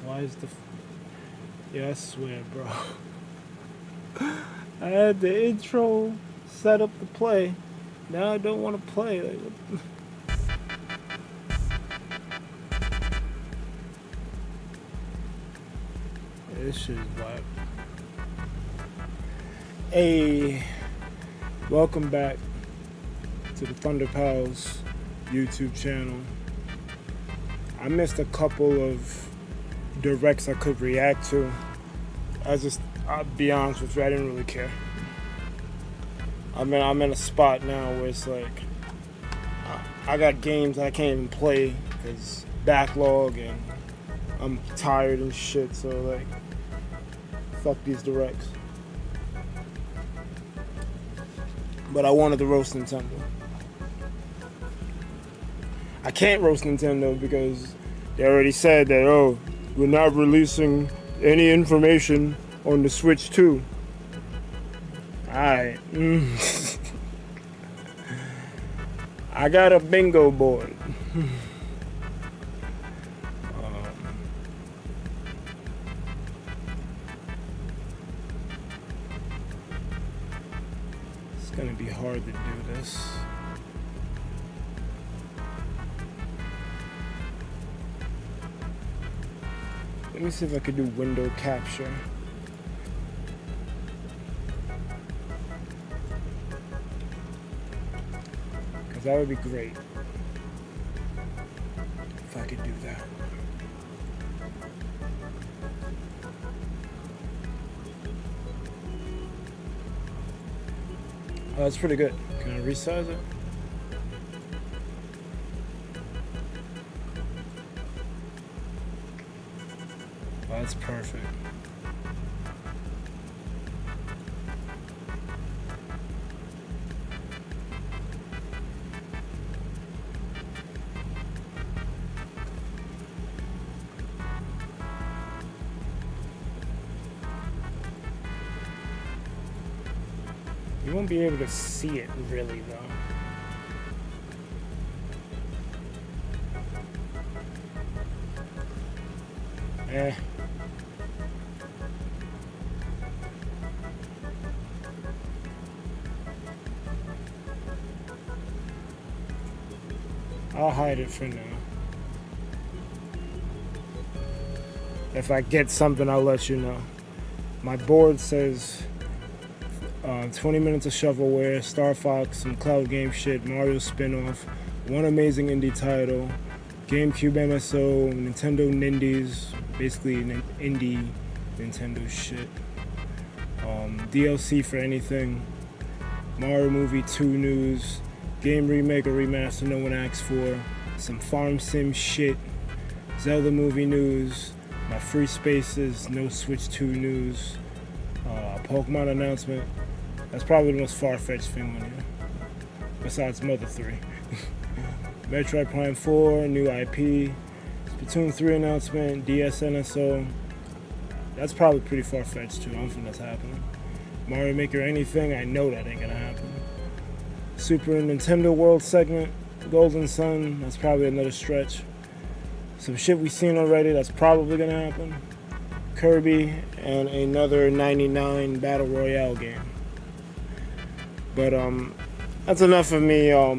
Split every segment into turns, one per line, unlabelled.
Why is the... Yeah, I swear, bro. I had the intro set up to play. Now I don't want to play. Like, what this shit is wild. Hey, welcome back to the Thunder Pals YouTube channel. I missed a couple of directs I could react to. I'll be honest with you, I didn't really care. I'm in a spot now where it's like I got games I can't even play because backlog and I'm tired and shit. So like, fuck these directs. But I wanted to roast Nintendo. I can't roast Nintendo because they already said that, oh, we're not releasing any information on the Switch 2. Alright. I got a bingo board. It's gonna be hard to do this. Let me see if I could do window capture. Because that would be great if I could do that. Oh, that's pretty good. Can I resize it? Oh, that's perfect. You won't be able to see it really though. I'll hide it for now. If I get something, I'll let you know. My board says 20 minutes of shovelware, Star Fox, some cloud game shit, Mario spin-off, one amazing indie title, GameCube MSO, Nintendo Nindies, basically indie Nintendo shit, DLC for anything, Mario Movie 2 news, game remake or remaster no one asked for, some farm sim shit, Zelda movie news, my free spaces, no Switch 2 news, Pokemon announcement. That's probably the most far-fetched thing on here, besides Mother 3. Metroid Prime 4, new IP, Splatoon 3 announcement, DS NSO. That's probably pretty far-fetched too. I don't think that's happening. Mario Maker anything, I know that ain't gonna happen. Super Nintendo World segment, Golden Sun, that's probably another stretch. Some shit we've seen already, that's probably gonna happen. Kirby and another 99 Battle Royale game. But that's enough of me I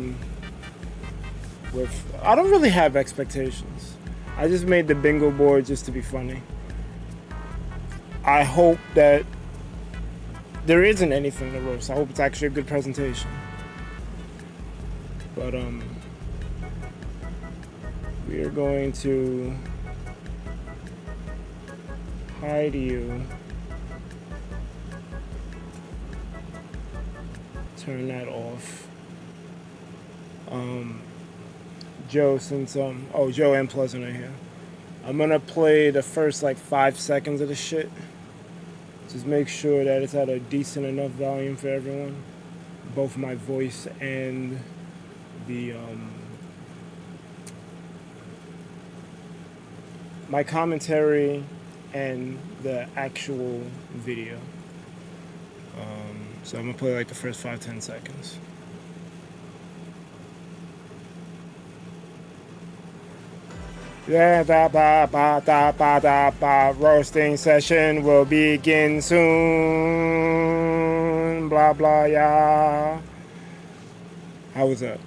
don't really have expectations. I just made the bingo board just to be funny. I hope that there isn't anything to roast. I hope it's actually a good presentation. But we are going to hide you. Turn that off. Joe, since Joe and Pleasant are here, I'm gonna play the first like 5 seconds of the shit. Just make sure that it's at a decent enough volume for everyone, both my voice and the my commentary and the actual video. So I'm gonna play like the first 5-10 seconds. Yeah, roasting session will begin soon. Blah blah yeah. How was that?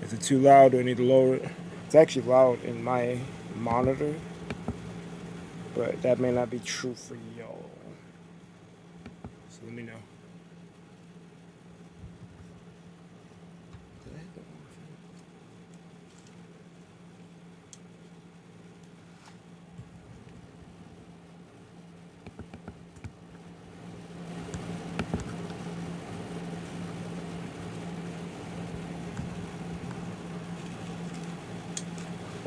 Is it too loud? Do I need to lower it? It's actually loud in my monitor, but that may not be true for y'all. So let me know.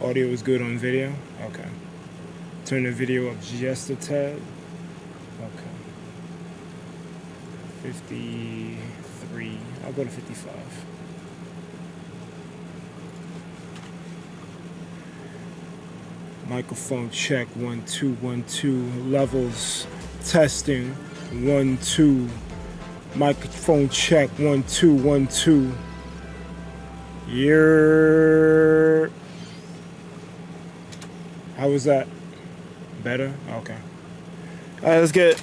Audio is good on video? Okay. Turn the video up just a tad. Okay. 53. I'll go to 55. Microphone check. 1 2 1 2. Levels testing. 1 2. Microphone check. 1 2 1 2. Yeah. How was that? Better? Okay. All right, let's get it.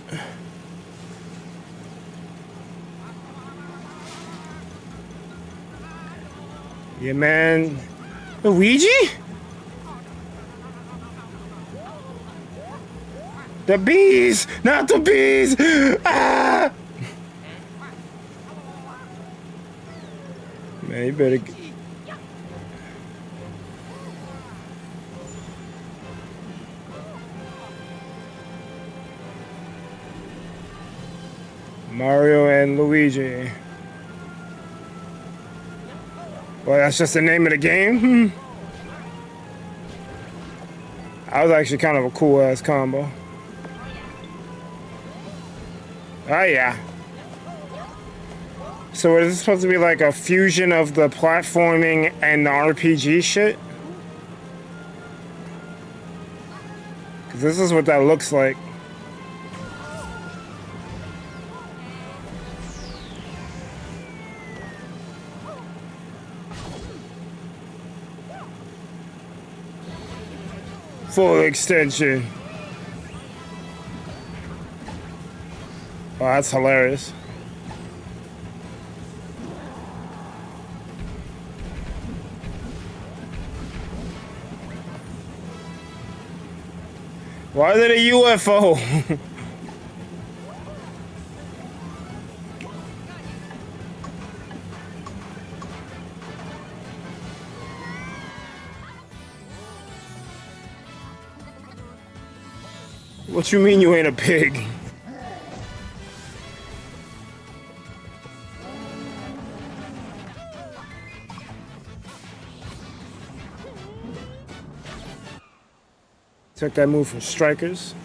Yeah, man. Luigi? The bees! Not the bees! Ah! Man, you better... Mario and Luigi. Well, that's just the name of the game? That was actually kind of a cool ass combo. Oh yeah. So is this supposed to be like a fusion of the platforming and the RPG shit? Because this is what that looks like. Full extension. Oh, that's hilarious. Why is it a UFO? What you mean you ain't a pig? Took that move from Strikers.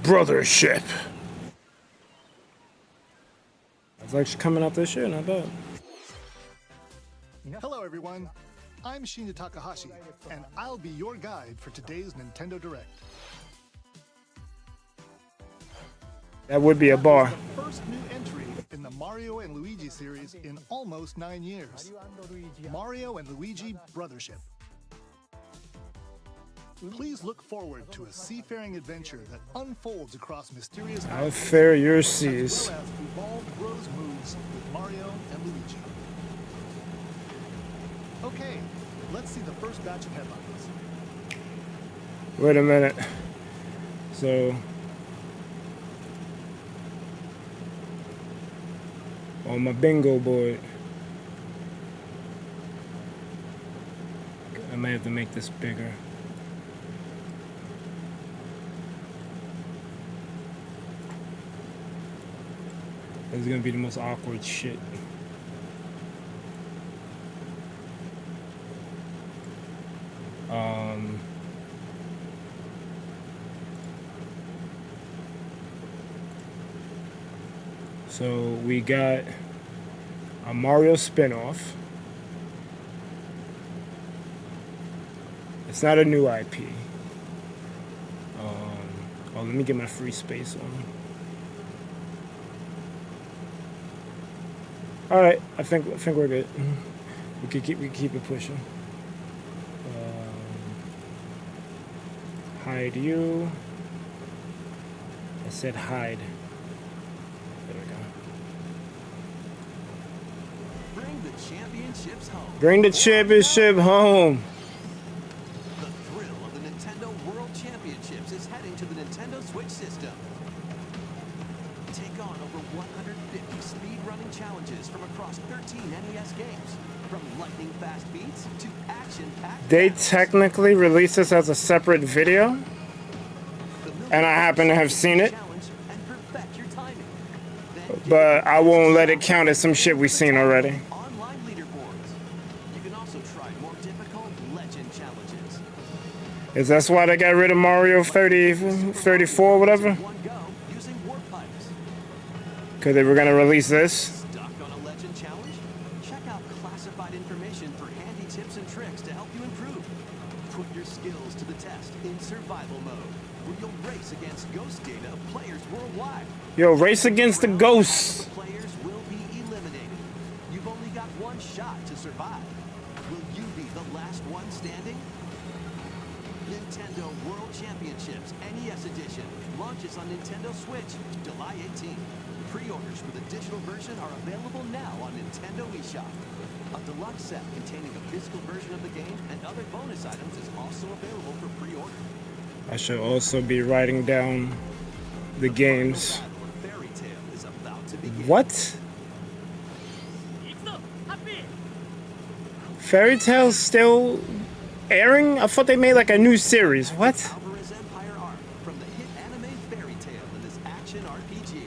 Brothership. It's actually coming out this year, not bad.
Hello everyone, I'm Shinya Takahashi, and I'll be your guide for today's Nintendo Direct.
That would be a bar.
The first new entry in the Mario and Luigi series in almost 9 years. Mario and Luigi Brothership. Please look forward to a seafaring adventure that unfolds across mysterious
How fair your seas.
as well as evolved Bros moves with Mario and Luigi. Okay, let's see the first batch of headlines.
Wait a minute. So... on my bingo board. I may have to make this bigger. This is gonna be the most awkward shit. So we got a Mario spinoff. It's not a new IP. Oh, let me get my free space on. All right, I think we're good. We can keep it pushing. Hide you. I said hide. There we go.
Bring the championships home.
Bring the championship home.
The thrill of the Nintendo World Championships is heading to the Nintendo Switch system. Take on over 150 speed-running challenges from across 13 NES games. From lightning-fast beats to action-packed
They
battles.
technically released this as a separate video, and I happen to have seen it,
Challenge and perfect your timing. Then
but I won't let it count as some shit we've seen already.
online leaderboards. You can also try more difficult legend challenges.
Is that why they got rid of Mario 30, 34, whatever?
One go using warp pipes.
Because they were going to release this.
Stuck on a legend challenge? Check out classified information for handy tips and tricks to help you improve. Put your skills to the test in survival mode, where you'll race against ghost data of players worldwide.
Yo, race against the ghosts.
Players will be eliminated. You've only got one shot to survive. Will you be the last one standing? Nintendo World Championships NES Edition launches on Nintendo Switch July 18th. Pre-orders for the digital version are available now on Nintendo eShop. A deluxe set containing a physical version of the game and other bonus items is also available for pre-order.
I should also be writing down the games.
Battle of Fairy Tail is about to begin.
What? Fairy Tail's still airing? I thought they made like a new series. What?
Alvarez Empire arc from the hit anime Fairy Tail in this action RPG.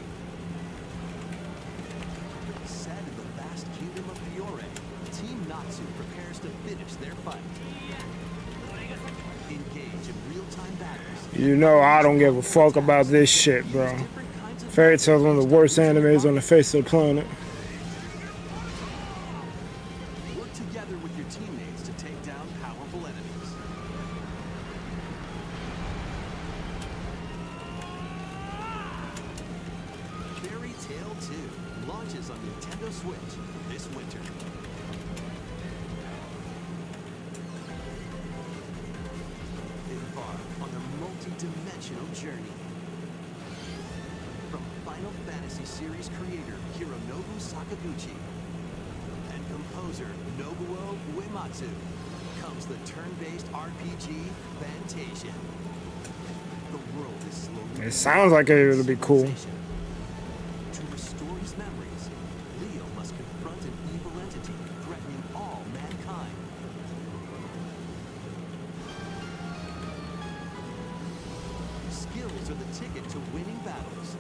Set in the vast kingdom of Fiore, Team Natsu prepares to finish their fight. Engage in real-time battles.
You know I don't give a fuck about this shit, bro.
Different kinds of
Fairy Tail's one of the worst animes on the face of the planet.
work together with your teammates to take down powerful enemies. Fairy Tail 2 launches on Nintendo Switch this winter. Embark on a multi-dimensional journey. From Final Fantasy series creator Hironobu Sakaguchi and composer Nobuo Uematsu comes the turn-based RPG Fantasia. The world is slowly...
It sounds like it'll be cool.
To restore his memories, Leo must confront an evil entity threatening all mankind. Skills are the ticket to winning battles.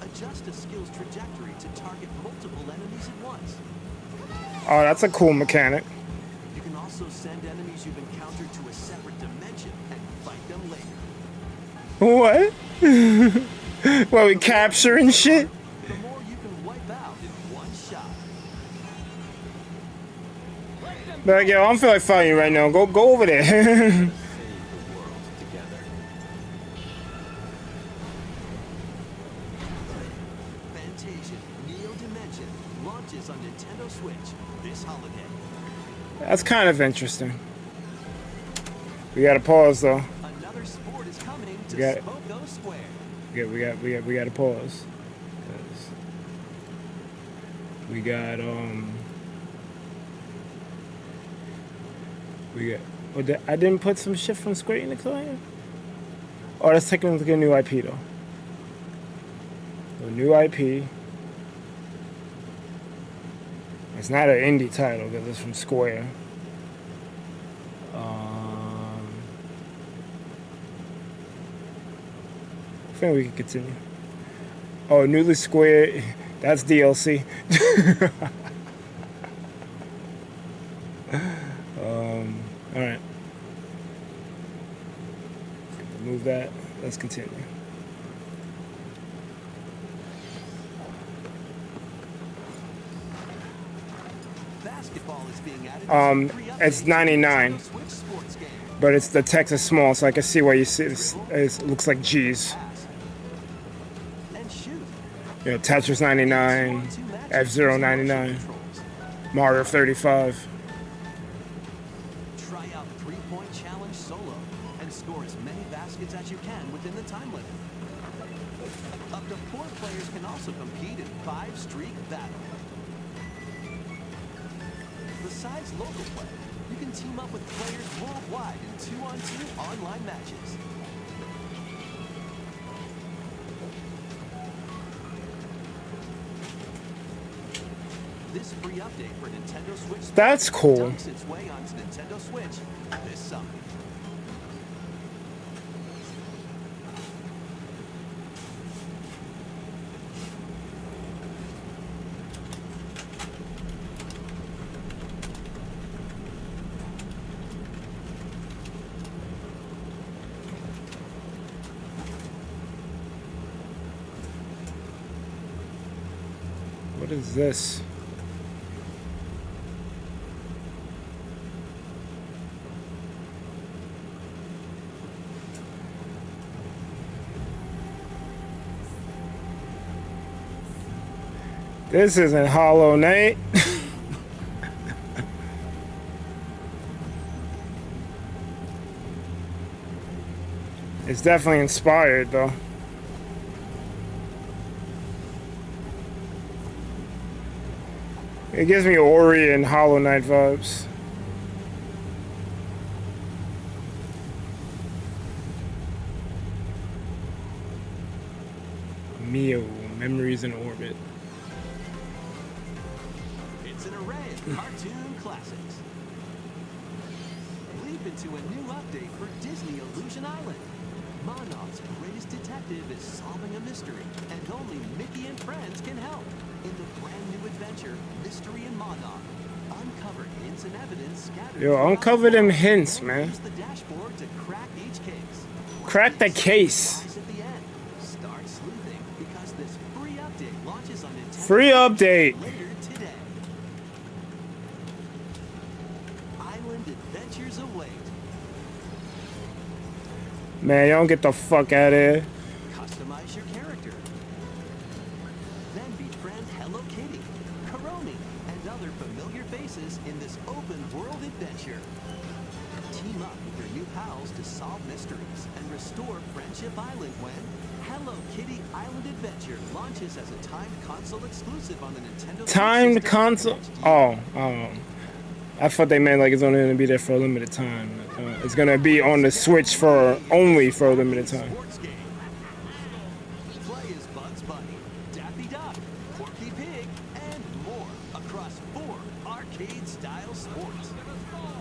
Adjust a skill's trajectory to target multiple enemies at once.
Oh, that's a cool mechanic.
You can also send enemies you've encountered to a separate dimension and fight them later.
What? What, we capturing shit?
The more you can wipe out in one shot.
But yo, I don't feel like fighting you right now. Go over there.
Save the world together. Fantasia Neo Dimension launches on Nintendo Switch this holiday.
That's kind of interesting. We gotta pause though.
Another sport is coming to
We got it.
Spoko Square.
We gotta pause. 'Cause we got I didn't put some shit from Square Enix on here? Oh, that's technically a new IP though. A new IP. It's not an indie title because it's from Square. I think we can continue. Oh, newly Square. That's DLC. All right. Move that. Let's continue.
Basketball is being added
It's 99,
Switch sports game.
but it's the text is small, so I can see why you see it looks like G's.
Pass. And shoot.
You know, Tetris 99, F-Zero 99, Mario 35.
Try Try out 3-point challenge solo and score as many baskets as you can within the time limit. Up to 4 players can also compete in 5-streak battle. Besides local play, you can team up with players worldwide in 2-on-2 online matches. This free update for Nintendo Switch.
That's cool.
Dunks its way onto Nintendo Switch this summer.
What is this? This isn't Hollow Knight. It's definitely inspired though. It gives me Ori and Hollow Knight vibes. Mio, Memories in Orbit.
It's an array of cartoon classics. Leap into a new update for Disney Illusion Island. Monarch's greatest detective is solving a mystery, and only Mickey and friends can help. In the brand new adventure, Mystery in Monarch, uncover hints and evidence scattered.
Yo, uncover them hints, man.
Use the dashboard to crack each case.
Crack the case.
Surprise at the end. Start sleuthing because this free update launches on Nintendo
Free update.
later today. Island adventures await.
Man, y'all get the fuck out of here.
Customize your character. Then befriend Hello Kitty, Karoni, and other familiar faces in this open world adventure. Team up with your new pals to solve mysteries and restore Friendship Island when Hello Kitty Island Adventure launches as a timed console exclusive on the Nintendo Switch
Timed
system
console.
next year.
Oh. I thought they meant like it's only gonna be there for a limited time. It's gonna be on the Switch for only for a limited time.
Sports game. Play as Bugs Bunny, Daffy Duck, Porky Pig, and more across 4 arcade-style sports.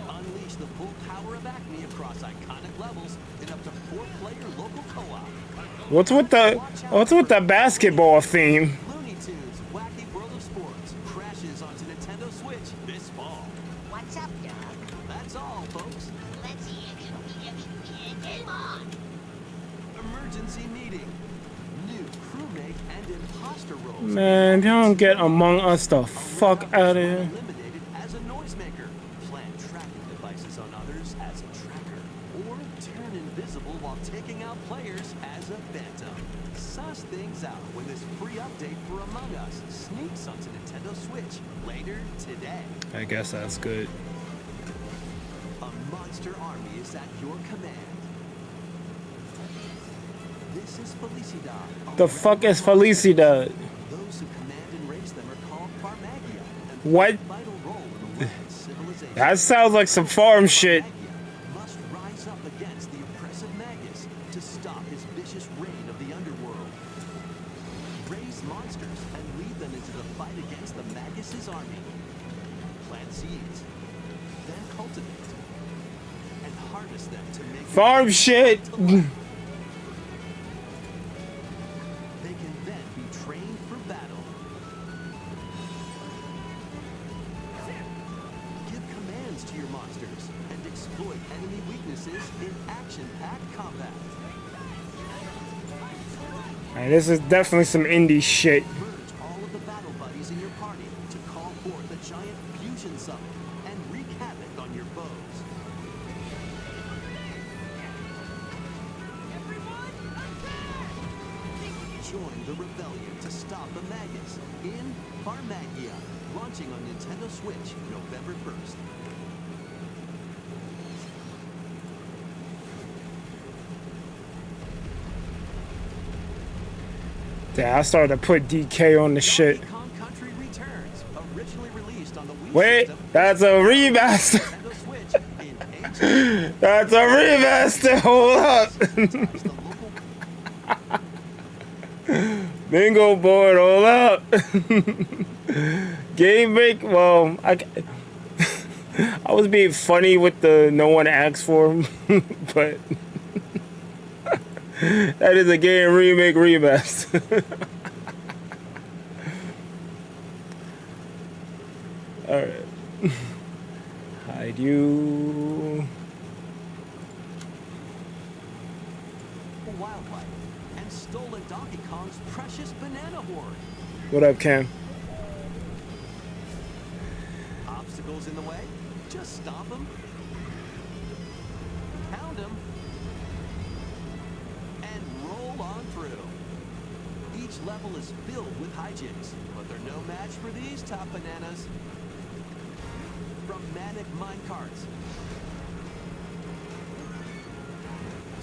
Unleash the full power of Acme across iconic levels in up to 4-player local co-op.
What's with the basketball theme?
Looney Tunes Wacky World of Sports crashes onto Nintendo Switch this fall.
What's up, Doc?
That's all, folks.
Let's game on!
Emergency meeting. New crewmate and imposter roles.
Man, y'all don't get Among Us the fuck out of here.
Eliminated as a noisemaker. Plant tracking devices on others as a tracker. Or turn invisible while taking out players as a phantom. Suss things out when this free update for Among Us sneaks onto Nintendo Switch later today.
I guess that's good.
A monster army is at your command. This is Felicidad.
The fuck is Felicidad?
Those who command and raise them are called Farmagia. And
What?
play a vital role in the world's civilization.
That sounds like some farm shit.
Farmagia must rise up against the oppressive Magus to stop his vicious reign of the underworld. Raise monsters and lead them into the fight against the Magus' army. Plant seeds, then cultivate, and harvest them to make
Farm shit.
They can then be trained for battle. Give commands to your monsters and exploit enemy weaknesses in action-packed combat.
Man, this is definitely some indie shit.
Merge all of the battle buddies in your party to call forth a giant fusion summon and wreak havoc on your foes. Join the rebellion to stop the Magus in Farmagia, launching on Nintendo Switch November 1st.
Yeah, I started to put DK on the shit.
Donkey Kong Country Returns, originally released on the Wii
Wait,
system,
that's a remaster.
Nintendo Switch in HD.
That's a remaster. Hold up.
Sometimes the local
Bingo board, hold up. Game break. Well, I was being funny with the no one asked for, but that is a game remake remaster. All right. Hide you.
wildlife and stolen Donkey Kong's precious banana hoard.
What up, Cam?
Obstacles in the way? Just stomp them, pound them, and roll on through. Each level is filled with hijinks, but they're no match for these top bananas. From manic minecarts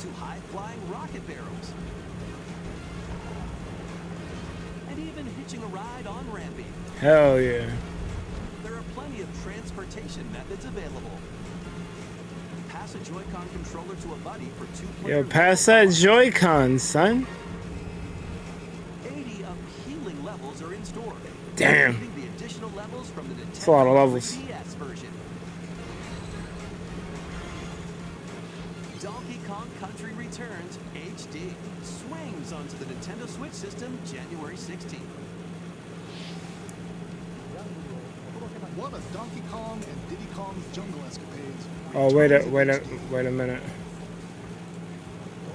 to high-flying rocket barrels, and even hitching a ride on Rampy.
Hell yeah.
There are plenty of transportation methods available. Pass a Joy-Con controller to a buddy for 2 players.
Yo, pass that Joy-Con, son.
80 appealing levels are in store.
Damn.
Including the additional levels from the
That's a lot of
Nintendo
levels.
3DS version. Donkey Kong Country Returns HD swings onto the Nintendo Switch system January 16th.
One of Donkey Kong and Diddy Kong's jungle escapades.
Oh, wait a
returns in HD.
minute.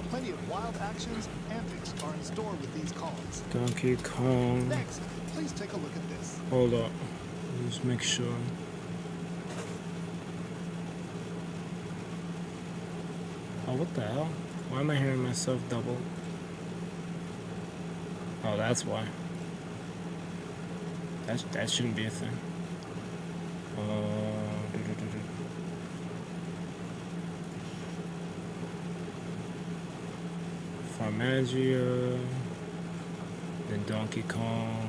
Plenty of wild actions and antics are in store with these Kongs.
Donkey Kong.
Next, please take a look at this.
Hold up. Let's make sure. Oh, what the hell? Why am I hearing myself double? Oh, that's why. That shouldn't be a thing. Farmagia, then Donkey Kong.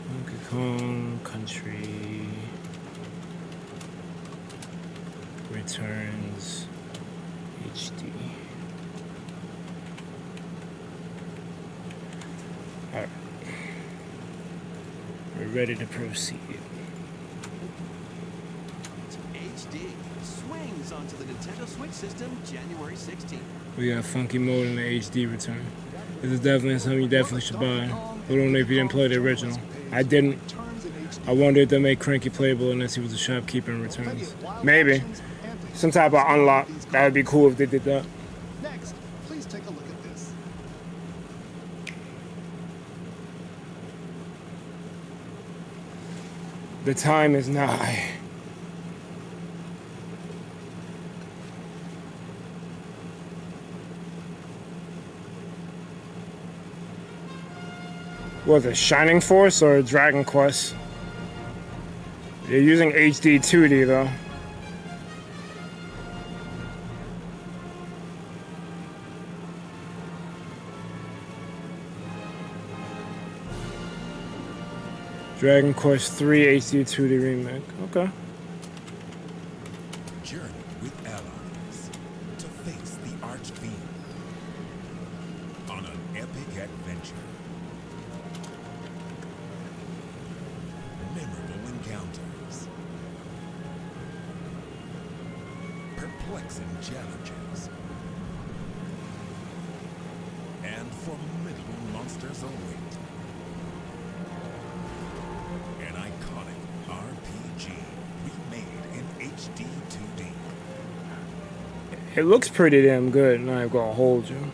Donkey Kong Country Returns HD. Alright. We're ready to proceed.
HD swings onto the Nintendo Switch system January 16th.
We got funky mode in the HD return. This is definitely something you definitely should buy. I don't know if you didn't play the original. I didn't.
Returns in HD.
I wonder if they'll make Cranky playable unless he was a shopkeeper in
Plenty
returns.
of wild
Maybe.
actions, antics
Some type of
are in store with
unlock.
these
That would be
Kongs.
cool if they did that.
Next, please take a look at this.
The time is nigh. Was it Shining Force or Dragon Quest? They're using HD 2D though. Dragon Quest 3 HD 2D remake. Okay.
Journey with allies to face the arch-fiend on an epic adventure. Memorable encounters, perplexing challenges, and formidable monsters await. An iconic RPG remade in HD 2D.
It looks pretty damn good, and I'm gonna hold you.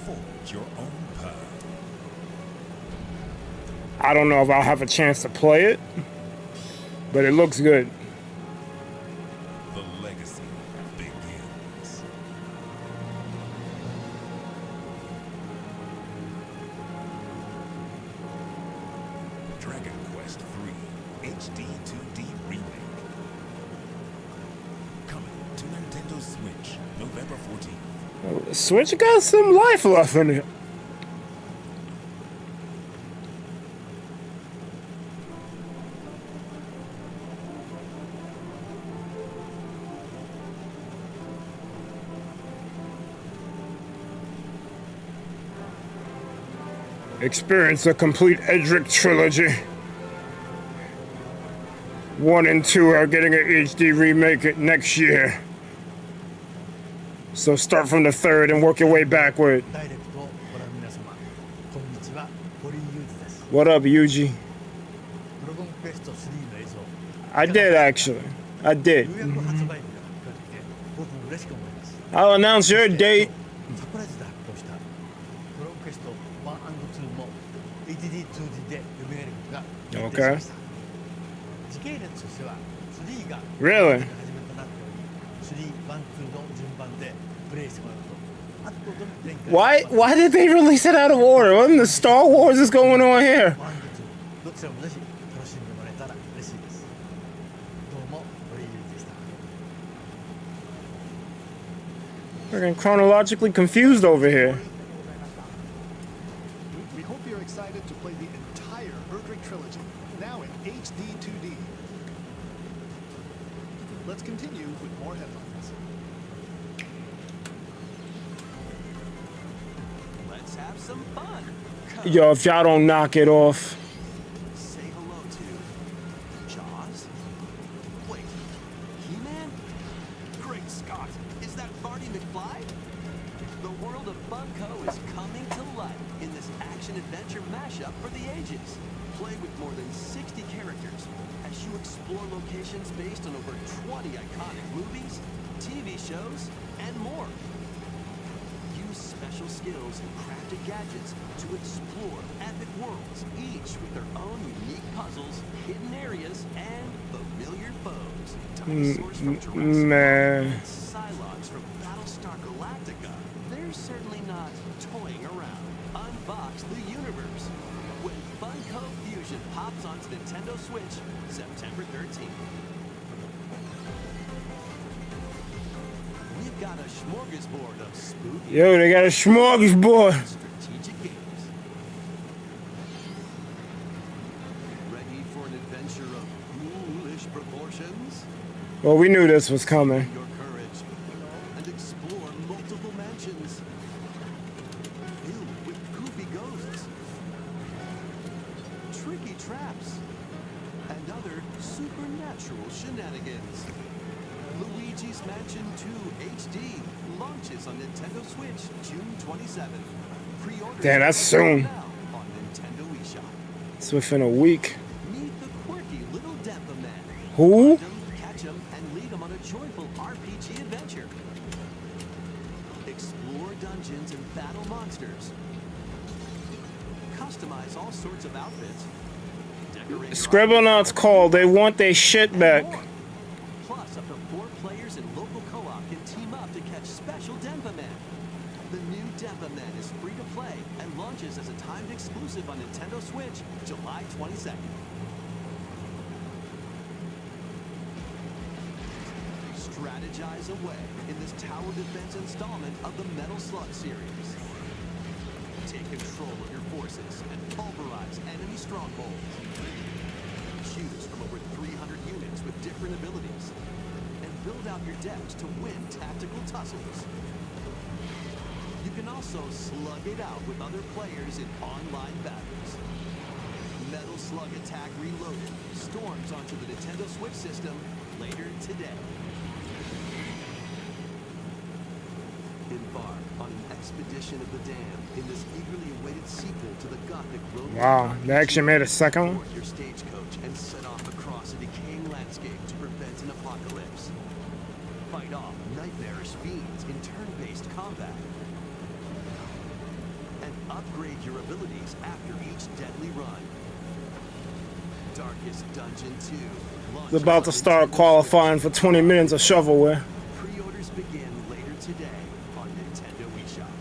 Forge your own path.
I don't know if I'll have a chance to play it, but it looks good.
The legacy begins. Dragon Quest 3 HD 2D Remake. Coming to Nintendo Switch November 14th.
Switch got some life left in it. Experience a complete Edric trilogy. 1 and 2 are getting an HD remake next year. So start from the 3rd and work your way backward.
ダイレクトをご覧の皆様、こんにちは、堀井裕二です。
What up, Yuji?
ドラゴンクエスト3の映像、
I did actually. I
よ
did.
うやく発売日が近づいて、僕も嬉しく思います。
I'll announce your date.
サプライズで発表したドラゴンクエスト1&2も HD2D で蘇ることが決定しました。時系列としては3が
Really?
初めとなっており、3、1、2の順番でプレイしてもらうと、あとどの展開
Why did they release it out of order? What in the Star Wars is going on here?
どちらもぜひ楽しんでもらえたら嬉しいです。どうも堀井裕二でした。
We're getting chronologically confused over here.
We hope you're excited to play the entire Erdrick trilogy, now in HD 2D. Let's continue with more headlines.
Let's have some fun.
Yo, if y'all don't knock it off.
Say hello to Jaws. Wait, He-Man? Great Scott! Is that Barney McFly? The world of Funko is coming to life in this action-adventure mashup for the ages. Play with more than 60 characters as you explore locations based on over 20 iconic movies, TV shows, and more. Use special skills and crafted gadgets to explore epic worlds, each with their own unique puzzles, hidden areas, and familiar foes. Dinosaurs from Jurassic
man.
Park and Cylons from Battlestar Galactica. They're certainly not toying around. Unbox the universe when Funko Fusion pops onto Nintendo Switch September 13th. We've got a smorgasbord of spooky
Yo, they got a smorgasbord.
strategic games. Ready for an adventure of ghoulish proportions?
Well, we knew this was coming.
Your courage and explore multiple mansions filled with goofy ghosts, tricky traps, and other supernatural shenanigans. Luigi's Mansion 2 HD launches on Nintendo Switch June 27. Pre-order
Damn, that's soon.
now on Nintendo eShop.
It's within a week.
Meet the quirky little Dempa Man.
Who?
Find 'em, catch 'em, and lead 'em on a joyful RPG adventure. Explore dungeons and battle monsters. Customize all sorts of outfits. Decorate your
Scribblenauts called. They want their shit back.
more. Plus, up to 4 players in local co-op can team up to catch special Dempa Man. The new Dempa Man is free to play and launches as a timed exclusive on Nintendo Switch July 22nd. Strategize away in this tower defense installment of the Metal Slug series. Take control of your forces and pulverize enemy strongholds. Choose from over 300 units with different abilities and build out your decks to win tactical tussles. You can also slug it out with other players in online battles. Metal Slug Attack Reloaded storms onto the Nintendo Switch system later today. Embark on an expedition of the damned in this eagerly awaited sequel to the Gothic road.
Wow, they actually made a second one?
Board your stagecoach and set off across a decaying landscape to prevent an apocalypse. Fight off nightmarish fiends in turn-based combat. And upgrade your abilities after each deadly run. Darkest Dungeon 2.
It's about to start qualifying for 20 minutes of shovelware.
Pre-orders begin later today on Nintendo eShop.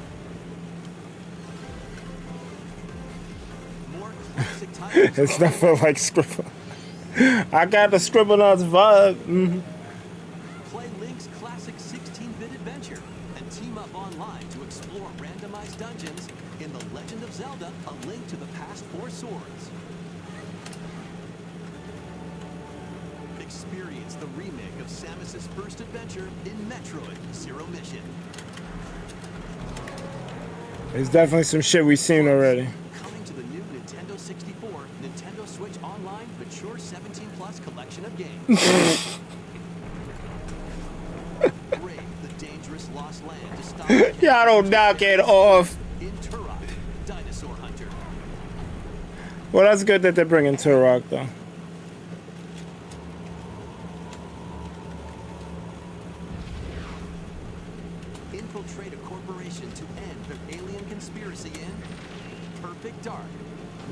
More classic titles.
It's nothing like Scribble. I got the Scribblenauts vibe.
Play Link's classic 16-bit adventure and Zelda: A Link to the Past 4 Swords. Experience the remake of Samus's first adventure in Metroid Zero Mission.
There's definitely some shit we've seen already.
Coming to the new Nintendo 64, Nintendo Switch Online Mature 17 Plus collection of games. Brave the dangerous lost land to stop
Y'all don't knock it off.
in Turok, Dinosaur Hunter.
Well, that's good that they're bringing Turok, though.
Infiltrate a corporation to end their alien conspiracy in Perfect Dark.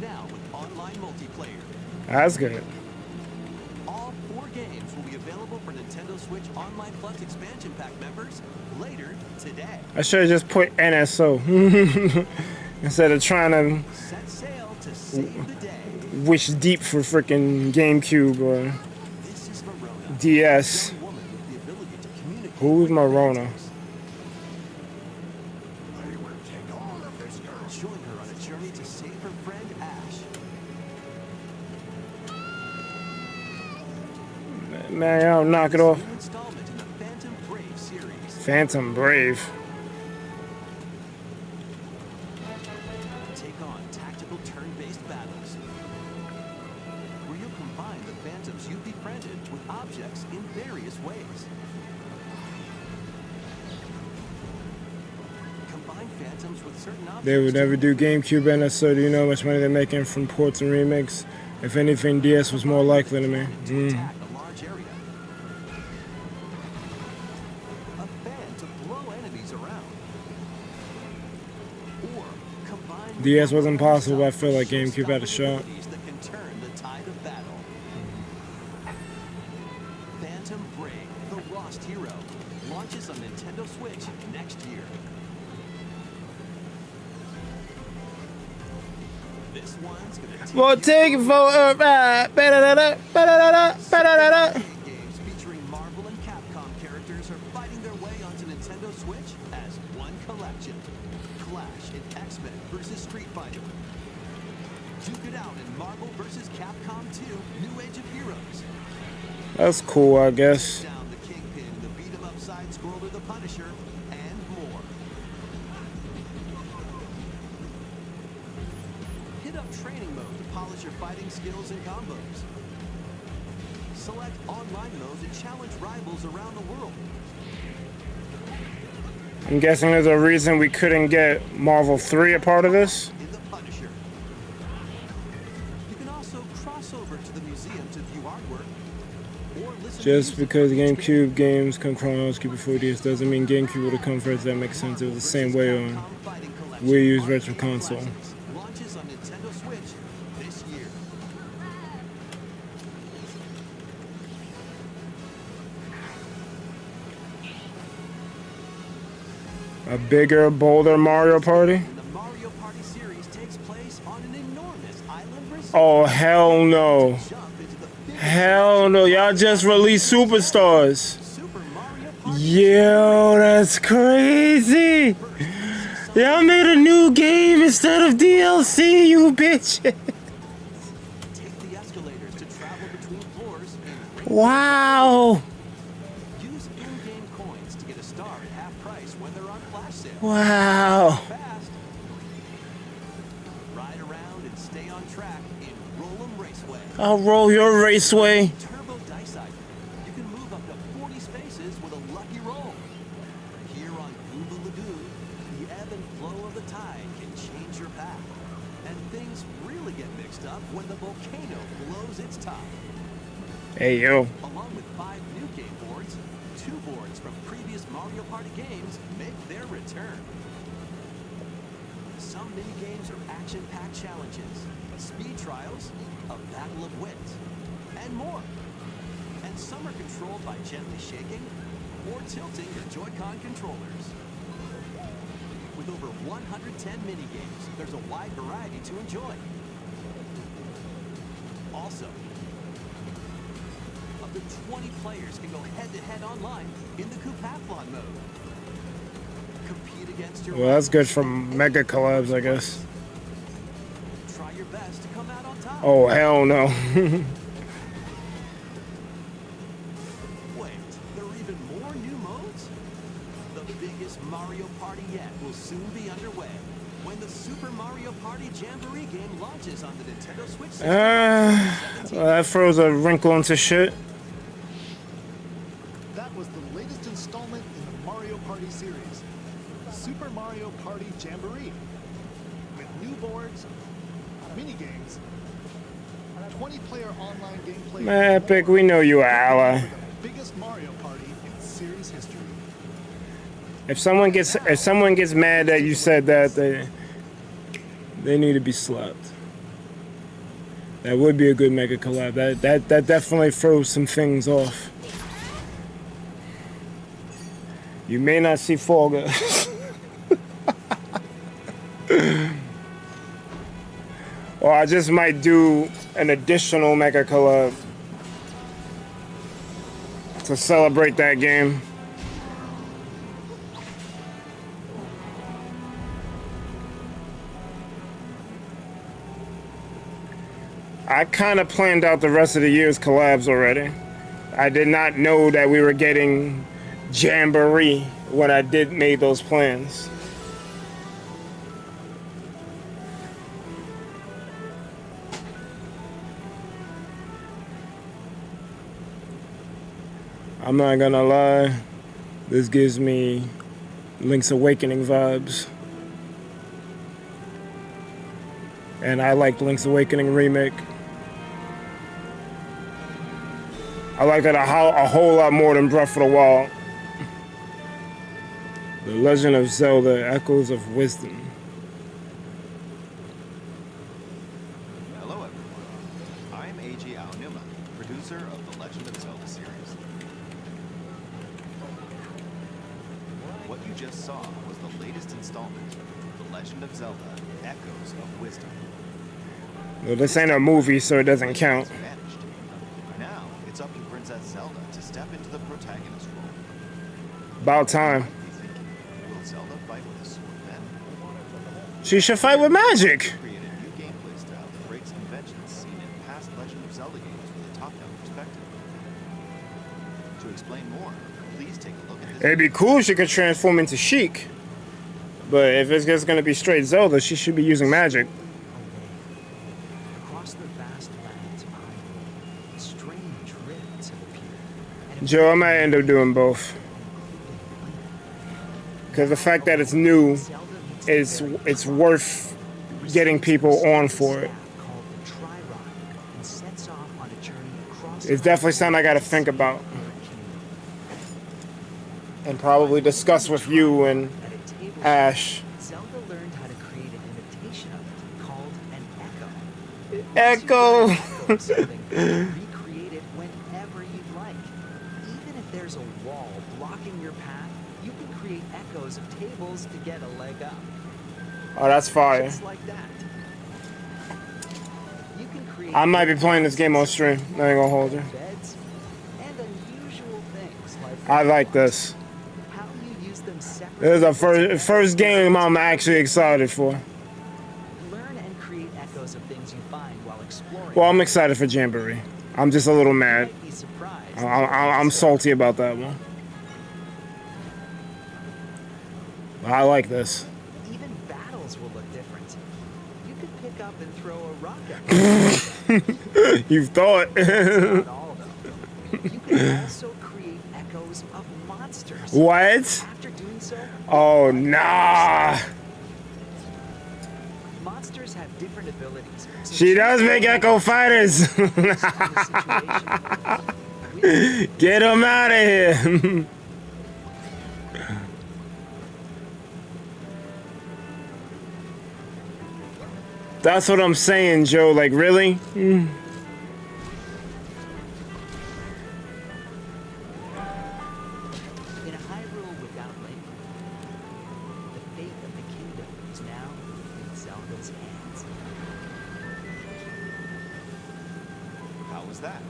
Now with online multiplayer.
That's good.
All 4 games will be available for Nintendo Switch Online Plus expansion pack members later today.
I should have just put NSO instead of trying to
Set sail to save the day.
wish deep for freaking GameCube or
This is Verona,
DS.
a young woman with the ability to communicate
Who's
with
Marona?
phantoms. Join her on a journey to save her friend Ash.
Man, y'all knock it off.
New installment in the Phantom Brave series.
Phantom Brave.
Take on tactical turn-based battles, where you'll combine the phantoms you've befriended with objects in various ways. Combine phantoms with certain objects.
They would never do GameCube NSO. Do you know how much money they're making from ports and remakes? If anything, DS was more likely to me.
to attack a large area. A fan to blow enemies around. Or combine
DS wasn't possible, but I feel like GameCube had a shot.
abilities that can turn the tide of battle. Phantom Brave, the Lost Hero, launches on Nintendo Switch next year. This one's gonna take
Well,
you
take it for a ride. Ba-da-da-da, ba-da-da-da, ba-da-da-da.
games featuring Marvel and Capcom characters are fighting their way onto Nintendo Switch as one collection. Clash in X-Men vs. Street Fighter. Duke it out in Marvel vs. Capcom 2 New Age of Heroes.
That's cool, I guess.
Down the Kingpin, the beat-em-up side-scroller The Punisher, and more. Hit up training mode to polish your fighting skills and combos. Select online mode to challenge rivals around the world.
I'm guessing there's a reason we couldn't get Marvel 3 a part of this.
In The Punisher. You can also cross over to the museum to view artwork or listen
Just
to music
because
from each game.
GameCube games come chronologically before DS doesn't mean GameCube would have come first. That makes sense. It was the same way on
Capcom Fighting Collection
Wii U's
Arcade
Virtual Console.
Classics launches on Nintendo Switch this year.
A bigger, bolder Mario Party?
The Mario Party series takes place on an enormous island resort.
Oh, hell no.
Jump into the biggest
Hell no. Y'all just released Superstars.
Super Mario Party.
Yo, that's crazy. Y'all made a new game instead of DLC, you bitch.
Take the escalators to travel between floors and
Wow.
use in-game coins to get a star at half price when they're on flash sale.
Wow.
Fast. Ride around and stay on track in Roll'em Raceway.
I'll roll your raceway.
Turbo Dice Item. You can move up to 40 spaces with a lucky roll. Here on Gooba Lagoon, the ebb and flow of the tide can change your path. And things really get mixed up when the volcano blows its top.
Hey, yo.
Along with 5 new game boards, 2 boards from previous Mario Party games make their return. Some mini-games are action-packed challenges, speed trials, a battle of wits, and more. And some are controlled by gently shaking or tilting your Joy-Con controllers. With over 110 mini-games, there's a wide variety to enjoy. Also, up to 20 players can go head-to-head online in the Coupathlon mode. Compete against your
Well, that's good for
rivals and
mega
any
collabs, I
players.
guess.
best to come out on top.
Oh, hell no.
Wait, there are even more new modes? The biggest Mario Party yet will soon be underway when the Super Mario Party Jamboree game launches on the Nintendo Switch system.
Well, that throws a wrinkle into shit.
That was the latest installment in the Mario Party series, Super Mario Party Jamboree, with new boards, mini games, 20-player online gameplay.
Man, Epic, we know you are ally.
The biggest Mario Party in series history.
If someone gets mad that you said that, they need to be slapped. That would be a good mega collab. That definitely throws some things off. You may not see Fall Guys. Or I just might do an additional mega collab to celebrate that game. I kind of planned out the rest of the year's collabs already. I did not know that we were getting Jamboree when I made those plans. I'm not gonna lie, this gives me Link's Awakening vibes. And I like Link's Awakening remake. I like that a whole lot more than Breath of the Wild. The Legend of Zelda: Echoes of Wisdom.
Hello everyone, I'm Eiji Aonuma, producer of the Legend of Zelda series. What you just saw was the latest installment of The Legend of Zelda: Echoes of Wisdom.
Well, this ain't a movie, so it doesn't count.
Vanished. Now it's up to Princess Zelda to step into the protagonist role.
About time.
You might be thinking, will Zelda fight with a sword then?
She should fight with magic.
Create a new gameplay style that breaks conventions seen in past Legend of Zelda games with a top-down perspective. To explain more, please take a look at this.
It'd be cool if she could transform into Sheik. But if it's just gonna be straight Zelda, she should be using magic.
Across the vast lands of Hyrule, strange rifts have appeared.
Joe, I might end up doing both. Because the fact that it's new, it's worth getting people on for it. It's definitely something I gotta think about. And probably discuss with you and Ash.
Zelda learned how to create an imitation of it called an echo.
Echo!
Something recreate it whenever you'd like. Even if there's a wall blocking your path, you can create echoes of tables to get a leg up.
Oh, that's fire.
Just like that. You can create
I might be playing this game on stream. I ain't gonna hold you.
beds and unusual things like
I like this.
how you use them separately.
This is the first game I'm actually excited for.
Learn and create echoes of things you find while exploring.
Well, I'm excited for Jamboree. I'm just a little
You
mad.
might be surprised.
I'm salty about that one. I like this.
Even battles will look different. You could pick up and throw a rock at them.
You thought.
Not all though. You can also create echoes of monsters.
What?
After doing so,
Oh, nah.
monsters have different abilities. So
She does make Echo Fighters. Get them out of here. That's what I'm saying, Joe. Like, really?
In a Hyrule without Link, the fate of the kingdom is now in Zelda's hands.
How was that?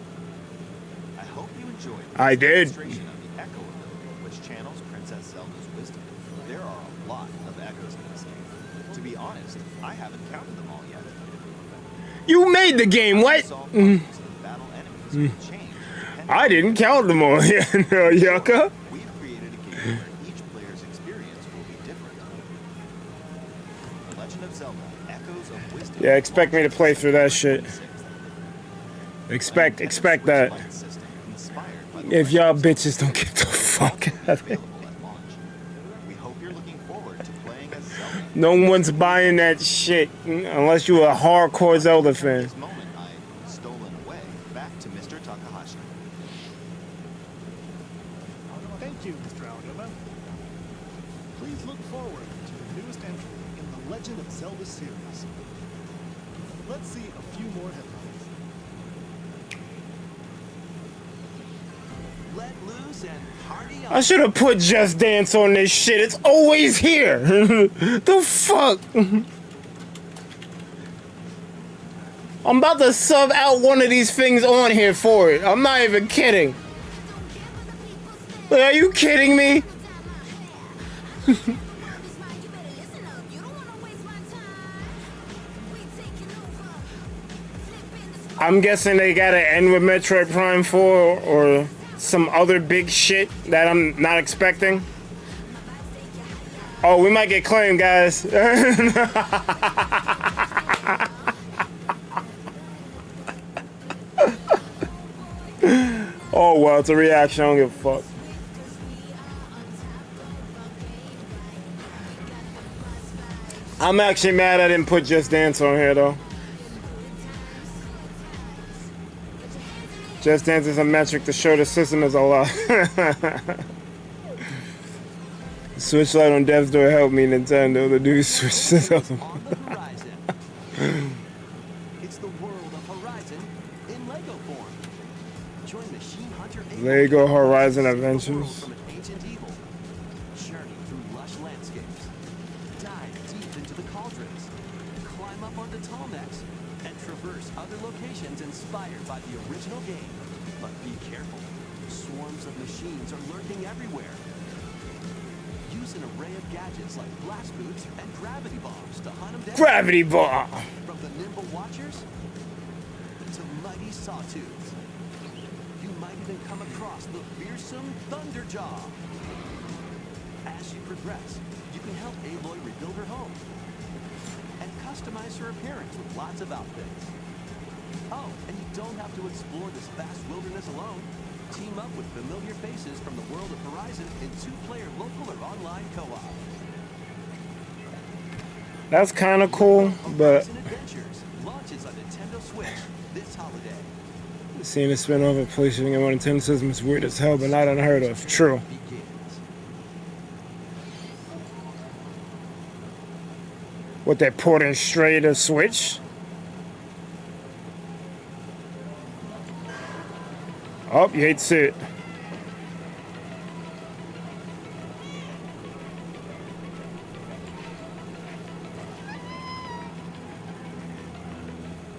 I hope you enjoyed this
I did.
demonstration of the Echo ability, which channels Princess Zelda's wisdom. There are a lot of echoes in this game. To be honest, I haven't counted them all yet.
You made the game, what?
Solve puzzles and battle enemies will change depending
I didn't count them all. Yeah, no, yucca.
We've created a game where each player's experience will be different. The Legend of Zelda: Echoes of Wisdom.
Yeah, expect me to play through that shit. Expect that. If y'all bitches don't get the fuck out of it.
We hope you're looking forward to playing as Zelda.
No one's buying that shit unless you're a hardcore Zelda fan.
This moment I've stolen away back to Mr. Takahashi.
Thank you, Mr. Aoyama. Please look forward to the newest entry in the Legend of Zelda series. Let's see a few more headlines.
Let loose and party on.
I should have put Just Dance on this shit. It's always here. The fuck? I'm about to sub out one of these things on here for it. I'm not even kidding. Like, are you kidding me? I'm guessing they gotta end with Metroid Prime 4 or some other big shit that I'm not expecting. Oh, we might get claimed, guys. Oh, well, it's a reaction. I don't give a fuck. I'm actually mad I didn't put Just Dance on here, though. Just Dance is a metric to show the system is a lot. Switch Lite on Dev's Door help me, Nintendo. The new Switch
On the horizon. It's the world of Horizon in Lego form. Join Machine Hunter
Lego Horizon Adventures.
From an ancient evil. Journey through lush landscapes. Dive deep into the cauldrons. Climb up onto tall necks and traverse other locations inspired by the original game. But be careful. Swarms of machines are lurking everywhere. Use an array of gadgets like blast boots and gravity bombs to hunt them down.
Gravity Ball.
From the nimble watchers to mighty sawtooths. You might even come across the fearsome Thunderjaw. As you progress, you can help Aloy rebuild her home and customize her appearance with lots of outfits. Oh, and you don't have to explore this vast wilderness alone. Team up with familiar faces from the world of Horizon in two-player local or online co-op.
That's kind of cool, but
Horizon Adventures launches on Nintendo Switch this holiday.
seeing a spin-off of PlayStation on Nintendo system is weird as hell, but not unheard of. True.
Begins.
What, they're porting straight to Switch? Oh, you hate to see it.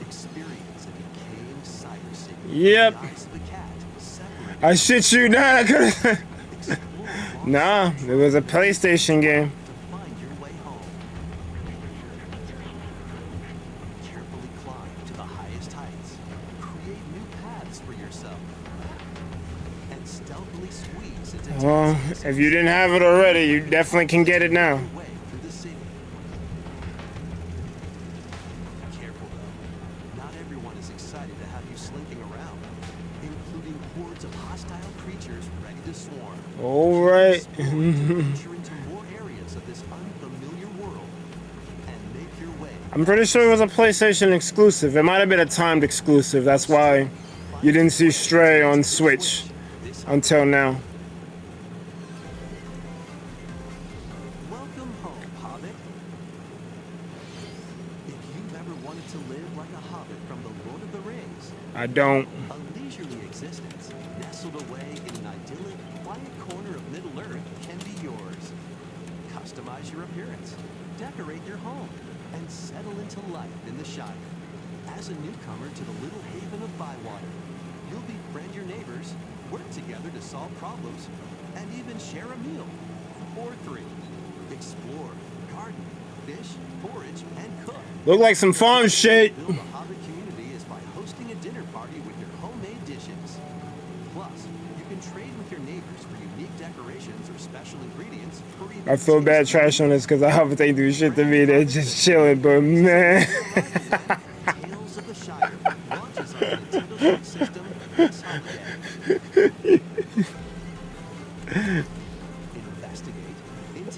Experience a decaying cyber city.
Yep.
The eyes of a cat separated.
I shit you not.
Explore
Nah, it was a PlayStation game.
to find your way home. Carefully climb to the highest heights. Create new paths for yourself. And stealthily squeeze into
Well,
tense
if you didn't have it already, you definitely can get it now.
your way through the city. Careful though. Not everyone is excited to have you slinking around, including hordes of hostile creatures ready to swarm.
All right.
Venture into more areas of this unfamiliar world and make your way.
I'm pretty sure it was a PlayStation exclusive. It might have been a timed exclusive. That's why you didn't see Stray on Switch until now.
Welcome home, Hobbit. If you've ever wanted to live like a hobbit from the Lord of the Rings,
I don't.
a leisurely existence nestled away in an idyllic, quiet corner of Middle-earth can be yours. Customize your appearance, decorate your home, and settle into life in the Shire. As a newcomer to the little haven of Bywater, you'll befriend your neighbors, work together to solve problems, and even share a meal. Or three. Explore, garden, fish, forage, and cook.
Look like some farm shit.
Build a Hobbit community games. Plus, you can trade with your neighbors for unique decorations or special ingredients. Or even
I feel bad trash on this because I hope they do shit to me. They're just chilling, but man.
Tales of the Shire launches on the Nintendo Switch system this holiday. Investigate.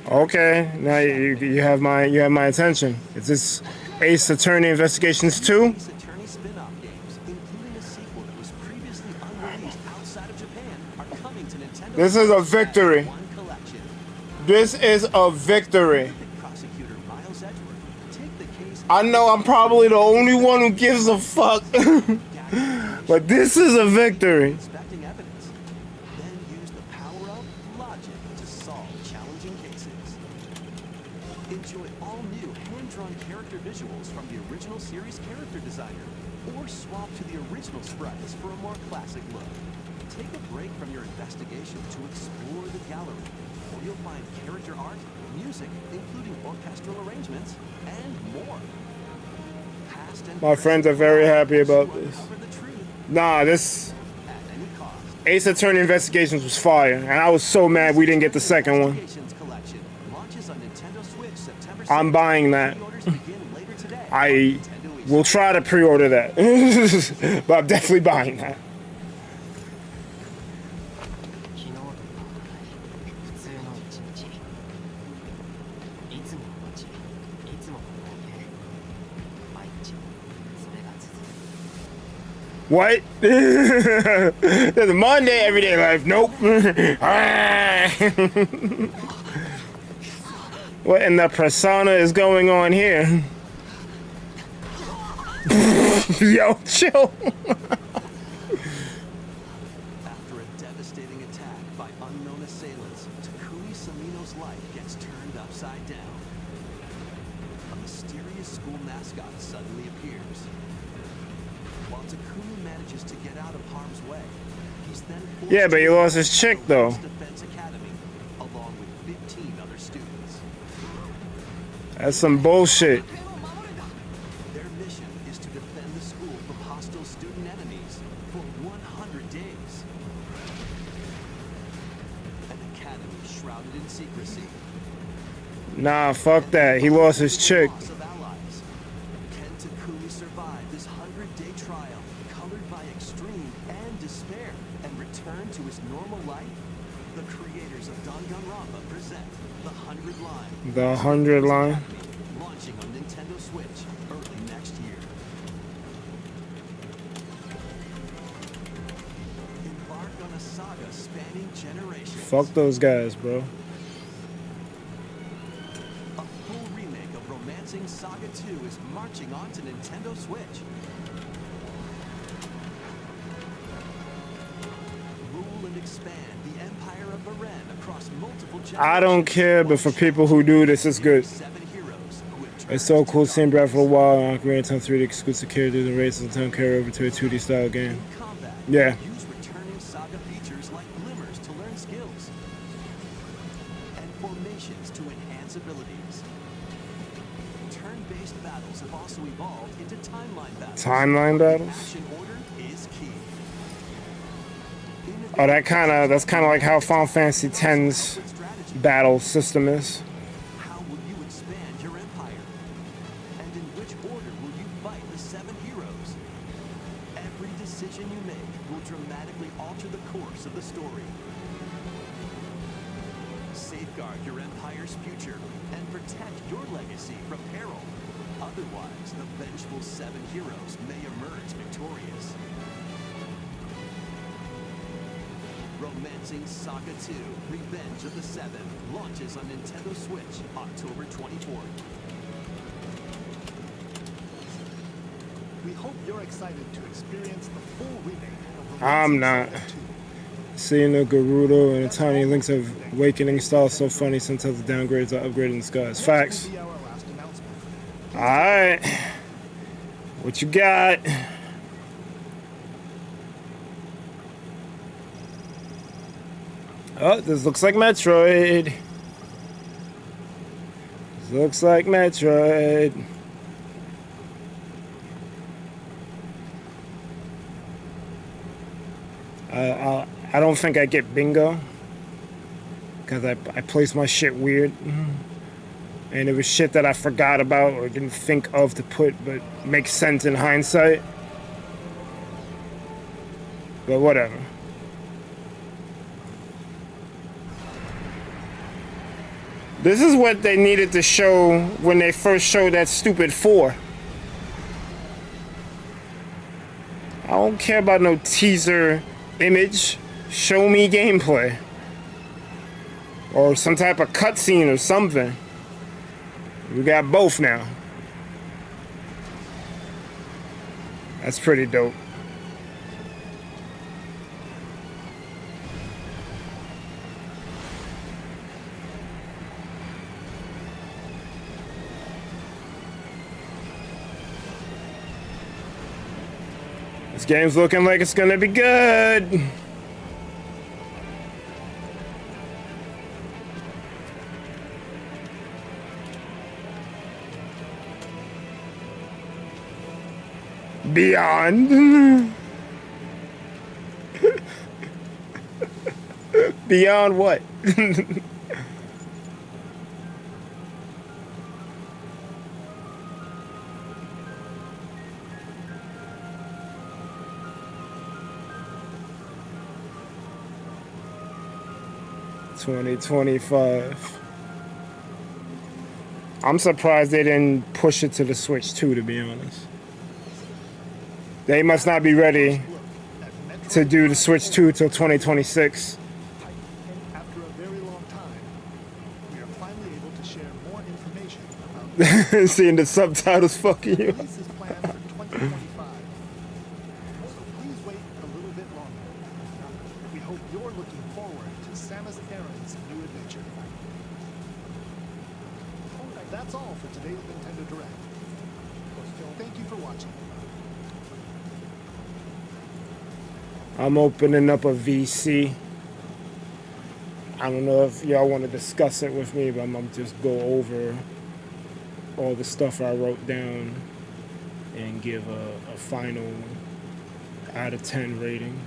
Okay, now you have my attention. Is this Ace Attorney Investigations 2?
Ace Attorney spin-off games, including a sequel that was previously unreleased outside of Japan, are coming to Nintendo.
This is a victory.
One collection.
This is a victory.
Prosecutor Miles Edgeworth, take the case.
I know I'm probably the only one who gives a fuck, but this is a victory.
Inspecting evidence, then use the power of logic to solve challenging cases. Enjoy all new hand-drawn character visuals from the original series character designer, or swap to the original sprites for a more classic look. Take a break from your investigation to explore the gallery, where you'll find character art, music, including orchestral arrangements, and more. Past and
My friends are very happy about
present
this.
uncover the truth
Nah, this
at any cost.
Ace Attorney Investigations was fire, and I was so mad we didn't get the second one.
Investigations Collection launches on Nintendo Switch September 6th.
I'm buying that.
Pre-orders begin later today on
I
Nintendo
will try to pre-order that, but I'm definitely buying that.
昨日と変わらない普通の一日いつもの街いつもの光景毎日それが続く
What? There's a Monday everyday life. Nope. What in the persona is going on here? Yo, chill.
After a devastating attack by unknown assailants, Takumi Samino's life gets turned upside down. A mysterious school mascot suddenly appears. While Takumi manages to get out of harm's way, he's then forced
Yeah, but he
to
lost his chick, though.
Defense Academy, along with 15 other students.
That's some bullshit.
Their mission is to defend the school from hostile student enemies for 100 days. An academy shrouded in secrecy.
Nah, fuck that. He lost his chick.
Loss of allies. Can Takumi survive this 100-day trial, colored by extreme and despair, and return to his normal life? The creators of Danganronpa present The 100 Line.
The 100 line.
Launching on Nintendo Switch early next year. Embark on a saga spanning generations.
Fuck those guys, bro.
A full remake of Romancing Saga 2 is marching on to Nintendo Switch. Rule and expand the Empire of Beren across multiple generations.
I don't care, but for people who do this, it's good.
7 heroes who have
It's so
turned
cool
to
seeing Breath of the
darkness.
Wild on Ocarina of Time 3D exclusive characters and races and time carry over to a 2D style game.
In combat,
Yeah.
use returning saga features like glimmers to learn skills, and formations to enhance abilities. Turn-based battles have also evolved into timeline battles.
Timeline battles?
Action order is key.
Oh, that's kind of like how Final Fantasy X's battle system is.
How will you expand your empire? And in which order will you fight the 7 heroes? Every decision you make will dramatically alter the course of the story. Safeguard your empire's future and protect your legacy from peril. Otherwise, the vengeful 7 heroes may emerge victorious. Romancing Saga 2, Revenge of the 7, launches on Nintendo Switch October 24th.
We hope you're excited to experience the full remake of
I'm
Romancing
not.
Saga 2.
Seeing the Gerudo and the tiny Link's Awakening style so funny sometimes the downgrades are upgrading the skies. Facts.
This will be our last announcement.
Alright. What you got? Oh, this looks like Metroid. This looks like Metroid. I don't think I get bingo because I placed my shit weird, and it was shit that I forgot about or didn't think of to put, but makes sense in hindsight. But whatever. This is what they needed to show when they first showed that stupid 4. I don't care about no teaser image. Show me gameplay. Or some type of cutscene or something. We got both now. That's pretty dope. This game's looking like it's gonna be good. Beyond. Beyond what? $20.25. I'm surprised they didn't push it to the Switch 2, to be honest. They must not be ready to do the Switch 2 till 2026.
After a very long time, we are finally able to share more information about
Seeing the subtitles fucking you.
the release is planned for 2025. So please wait a little bit longer. We hope you're looking forward to Samus Aran's new adventure. That's all for today's Nintendo Direct. Thank you for watching.
I'm opening up a VC. I don't know if y'all want to discuss it with me, but I'm gonna just go over all the stuff I wrote down and give a final out of 10 rating.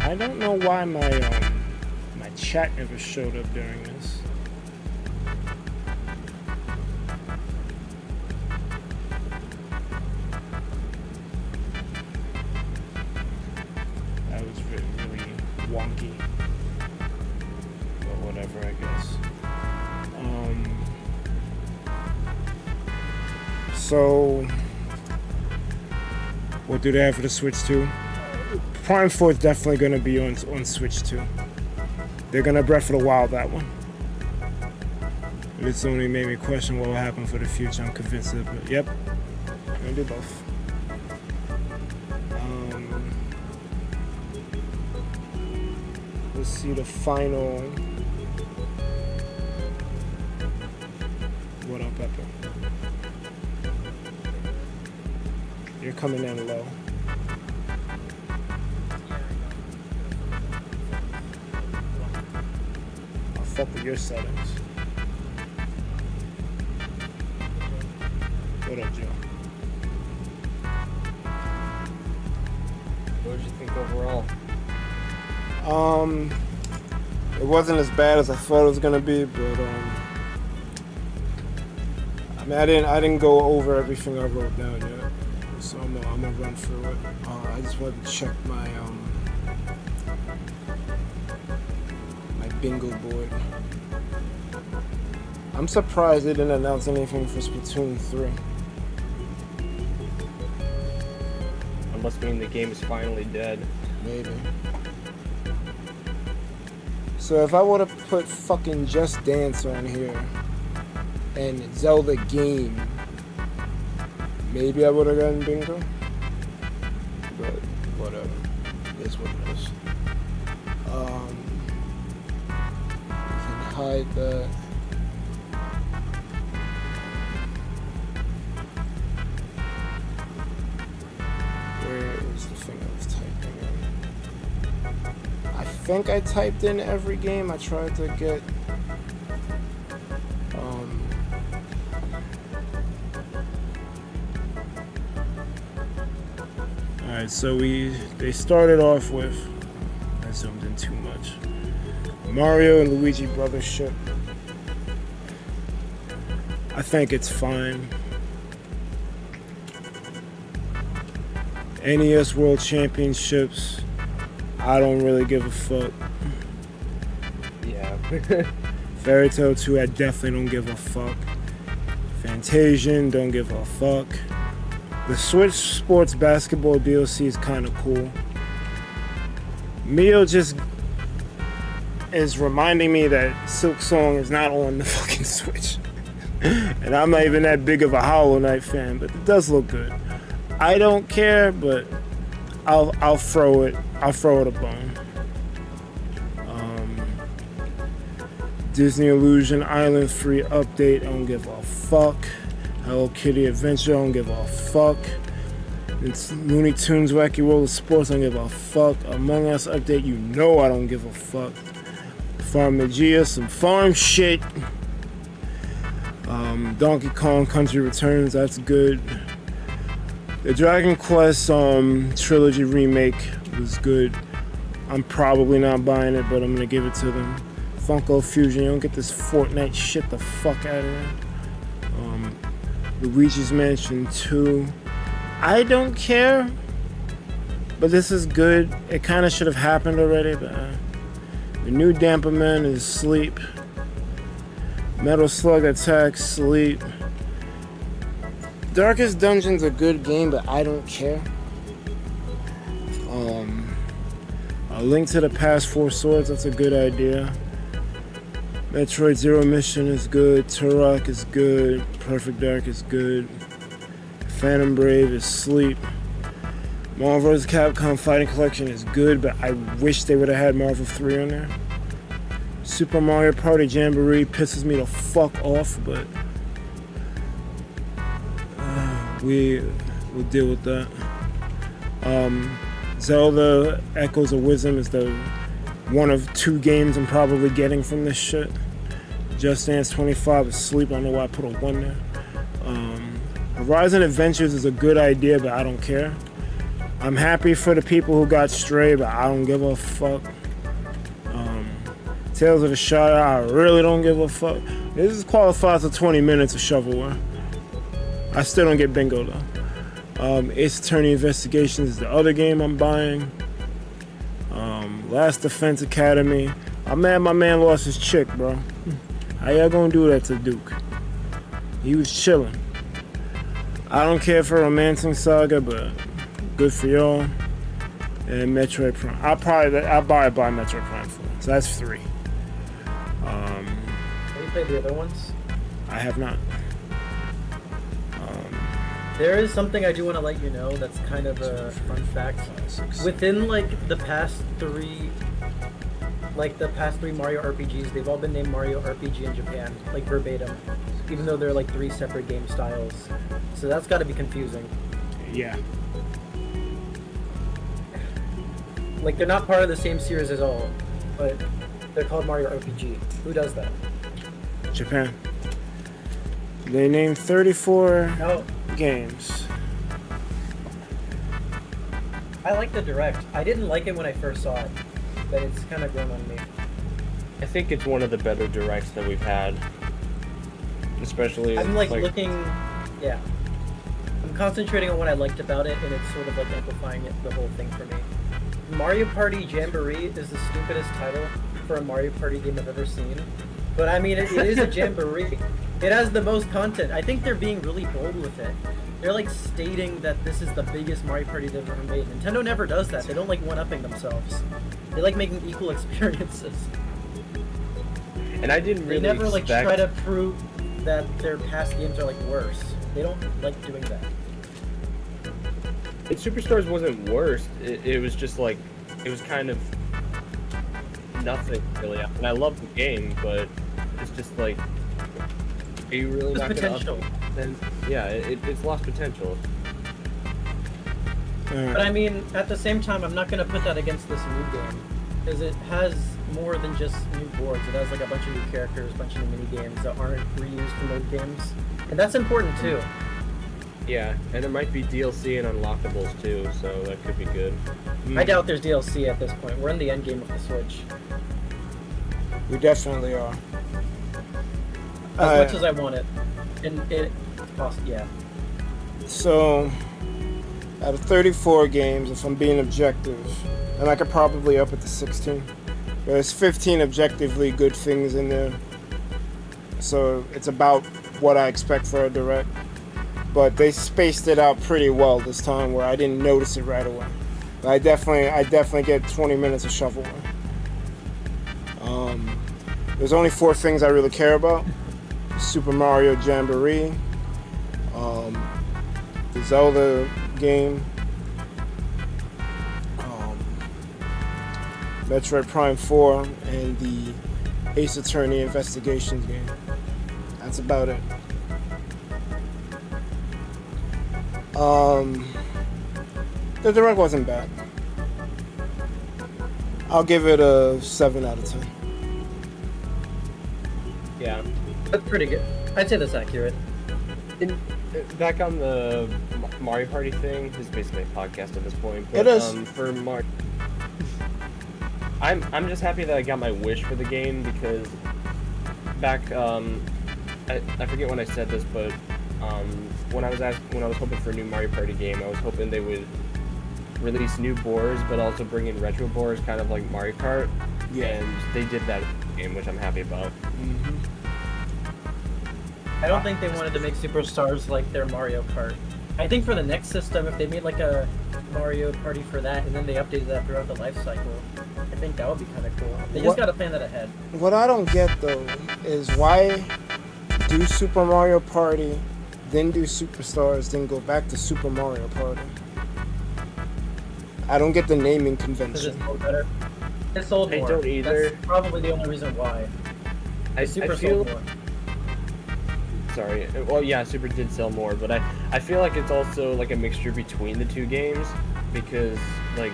I don't know why my chat never showed up during this. That was really wonky, but whatever, I guess. So what do they have for the Switch 2? Prime 4 is definitely going to be on Switch 2. They're going to Breath of the Wild that one. It's only made me question what will happen for the future. I'm convinced of it. Yep, I'm going to do both. Let's see the final. What up, Pepper? You're coming in low. I'll fuck with your settings. What up, Joe?
What did you think overall?
It wasn't as bad as I thought it was gonna be, but I mean, I didn't go over everything I wrote down yet, so I'm gonna run through it. I just wanted to check my my bingo board. I'm surprised they didn't announce anything for Splatoon 3.
That must mean the game is finally dead.
Maybe. So if I would have put fucking Just Dance on here and Zelda game, maybe I would have gotten bingo. But whatever. It is what it is. You can hide that. Where is the thing I was typing in? I think I typed in every game. I tried to get Alright, so they started off with, I zoomed in too much, Mario and Luigi Brothers ship. I think it's fine. NES World Championships, I don't really give a fuck.
Yeah.
Fairy Tail 2, I definitely don't give a fuck. Fantasian, don't give a fuck. The Switch Sports Basketball DLC is kind of cool. Mio just is reminding me that Silk Song is not on the fucking Switch. And I'm not even that big of a Hollow Knight fan, but it does look good. I don't care, but I'll throw it a bone. Disney Illusion Island 3 update, I don't give a fuck. Hello Kitty Adventure, I don't give a fuck. It's Looney Tunes Wacky World of Sports, I don't give a fuck. Among Us update, you know I don't give a fuck. Farmagia, some farm shit. Donkey Kong Country Returns, that's good. The Dragon Quest trilogy remake was good. I'm probably not buying it, but I'm gonna give it to them. Funko Fusion, you don't get this Fortnite shit the fuck out of here. Luigi's Mansion 2. I don't care, but this is good. It kind of should have happened already, but the new Damper Man is Sleep. Metal Slug Attack, Sleep. Darkest Dungeon's a good game, but I don't care. A Link to the Past 4 Swords, that's a good idea. Metroid Zero Mission is good. Turok is good. Perfect Dark is good. Phantom Brave is Sleep. Marvel vs. Capcom Fighting Collection is good, but I wish they would have had Marvel 3 on there. Super Mario Party Jamboree pisses me the fuck off, but we'll deal with that. Zelda Echoes of Wisdom is the one of 2 games I'm probably getting from this shit. Just Dance 25 is Sleep. I don't know why I put a 1 there. Horizon Adventures is a good idea, but I don't care. I'm happy for the people who got Stray, but I don't give a fuck. Tales of the Shire, I really don't give a fuck. This is qualified for 20 minutes of shovelware. I still don't get bingo though. Ace Attorney Investigations is the other game I'm buying. Last Defense Academy. I'm mad my man lost his chick, bro. How y'all gonna do that to Duke? He was chilling. I don't care for Romancing Saga, but good for y'all. And Metroid Prime. I'll buy Metroid Prime 4. So that's 3.
Have you played the other ones?
I have not.
There is something I do want to let you know that's kind of a fun fact. Within like the past 3 Mario RPGs, they've all been named Mario RPG in Japan, like verbatim, even though they're like 3 separate game styles. So that's got to be confusing.
Yeah.
Like they're not part of the same series at all, but they're called Mario RPG. Who does that?
Japan. They named 34
No.
games.
I like the Direct. I didn't like it when I first saw it, but it's kind of grown on me.
I think it's one of the better directs that we've had. Especially
I'm looking, yeah. I'm concentrating on what I liked about it, and it's sort of like amplifying the whole thing for me. Mario Party Jamboree is the stupidest title for a Mario Party game I've ever seen. But I mean, it is a Jamboree. It has the most content. I think they're being really bold with it. They're like stating that this is the biggest Mario Party they've ever made. Nintendo never does that. They don't like one-upping themselves. They like making equal experiences.
And I didn't really
They never like
expect...
try to prove that their past games are like worse. They don't like doing that.
And Superstars wasn't worse. It was just like, it was kind of nothing really. And I love the game, but it's just like, are you really not
potential.
Then yeah, it's lost potential.
But I mean, at the same time, I'm not going to put that against this new game, because it has more than just new boards. It has like a bunch of new characters, a bunch of new mini games that aren't reused from old games, and that's important too.
Yeah, and there might be DLC and unlockables too, so that could be good.
I doubt there's DLC at this point. We're in the end game of the Switch.
We definitely are.
As much as I want it. And it costs, yeah.
So, out of 34 games, if I'm being objective, and I could probably up it to 16, there's 15 objectively good things in there. So it's about what I expect for a Direct. But they spaced it out pretty well this time where I didn't notice it right away. But I definitely get 20 minutes of shovelware. There's only 4 things I really care about. Super Mario Jamboree, the Zelda game, Metroid Prime 4, and the Ace Attorney Investigations game. That's about it. The Direct wasn't bad. I'll give it a 7 out of 10.
Yeah.
That's pretty good. I'd say that's accurate.
Back on the Mario Party thing, this is basically a podcast at this point. But,
It is.
For I'm just happy that I got my wish for the game because back I forget when I said this, but when I was hoping for a new Mario Party game, I was hoping they would release new boards, but also bring in retro boards, kind of like Mario Kart.
Yeah.
And they did that in the game, which I'm happy about.
Mm-hmm.
I don't think they wanted to make Superstars like their Mario Kart. I think for the next system, if they made like a Mario Party for that, and then they updated that throughout the life cycle, I think that would be kind of cool. They just gotta plan that ahead.
What I don't get though is why do Super Mario Party, then do Superstars, then go back to Super Mario Party. I don't get the naming
Because
convention.
it's sold better. It sold
I
more.
don't either.
That's probably the only reason why. Super
I feel
sold more.
Sorry. Well, yeah, Super did sell more, but I feel like it's also like a mixture between the two games because like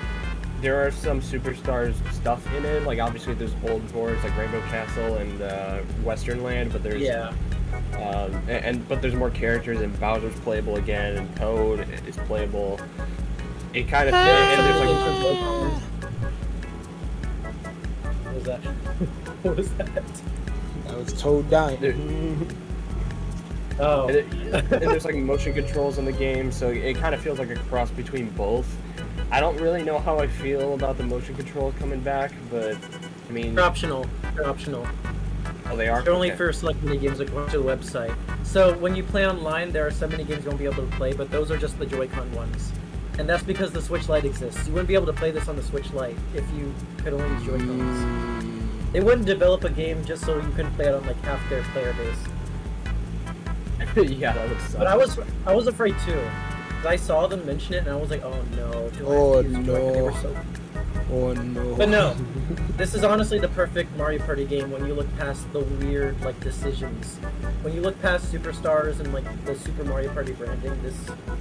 there are some Superstars stuff in it. Like obviously there's old boards like Rainbow Castle and Western Land, but there's but there's more characters and Bowser's playable again and Toad is playable. It kind of and there's like
What was that? What was that?
That was Toad dying.
Oh.
and there's like motion controls in the game, so it kind of feels like a cross between both. I don't really know how I feel about the motion controls coming back, but I mean,
They're optional. They're optional.
Oh, they are.
They're only
Okay.
for select mini games according to the website. So when you play online, there are some mini games you won't be able to play, but those are just the Joy-Con ones. And that's because the Switch Lite exists. You wouldn't be able to play this on the Switch Lite if you could only use Joy-Cons. They wouldn't develop a game just so you couldn't play it on like half their player base.
Yeah, that would suck.
But I was afraid too. 'Cause I saw them mention it and I was like, oh no, do I
Oh,
have to use Joy-Con? They were
no.
so...
Oh no.
But no, this is honestly the perfect Mario Party game when you look past the weird like decisions. When you look past Superstars and like the Super Mario Party branding, this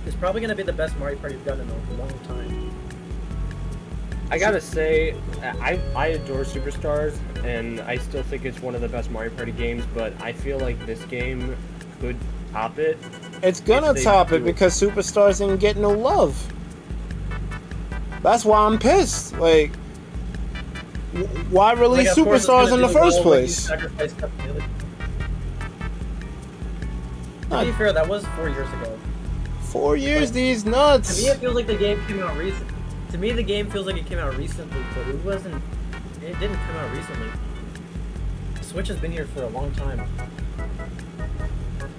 is probably gonna be the best Mario Party you've done in a long time.
I gotta say, I adore Superstars, and I still think it's one of the best Mario Party games, but I feel like this game could top it.
It's gonna
if they
top it
do
because Superstars didn't get no love. That's why I'm pissed. Like, why release
Like, of course, it's
Superstars
gonna
in the
do
first
well when you
place?
sacrifice stuff to the other-
Not
To be fair, that was 4 years ago.
4 years,
Like,
these
To
nuts.
me, it feels like the game came out recent. To me, the game feels like it came out recently, but it wasn't. It didn't come out recently. The Switch has been here for a long time.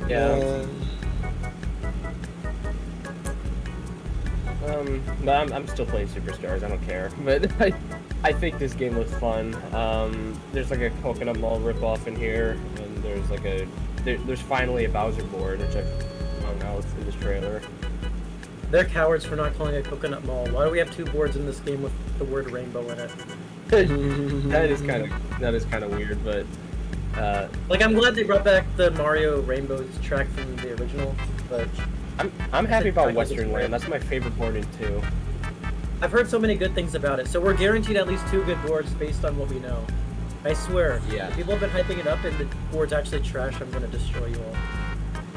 Yeah. But I'm still playing Superstars. I don't care. But I think this game looks fun. There's like a Coconut Mall ripoff in here, and there's like there's finally a Bowser board, which I don't know. It's in this trailer.
They're cowards for not calling it Coconut Mall. Why do we have 2 boards in this game with the word rainbow in it?
that is kind of weird, but
Like, I'm glad they brought back the Mario Rainbows track from the original, but
I'm happy about
I guess it's
Western
weird.
Land. That's my favorite board in 2.
I've heard so many good things about it. So we're guaranteed at least 2 good boards based on what we know. I swear.
Yeah.
If people have been hyping it up and the board's actually trash, I'm gonna destroy you all.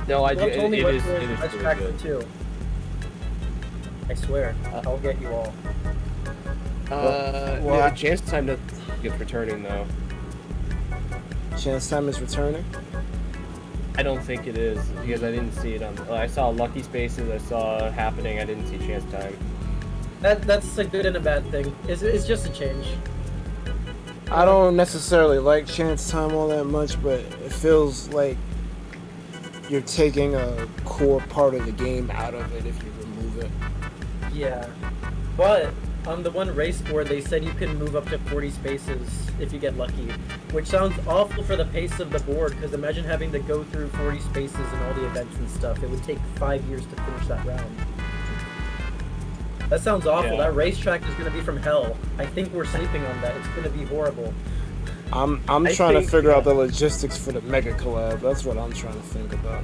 No, I
People
do.
have told me
It is
Let's
really
Track
good.
too. I swear, I'll get you all.
Yeah, Chance Time to get returning though.
Chance Time is returning.
I don't think it is because I didn't see it on. I saw Lucky Spaces. I saw Happening. I didn't see Chance Time.
That's a good and a bad thing. It's just a change.
I don't necessarily like Chance Time all that much, but it feels like you're taking a core part of the game out of it if you remove it.
Yeah, but on the one race board, they said you can move up to 40 spaces if you get lucky, which sounds awful for the pace of the board, because imagine having to go through 40 spaces and all the events and stuff. It would take 5 years to finish that round. That sounds awful.
Yeah.
That racetrack is going to be from hell. I think we're sleeping on that. It's going to be horrible.
I'm
I
trying to
think,
figure out the logistics for the mega collab. That's what I'm trying to think about.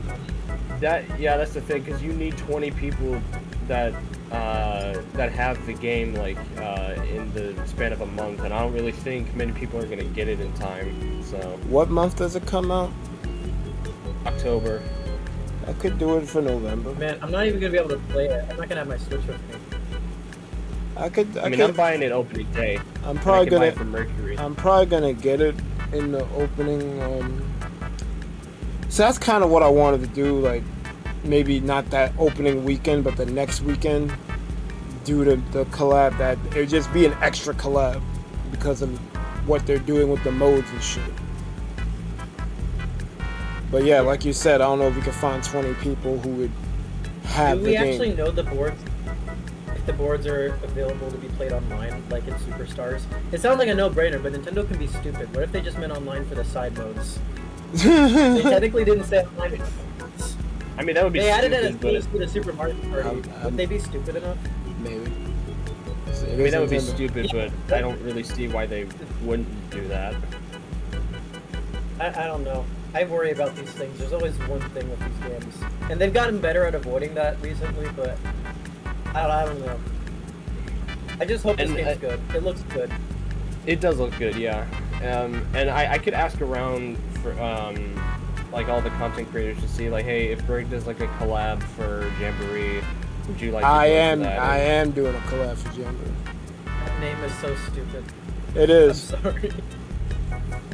That's the thing, because you need 20 people that have the game like in the span of a month, and I don't really think many people are gonna get it in time. So
What month does it come out?
October.
I could do it for November.
Man, I'm not even going to be able to play it. I'm not going to have my Switch with me.
I could.
I'm buying it opening day.
I'm
and I
probably
can buy
gonna.
it from Mercury.
I'm probably gonna get it in the opening. So that's kind of what I wanted to do. Like, maybe not that opening weekend, but the next weekend, do the collab. That it would just be an extra collab because of what they're doing with the modes and shit. But yeah, like you said, I don't know if we could find 20 people who would have
Do
the
we
game.
actually know the boards? If the boards are available to be played online, like in Superstars? It sounds like a no-brainer, but Nintendo can be stupid. What if they just meant online for the side modes? They technically didn't say online.
I mean, that would be
They added
stupid,
it as to the Super Mario Party. Would they be stupid enough?
Maybe.
I mean, that would be stupid, but I don't really see why they wouldn't do that.
I don't know. I worry about these things. There's always one thing with these games. And they've gotten better at avoiding that recently, but I don't know. I just hope this game's good. It looks good.
It does look good, yeah. And I could ask around for like all the content creators to see like, hey, if Greg does like a collab for Jamboree, would you like to
I
join for that?
am. I am doing a collab for Jamboree.
That name is so stupid.
It is.
I'm sorry.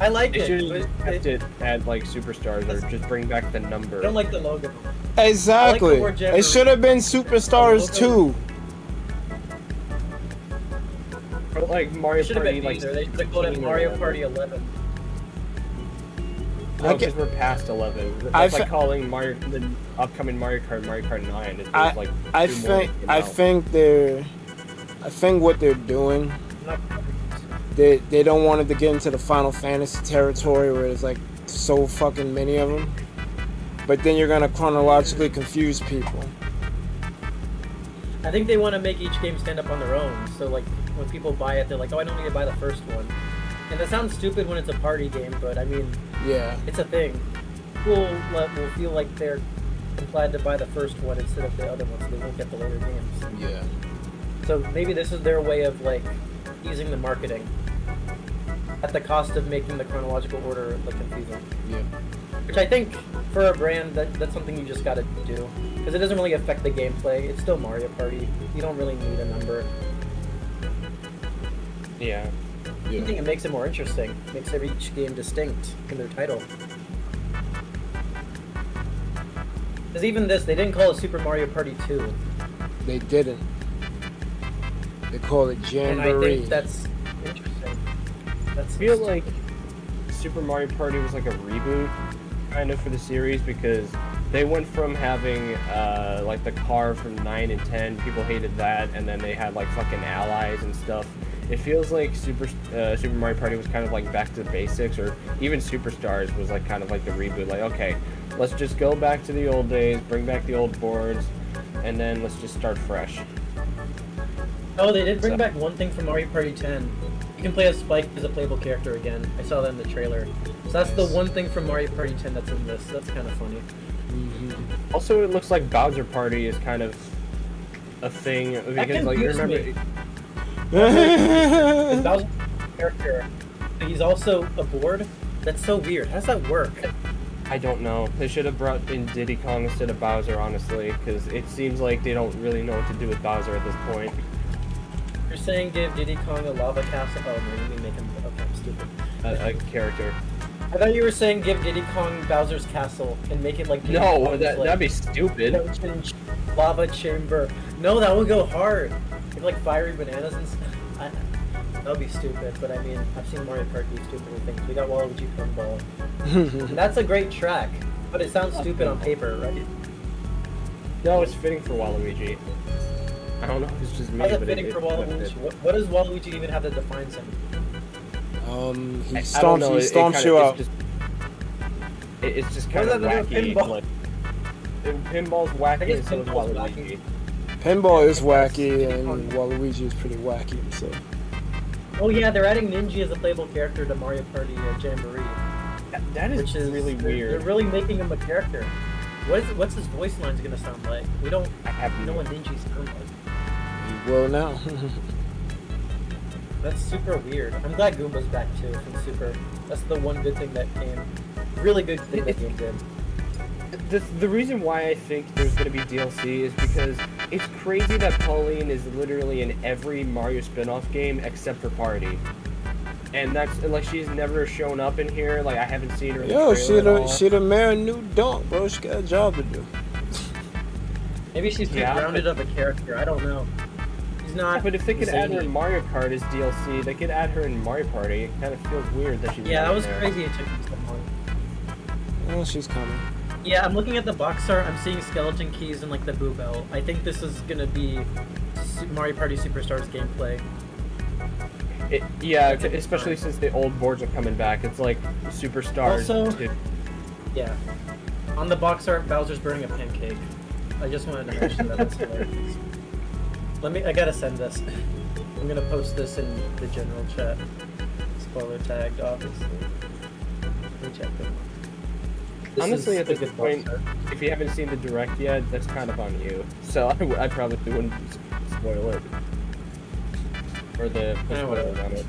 I like
They
it.
should
but
have kept it at like Superstars or just bring back the number.
I don't like the logo.
Exactly.
I like the word
It should have been Superstars too.
Or like Mario
Should have
Party,
been
like
either. They should have called it
16 or
Mario
whatever.
Party 11.
No, because we're past 11. That's like calling the upcoming Mario Kart 9. It's like
I
two more
think
came
I
out.
think what they're doing, they don't want it to get into the Final Fantasy territory where there's like so fucking many of them. But then you're gonna chronologically confuse people.
I think they want to make each game stand up on their own. So like when people buy it, they're like, oh, I don't need to buy the first one. And that sounds stupid when it's a party game, but I mean,
Yeah.
it's a thing. People will feel like they're glad to buy the first one instead of the other ones, so they won't get the later games.
Yeah.
So maybe this is their way of like easing the marketing at the cost of making the chronological order look confusing.
Yeah.
Which I think for a brand that's something you just gotta do because it doesn't really affect the gameplay. It's still Mario Party. You don't really need a number.
Yeah.
I think it makes it more interesting. Makes each game distinct in their title. Because even this, they didn't call it Super Mario Party 2.
They didn't. They call it
And I
Jamboree.
think that's interesting.
I feel like Super Mario Party was like a reboot, kind of, for the series because they went from having like the car from 9 and 10, people hated that, and then they had like fucking allies and stuff. It feels like Super Mario Party was kind of like back to the basics, or even Superstars was like kind of like the reboot. Like, okay, let's just go back to the old days, bring back the old boards, and then let's just start fresh.
Oh, they did bring back one thing from Mario Party 10. You can play as Spike as a playable character again. I saw that in the trailer. So that's the one thing from Mario Party 10 that's in this. That's kind of funny.
Mm-hmm.
Also, it looks like Bowser Party is kind of a thing because, like, you remember.
Because Bowser's a character, but he's also a board. That's so weird. How does that work?
I don't know. They should have brought in Diddy Kong instead of Bowser, honestly, because it seems like they don't really know what to do with Bowser at this point.
You're saying give Diddy Kong a lava castle? Oh no, you mean make him... Okay, I'm stupid.
A character.
I thought you were saying give Diddy Kong Bowser's castle and make it like Diddy
No,
Kong's,
that'd be stupid.
Lava chamber. No, that would go hard. Give like fiery bananas and stuff. That would be stupid, but I mean, I've seen Mario Kart do stupider things. We got Waluigi Pinball. And that's a great track, but it sounds stupid on paper, right?
No, it's fitting for Waluigi. I don't know, it's just me.
How's it
but
fitting for Waluigi? What does Waluigi even have that defines him?
He
I don't know,
stomps you out.
It's just
What
kind of
does that do with
wacky.
pinball?
Like, pinball's wacky,
guess
and so is
pinball's
Waluigi.
Pinball is wacky, and Waluigi is pretty wacky himself.
Oh yeah, they're adding Ninja as a playable character to Mario Party Jamboree.
That is
Which is
really weird.
They're really making him a character. What's his voice lines gonna sound like? We don't know what Ninja's sound like.
You will now.
That's super weird. I'm glad Goomba's back too from Super. That's the one good thing that game. Really good thing that game did.
The reason why I think there's going to be DLC is because it's crazy that Pauline is literally in every Mario spin-off game except for Party. And that's, like, she's never shown up in here, like, I haven't seen her in
Yo,
the trailer at all.
she the mayor of New Donk, bro. She got a job to do.
Maybe she's too grounded of a character, I don't know. She's not.
But if they could add her
zany.
in Mario Kart as DLC, they could add her in Mario Party. It kind of feels weird that she's
Yeah,
not
that
in
was
there.
crazy it took me so long.
Well, she's coming.
Yeah, I'm looking at the box art. I'm seeing skeleton keys and like the boo bell. I think this is gonna be Mario Party Superstars gameplay.
Yeah, especially since the old boards are coming back. It's like Superstars.
Also, yeah. On the box art, Bowser's burning a pancake. I just wanted to mention that. That's hilarious. I gotta send this. I'm gonna post this in the general chat. Spoiler tagged, obviously. Let me check them.
Honestly, at this
good
point,
box art.
if you haven't seen the direct yet, that's kind of on you. So I probably wouldn't spoil it. Or the spoilers on it.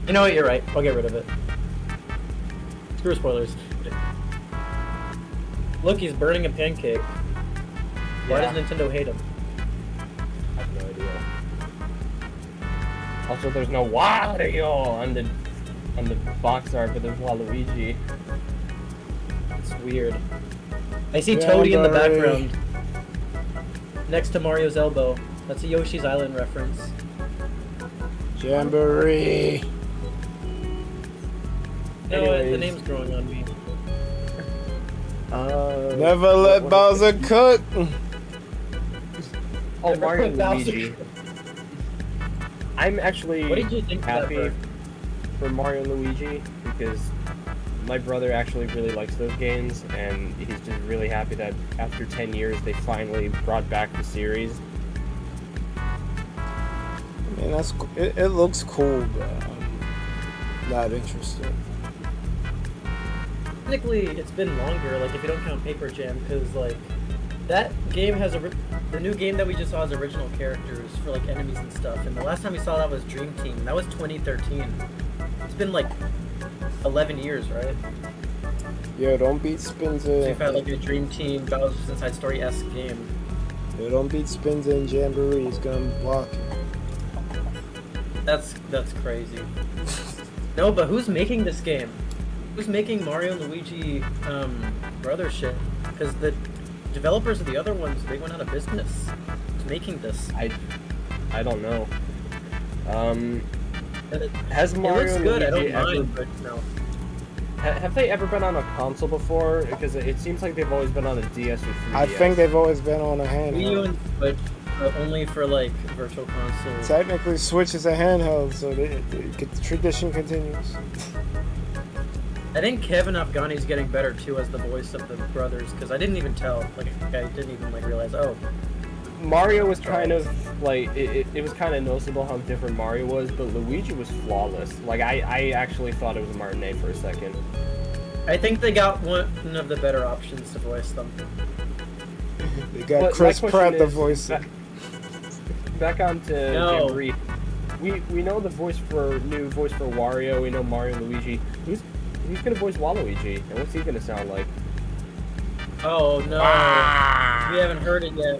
You know what? You're right. I'll get rid of it. Screw spoilers. Look, he's burning a pancake. Why
Yeah.
does Nintendo hate him?
I have no idea. Also, there's no Wario on the box art, but there's Waluigi.
It's weird. I see Toadie in the background. Next to Mario's elbow. That's a Yoshi's Island reference.
Jamboree.
You know what? The
Anyways.
name's growing on me.
Never let Bowser cook.
Oh,
Never
Mario
put
and
Bowser-
Luigi. I'm actually
What did you think of that
happy
part?
for Mario and Luigi because my brother actually really likes those games, and he's just really happy that after 10 years they finally brought back the series.
I mean, it looks cool, but I'm not interested.
Technically, it's been longer, like, if you don't count Paper Jam, because, like, that game has the new game that we just saw has original characters for, like, enemies and stuff, and the last time we saw that was Dream Team. That was 2013. It's been, like, 11 years, right?
Yo, don't beat Spins
So
in.
you've had, like, a Dream Team, Bowser's Inside Story-esque game.
Yo, don't beat Spins in Jamboree. He's gonna block you.
That's crazy. No, but who's making this game? Who's making Mario and Luigi brother shit? Because the developers of the other ones, they went out of business. Who's making this?
I don't know. Has
It
Mario
looks
and
good, I
Luigi
don't
ever,
mind, but no.
have they ever been on a console before? Because it seems like they've always been on a DS or 3DS.
I think they've always been on a
Wii U
handheld.
and Switch, but only for like virtual consoles.
Technically, Switch is a handheld, so the tradition continues.
I think Kevin Afghani's getting better too as the voice of the brothers, because I didn't even tell. Like, I didn't even like realize. Oh,
Mario was kind of like it was kind of noticeable how different Mario was, but Luigi was flawless. Like I actually thought it was Martinet for a second.
I think they got one of the better options to voice them.
They got
But
Chris
my
Pratt
question
to
is,
voice it.
Back on to
No.
Jamboree. We know the new voice for Wario. We know Mario and Luigi. he's gonna voice Waluigi, and what's he gonna sound like?
Oh no, we haven't heard it yet.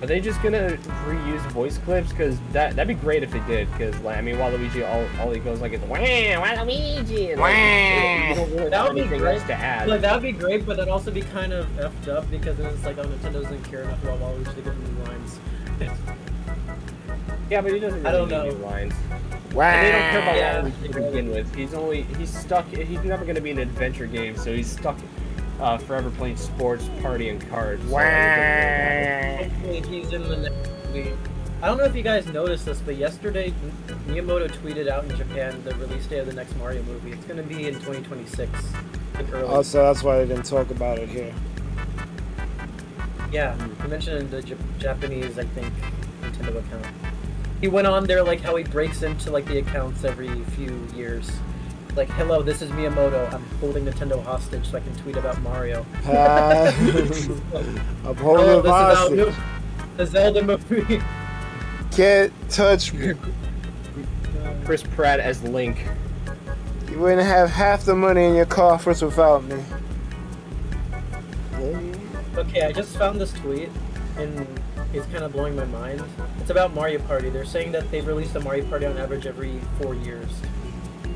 Are they just gonna reuse voice clips? Because that'd be great if they did. Because like, I mean, Waluigi, all he goes like is "Wah, Waluigi," and like, you don't really
That
have
would be
anything
great.
else to add.
Like that would be great, but that'd also be kind of effed up because then it's like, oh, Nintendo doesn't care enough about Waluigi to give him new lines.
Yeah, but he doesn't really
I don't
need
know.
new lines.
Wow.
And they don't care about
Yeah.
Waluigi to begin with. He's stuck. He's never gonna be an adventure game, so he's stuck forever playing sports, party, and cards. So
Hopefully he's in the next movie. I don't know if you guys noticed this, but yesterday Miyamoto tweeted out in Japan the release date of the next Mario movie. It's gonna be in 2026. Like early.
Oh, so that's why they didn't talk about it here.
Yeah, he mentioned in the Japanese, I think, Nintendo account. He went on there like how he breaks into like the accounts every few years. Like, hello, this is Miyamoto. I'm holding Nintendo hostage so I can tweet about Mario.
I'm holding
Hello,
him
this
hostage.
is the Zelda movie.
Can't touch me.
Chris Pratt as Link.
You wouldn't have half the money in your coffers without me.
Okay, I just found this tweet, and it's kind of blowing my mind. It's about Mario Party. They're saying that they've released a Mario Party on average every 4 years.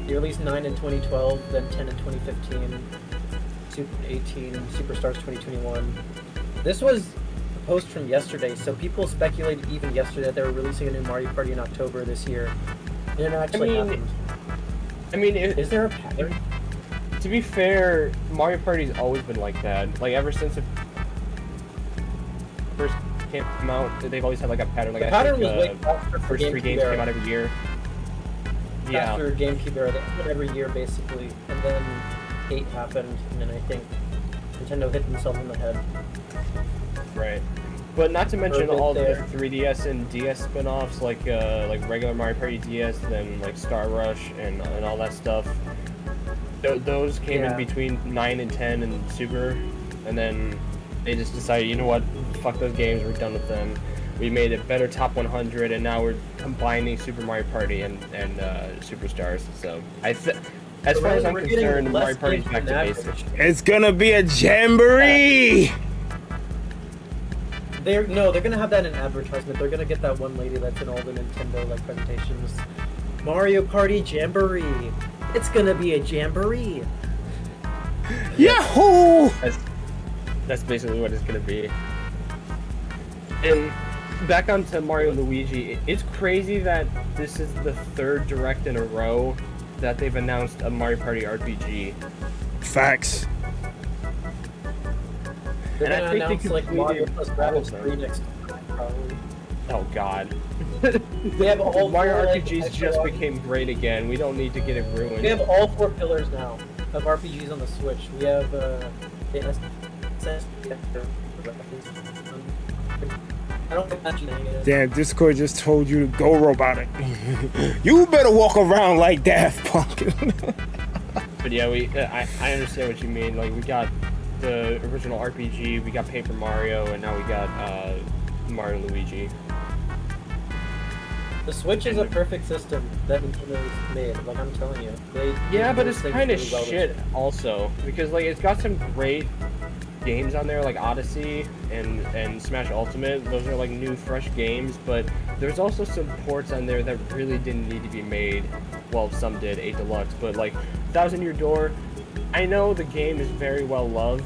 They released 9 in 2012, then 10 in 2015, 18 in Superstars 2021. This was a post from yesterday, so people speculated even yesterday that they were releasing a new Mario Party in October this year. And it actually happened.
I mean,
Is there a pattern?
to be fair, Mario Party's always been like that. Like ever since it first came out, they've always had like a pattern. Like
The
I
pattern
think,
was way faster for
first 3 games
GameCube
came out
era.
every year. Yeah.
After GameCube era, they happened every year basically, and then 8 happened, and then I think Nintendo hit themselves in the head.
Right. But not to mention
Perfect
all
there.
the 3DS and DS spin-offs, like regular Mario Party DS, then like Star Rush and all that stuff. Those came
Yeah.
in between 9 and 10 and Super, and then they just decided, you know what, fuck those games, we're done with them. We made a better top 100, and now we're combining Super Mario Party and Superstars. So as far as I'm
We're getting
concerned,
less
Mario Party's
games
back to
than
basics.
average.
It's gonna be a jamboree!
They're gonna have that in advertisement. They're gonna get that one lady that's in all the Nintendo like presentations. Mario Party Jamboree. It's gonna be a jamboree.
Yahoo!
That's basically what it's gonna be. And back onto Mario and Luigi, it's crazy that this is the 3rd direct in a row that they've announced a Mario Party RPG.
Facts.
They're
And I
gonna
think they
announce like
completely
Mario plus
all of
Rabbids
them.
3 next time, probably.
Oh god.
They have all
Mario
four, like,
RPGs
extra
just
long-
became great again. We don't need to get it ruined.
We have all 4 pillars now of RPGs on the Switch. We have I don't imagine it.
Damn, Discord just told you to go robotic. You better walk around like Daft Punk.
But yeah, I understand what you mean. Like we got the original RPG, we got Paper Mario, and now we got Mario and Luigi.
The Switch is a perfect system that Nintendo's made. Like I'm telling you,
Yeah, but
do
it's
things
kind of
really well this
shit
year.
also because like it's got some great games on there like Odyssey and Smash Ultimate. Those are like new, fresh games, but there's also some ports on there that really didn't need to be made. Well, some did, 8 Deluxe, but like Thousand Year Door, I know the game is very well loved,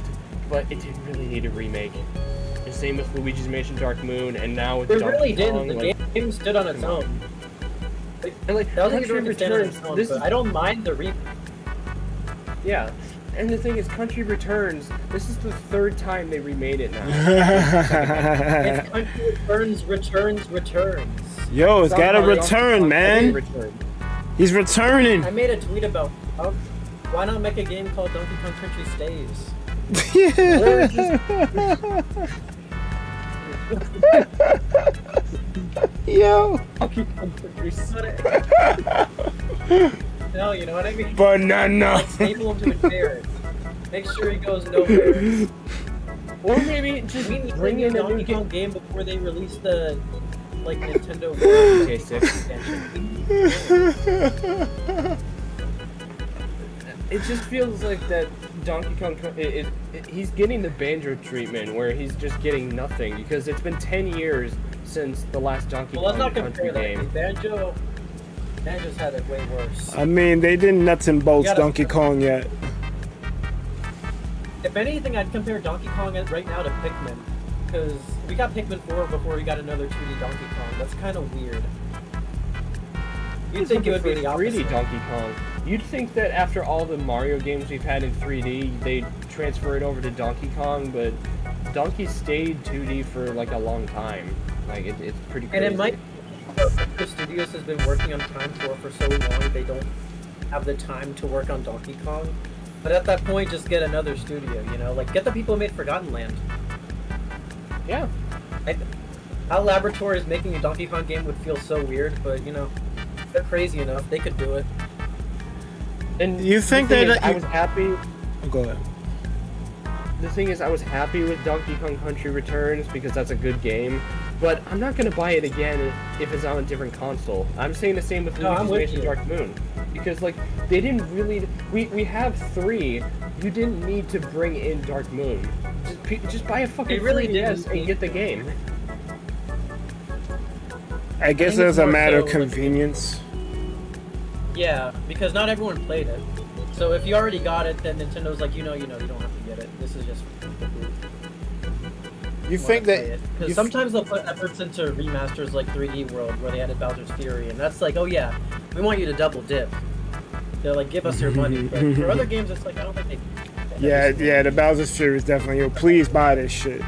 but it didn't really need a remake. The same with Luigi's Mansion Dark Moon, and now with
It
Donkey
really
Kong,
didn't. The
like,
game stood on its own.
and like
Thousand
Country
Year Door can stand on
Returns,
its own,
this
but
is
I don't mind the remake.
yeah. And the thing is, Country Returns, this is the 3rd time they remade it now.
It's Country Returns.
Yo, it's gotta
Sorry,
return, man.
Return.
He's returning.
I made a tweet about why not make a game called Donkey Kong Country Stays?
Or just
Yo.
Donkey Kong Country
No, you know what I mean?
Banana.
Like, staple him to a chair. Make sure he goes nowhere.
Or maybe just
We need to
bring
bring
in
a
a new
Donkey Kong
game.
game before they release the like Nintendo World
GTA 6.
expansion.
it just feels like that Donkey Kong. He's getting the Banjo treatment, where he's just getting nothing because it's been 10 years since the last Donkey
Well, let's
Kong
not compare
Country game.
that. Banjo's had it way worse.
I mean, they didn't nuts and bolts
gotta-
Donkey Kong yet.
If anything, I'd compare Donkey Kong right now to Pikmin, because we got Pikmin 4 before we got another 2D Donkey Kong. That's kind of weird. You'd think it would be the
3D
opposite.
Donkey Kong. You'd think that after all the Mario games we've had in 3D, they'd transfer it over to Donkey Kong, but Donkey stayed 2D for like a long time. Like it's pretty crazy.
And it might the studios has been working on Time for so long they don't have the time to work on Donkey Kong. But at that point, just get another studio, you know? Like, get the people who made Forgotten Land.
Yeah.
How Laboratories making a Donkey Kong game would feel so weird, but, you know, they're crazy enough. They could do it.
And
You think
the thing
that
is, I was happy.
Go ahead.
The thing is, I was happy with Donkey Kong Country Returns because that's a good game, but I'm not gonna buy it again if it's on a different console. I'm saying the same with
No, I'm
Luigi's
with
Mansion
you.
Dark Moon, because like they didn't really. We have 3. You didn't need to bring in Dark Moon. Just buy a fucking
They really
3DS
didn't
and get the game.
I guess
think
it's
it's
a
more
matter of
so, like-
convenience.
Yeah, because not everyone played it. So if you already got it, then Nintendo's like, you don't have to get it. This is just...
You think that...
Because
you
sometimes they'll put efforts into remasters like 3D World, where they added Bowser's Fury, and that's like, oh yeah, we want you to double dip. They're like, give us your money. But for other games, it's like, I don't think they...
Yeah, the Bowser's Fury is definitely, yo, please buy this shit.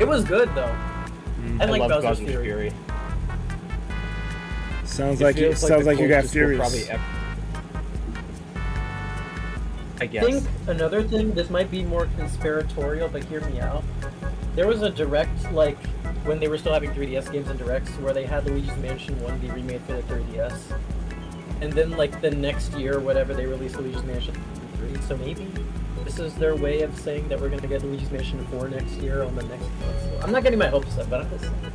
It was good, though. I like
love
Bowser's Fury.
Sounds
It
like you,
feels
sounds
the
like you got
closest we'll
furious.
probably ever- I
I
guess.
think another thing, this might be more conspiratorial, but hear me out. There was a direct, like, when they were still having 3DS games and directs, where they had Luigi's Mansion 1 be remade for the 3DS. And then, like, the next year, or whatever, they released Luigi's Mansion 3. So maybe this is their way of saying that we're going to get Luigi's Mansion 4 next year on the next console. I'm not getting my hopes up, but I'm just saying.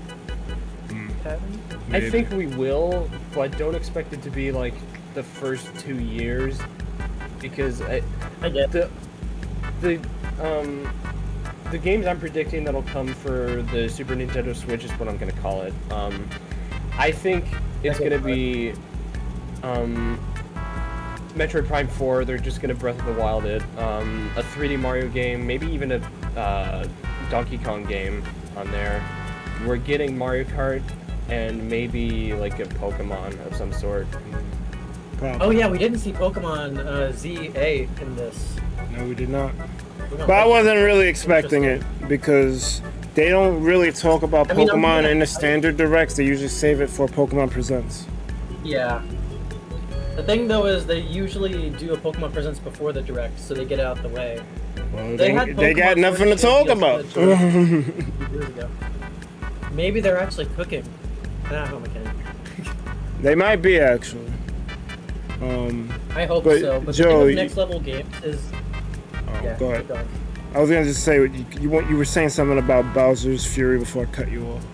Kevin?
I think we will, but don't expect it to be like the first 2 years, because
I get
the games I'm predicting that'll come for the Super Nintendo Switch is what I'm gonna call it. I think it's gonna be Metroid Prime 4. They're just gonna Breath of the Wild it. A 3D Mario game, maybe even a Donkey Kong game on there. We're getting Mario Kart and maybe like a Pokemon of some sort.
Probably.
Oh yeah, we didn't see Pokemon ZA in this.
No, we did not.
We don't
But I
like-
wasn't really expecting it because they don't really talk about
I mean, I'm
Pokemon
gonna-
in the standard directs. They usually save it for Pokemon Presents.
Yeah. The thing though is they usually do a Pokemon Presents before the direct, so they get it out the way.
Well,
They had
they got
Pokemon
nothing to
Sword
talk
and
about.
Shield just for the direct years ago. Maybe they're actually cooking. Home mechanic.
They might be actually.
I hope
But,
so. But
Joe,
the thing
you-
with Next Level Games is yeah,
Go ahead.
keep going.
I was gonna just say you were saying something about Bowser's Fury before I cut you off.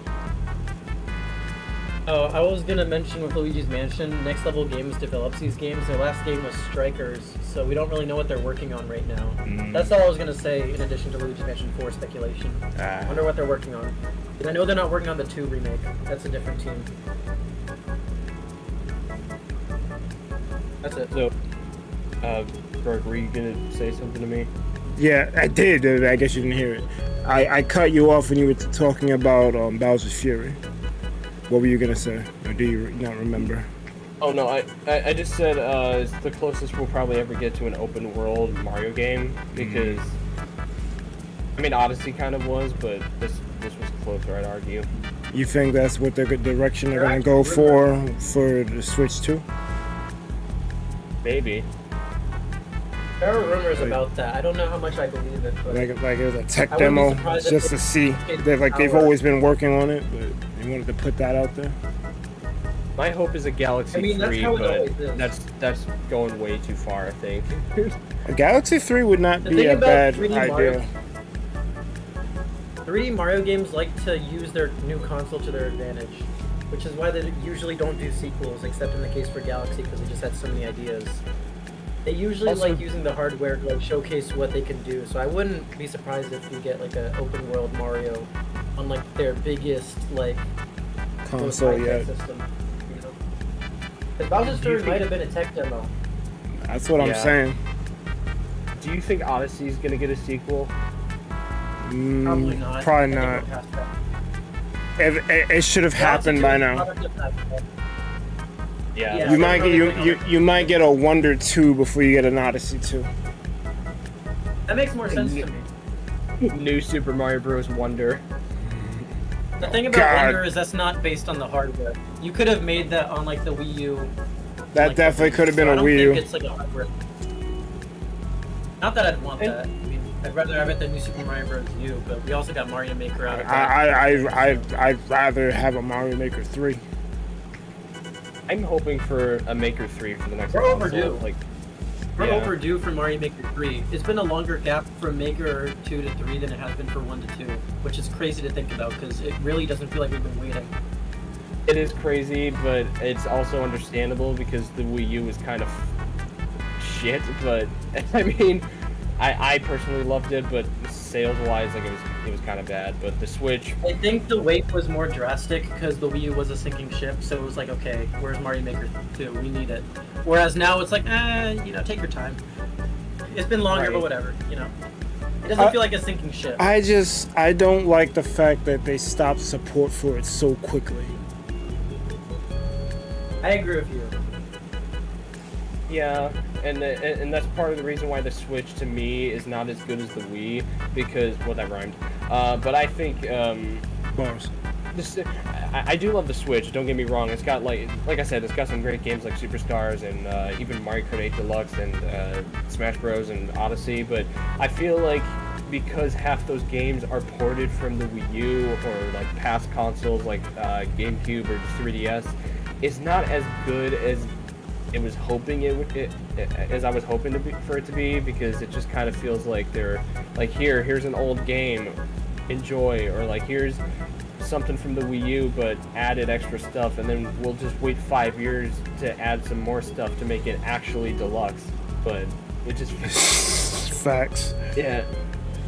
Oh, I was gonna mention with Luigi's Mansion, Next Level Games develops these games. Their last game was Strikers, so we don't really know what they're working on right now. That's all I was gonna say in addition to Luigi's Mansion 4 speculation. I wonder what they're working on. And I know they're not working on the 2 remake. That's a different team. That's it.
So, Berg, were you gonna say something to me?
Yeah, I did. I guess you didn't hear it. I cut you off when you were talking about Bowser's Fury. What were you gonna say? Or do you not remember?
Oh no, I just said it's the closest we'll probably ever get to an open world Mario game, because I mean Odyssey kind of was, but this was closer, I'd argue.
You think that's what the direction they're
They're
gonna go
actually
for the Switch 2?
Maybe.
There are rumors about that. I don't know how much I believe it, but
Like it was a tech
I wouldn't be
demo
surprised if
just
they
to see.
get
They've
power.
always been working on it, but they wanted to put that out there.
My hope is a Galaxy
I mean, that's
3,
how it
but
always is.
that's going way too far, I think.
A Galaxy 3 would not
The
be
thing
a
about
bad
3D
idea.
Mario- 3D Mario games like to use their new console to their advantage, which is why they usually don't do sequels, except in the case for Galaxy, because they just had so many ideas. They usually
Also-
like using the hardware to like showcase what they can do. So I wouldn't be surprised if we get like an open world Mario on like their biggest like most
Console
high-tech
yet.
system. You know, because Bowser's
Do you
Fury might
think-
have been a tech demo.
That's what I'm
Yeah.
saying.
Do you think Odyssey's gonna get a sequel?
Probably not.
Probably
I think
not.
we're past that.
It should have happened by now.
Yeah.
Yeah.
You might get
probably
you might get a Wonder 2 before you get an Odyssey 2.
That makes more sense to me.
New Super Mario Bros. Wonder.
The thing about
God.
Wonder is that's not based on the hardware. You could have made that on like the Wii U.
That
like,
definitely could have been
so
a
I don't
Wii
think
U.
it's like a hardware. Not that I'd want that. I mean, I'd rather have it than New Super Mario Bros. U, but we also got Mario Maker out of that.
I'd rather have a Mario Maker 3.
I'm hoping for a Maker 3 for the next
We're
console.
overdue.
Like,
We're
yeah.
overdue for Mario Maker 3. It's been a longer gap from Maker 2 to 3 than it has been for 1 to 2, which is crazy to think about because it really doesn't feel like we've been waiting.
It is crazy, but it's also understandable because the Wii U was kind of shit. But I mean, I personally loved it, but sales-wise, like it was kind of bad. But the Switch,
I think the wait was more drastic because the Wii U was a sinking ship, so it was like, okay, where's Mario Maker 2? We need it. Whereas now it's like, take your time. It's been longer,
Right.
but whatever, you know. It doesn't feel like a sinking ship.
I don't like the fact that they stopped support for it so quickly.
I agree with you.
yeah, and that's part of the reason why the Switch to me is not as good as the Wii because well that rhymed. But I think
Bars.
I do love the Switch. Don't get me wrong. It's got like I said, it's got some great games like Superstars and even Mario Kart 8 Deluxe and Smash Bros and Odyssey. But I feel like because half those games are ported from the Wii U or like past consoles like GameCube or 3DS, it's not as good as it was hoping as I was hoping for it to be because it just kind of feels like they're like here's an old game, enjoy, or like here's something from the Wii U but added extra stuff and then we'll just wait 5 years to add some more stuff to make it actually deluxe. But it just
Facts.
yeah.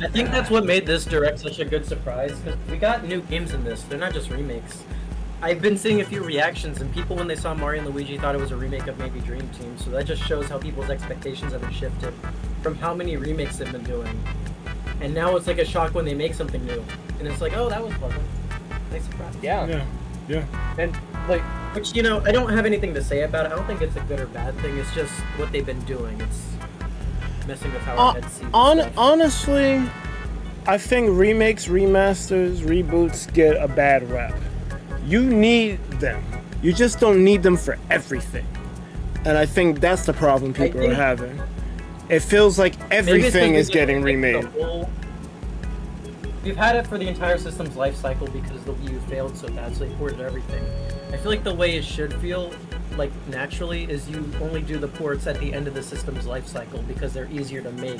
I think that's what made this Direct such a good surprise, because we got new games in this. They're not just remakes. I've been seeing a few reactions, and people, when they saw Mario and Luigi, thought it was a remake of maybe Dream Team, so that just shows how people's expectations have been shifted from how many remakes they've been doing. And now it's like a shock when they make something new. And it's like, oh, that was pleasant. Nice surprise.
Yeah.
Yeah.
And like
Which, I don't have anything to say about it. I don't think it's a good or bad thing. It's just what they've been doing. It's messing with how our heads see stuff.
Honestly, I think remakes, remasters, reboots get a bad rap. You need them. You just don't need them for everything. And I think that's the problem people are having. It feels like everything is getting remade.
We've had it for the entire system's life cycle because the Wii U failed so bad, so they ported everything. I feel like the way it should feel, like naturally, is you only do the ports at the end of the system's life cycle because they're easier to make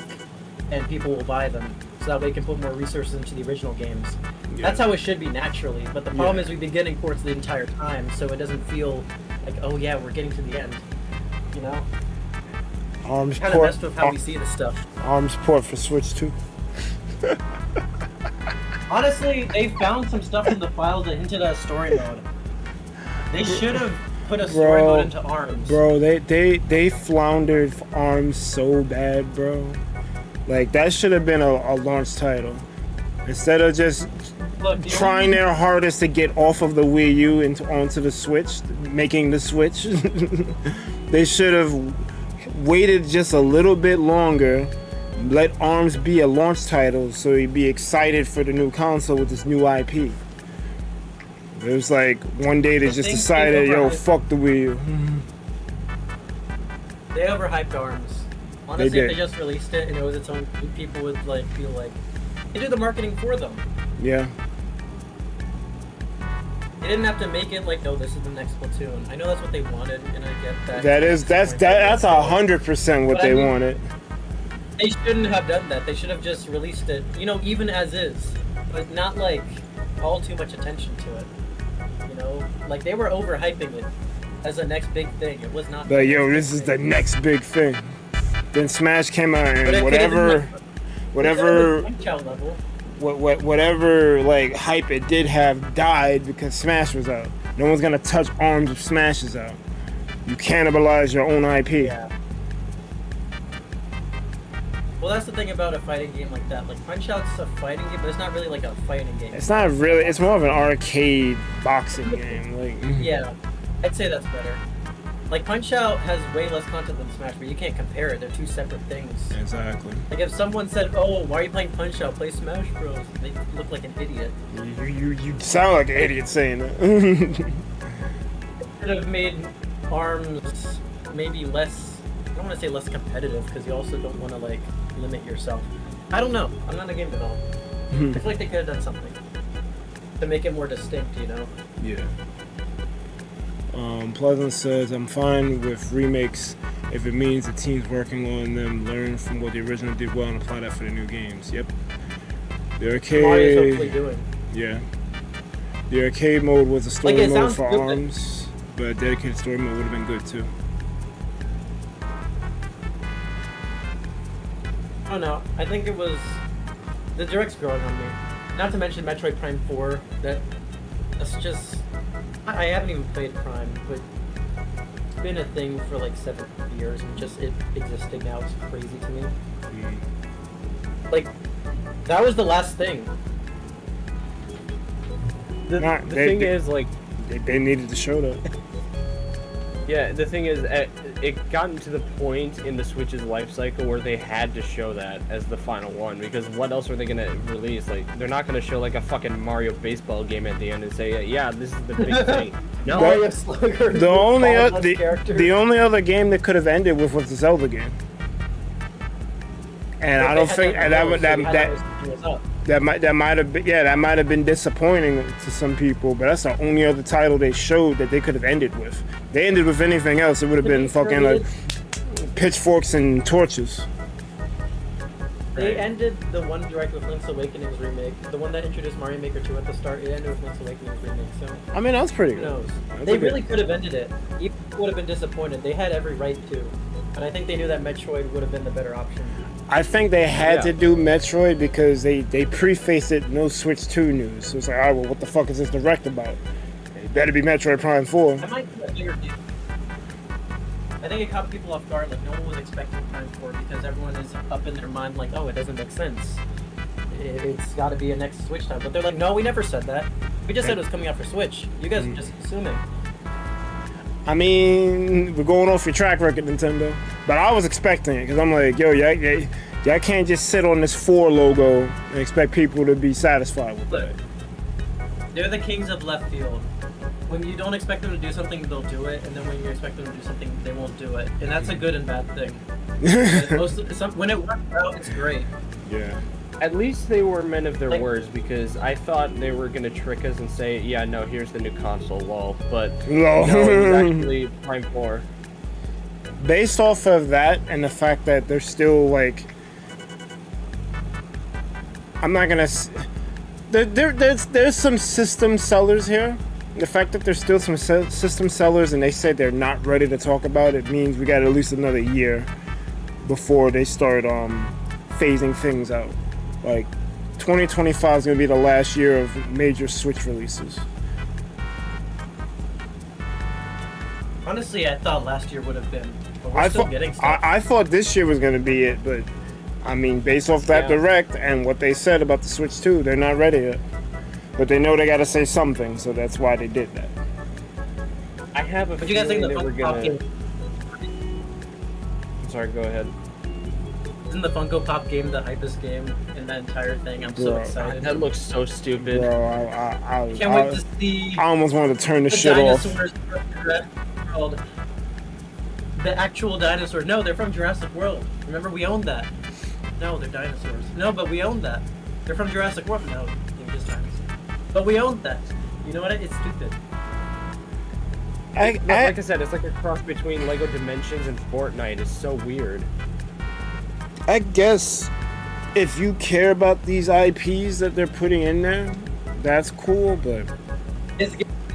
and people will buy them. So that way you can put more resources into the original games.
Yeah.
That's how it should be naturally, but the problem
Yeah.
is we've been getting ports the entire time, so it doesn't feel like, oh yeah, we're getting to the end. You know?
ARMS
Kind of
port,
messed with how we see this stuff.
ARMS port for Switch 2.
Honestly, they found some stuff in the files that hinted at a story mode. They should have put a story mode into ARMS.
Bro, they floundered for ARMS so bad, bro. Like, that should have been a launch title. Instead of just
Look, the
trying
only-
their hardest to get off of the Wii U into onto the Switch, making the Switch, they should have waited just a little bit longer, let ARMS be a launch title so you'd be excited for the new console with this new IP. It was like one day they
I
just
think
decided,
they
yo,
overhyped-
fuck the Wii U.
They overhyped ARMS. Honestly,
They
if
did.
they just released it and it was its own, people would feel like they did the marketing for them.
Yeah.
They didn't have to make it like, oh, this is the next Splatoon. I know that's what they wanted, and I get that.
That's 100% what
But I
they
mean-
wanted.
They shouldn't have done that. They should have just released it, even as is, but not like all too much attention to it. Like they were overhyping it as the next big thing. It was not.
But yo, this is the next big thing. Then Smash came out
But
and
it
whatever
Punch-Out level.
whatever like hype it did have died because Smash was out. No one's gonna touch Arms if Smash is out. You cannibalize your own IP.
Yeah. Well, that's the thing about a fighting game like that. Like Punch-Out's a fighting game, but it's not really like a fighting game.
It's not really. It's more of an arcade boxing game. Like
Yeah, I'd say that's better. Like Punch-Out has way less content than Smash, but you can't compare it. They're two separate things.
Exactly.
Like if someone said, "Oh, why are you playing Punch-Out? Play Smash Bros." They look like an idiot.
You sound like an idiot saying that.
Could have made Arms maybe less. I don't want to say less competitive because you also don't want to like limit yourself. I don't know. I'm not a game developer. I feel like they could have done something to make it more distinct. You know.
Yeah. Pleasant says, I'm fine with remakes if it means the teams working on them learn from what the original did well and apply that for the new games. Yep. The
Mario's hopefully
arcade.
doing.
Yeah. The arcade mode was a story
Like, it
mode
sounds
for
good.
Arms, but a dedicated story mode would have been good too.
I don't know. I think it was the direct's growing on me. Not to mention Metroid Prime 4. That's just. I haven't even played Prime, but it's been a thing for like 7 years, and just it existing now is crazy to me. Like, that was the last thing.
The thing is, like,
they needed to show that.
yeah, the thing is, it gotten to the point in the Switch's life cycle where they had to show that as the final one, because what else are they gonna release? Like, they're not gonna show like a fucking Mario baseball game at the end and say, yeah, this is the big thing. No,
The only other game that could have ended with was the Zelda game. And I don't think that might have been disappointing to some people, but that's the only other title they showed that they could have ended with. They ended with anything else, it would have been fucking like pitchforks and torches.
They ended the one direct with Link's Awakening's remake, the one that introduced Mario Maker 2 at the start. It ended with Link's Awakening's remake, so
I mean, that's pretty
who
good.
knows?
That's
They
a good-
really could have ended it. Even would have been disappointed. They had every right to, and I think they knew that Metroid would have been the better option.
I think they had to do Metroid because they prefaced it no Switch 2 news. So it's like, all right, well, what the fuck is this direct about? It better be Metroid Prime 4.
I might do a bigger deal. I think it caught people off guard. Like no one was expecting Prime 4 because everyone is up in their mind like, oh, it doesn't make sense. It's got to be a next Switch time. But they're like, no, we never said that. We just said it was coming out for Switch. You guys are just assuming.
I mean, we're going off your track record, Nintendo. But I was expecting it because I'm like, yo, y'all can't just sit on this 4 logo and expect people to be satisfied with
Look,
that.
they're the kings of left field. When you don't expect them to do something, they'll do it, and then when you expect them to do something, they won't do it, and that's a good and bad thing. When it works out, it's great.
Yeah.
At least they were men of their
Like-
words, because I thought they were gonna trick us and say, yeah, no, here's the new console, lol. But
Lol.
no, it's actually Prime 4.
Based off of that and the fact that they're still like, I'm not gonna. There's some system sellers here. The fact that there's still some system sellers and they said they're not ready to talk about it means we got at least another year before they start phasing things out. Like 2025 is gonna be the last year of major Switch releases.
Honestly, I thought last year would have been, but we're still getting stuff.
I thought this year was gonna be it, but I mean, based off that direct and what they said about the Switch 2, they're not ready yet. But they know they gotta say something, so that's why they did that.
I have a
What do you guys think
feeling
the
they were
Funko Pop
gonna...
game?
I'm sorry, go ahead.
Isn't the Funko Pop game the hypest game in that entire thing? I'm so
Bro,
excited.
That looks so stupid.
Bro, I
Can't wait to see
I almost wanted to turn the
the
shit off.
dinosaurs from Jurassic World. The actual dinosaurs. No, they're from Jurassic World. Remember, we owned that. No, they're dinosaurs. No, but we owned that. They're from Jurassic World. No, they're just dinosaurs. But we owned that. You know what? It's stupid.
Like I said, it's like a cross between Lego Dimensions and Fortnite. It's so weird.
I guess if you care about these IPs that they're putting in there, that's cool, but
It's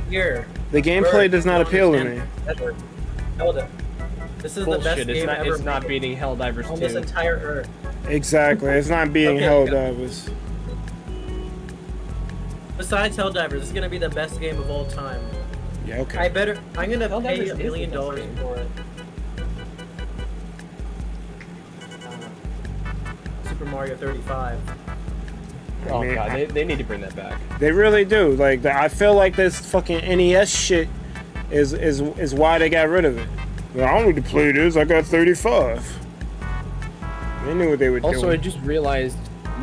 here.
the gameplay does not appeal to me.
Hold it. This is the best
Bullshit.
game ever.
It's not
made
beating Helldivers
on
2.
this entire Earth.
Exactly. It's not beating
Okay,
Helldivers.
Besides Helldivers, this is gonna be the best game of all time.
Yeah, okay.
I'm gonna
Helldivers
pay
is
$1
the
million
best game.
for it. Super Mario 35.
Oh
mean,
god, they need to bring that back.
They really do. Like, I feel like this fucking NES shit is why they got rid of it. Well, I don't need to play this. I got 35. They knew what they were
Also, I
doing.
just realized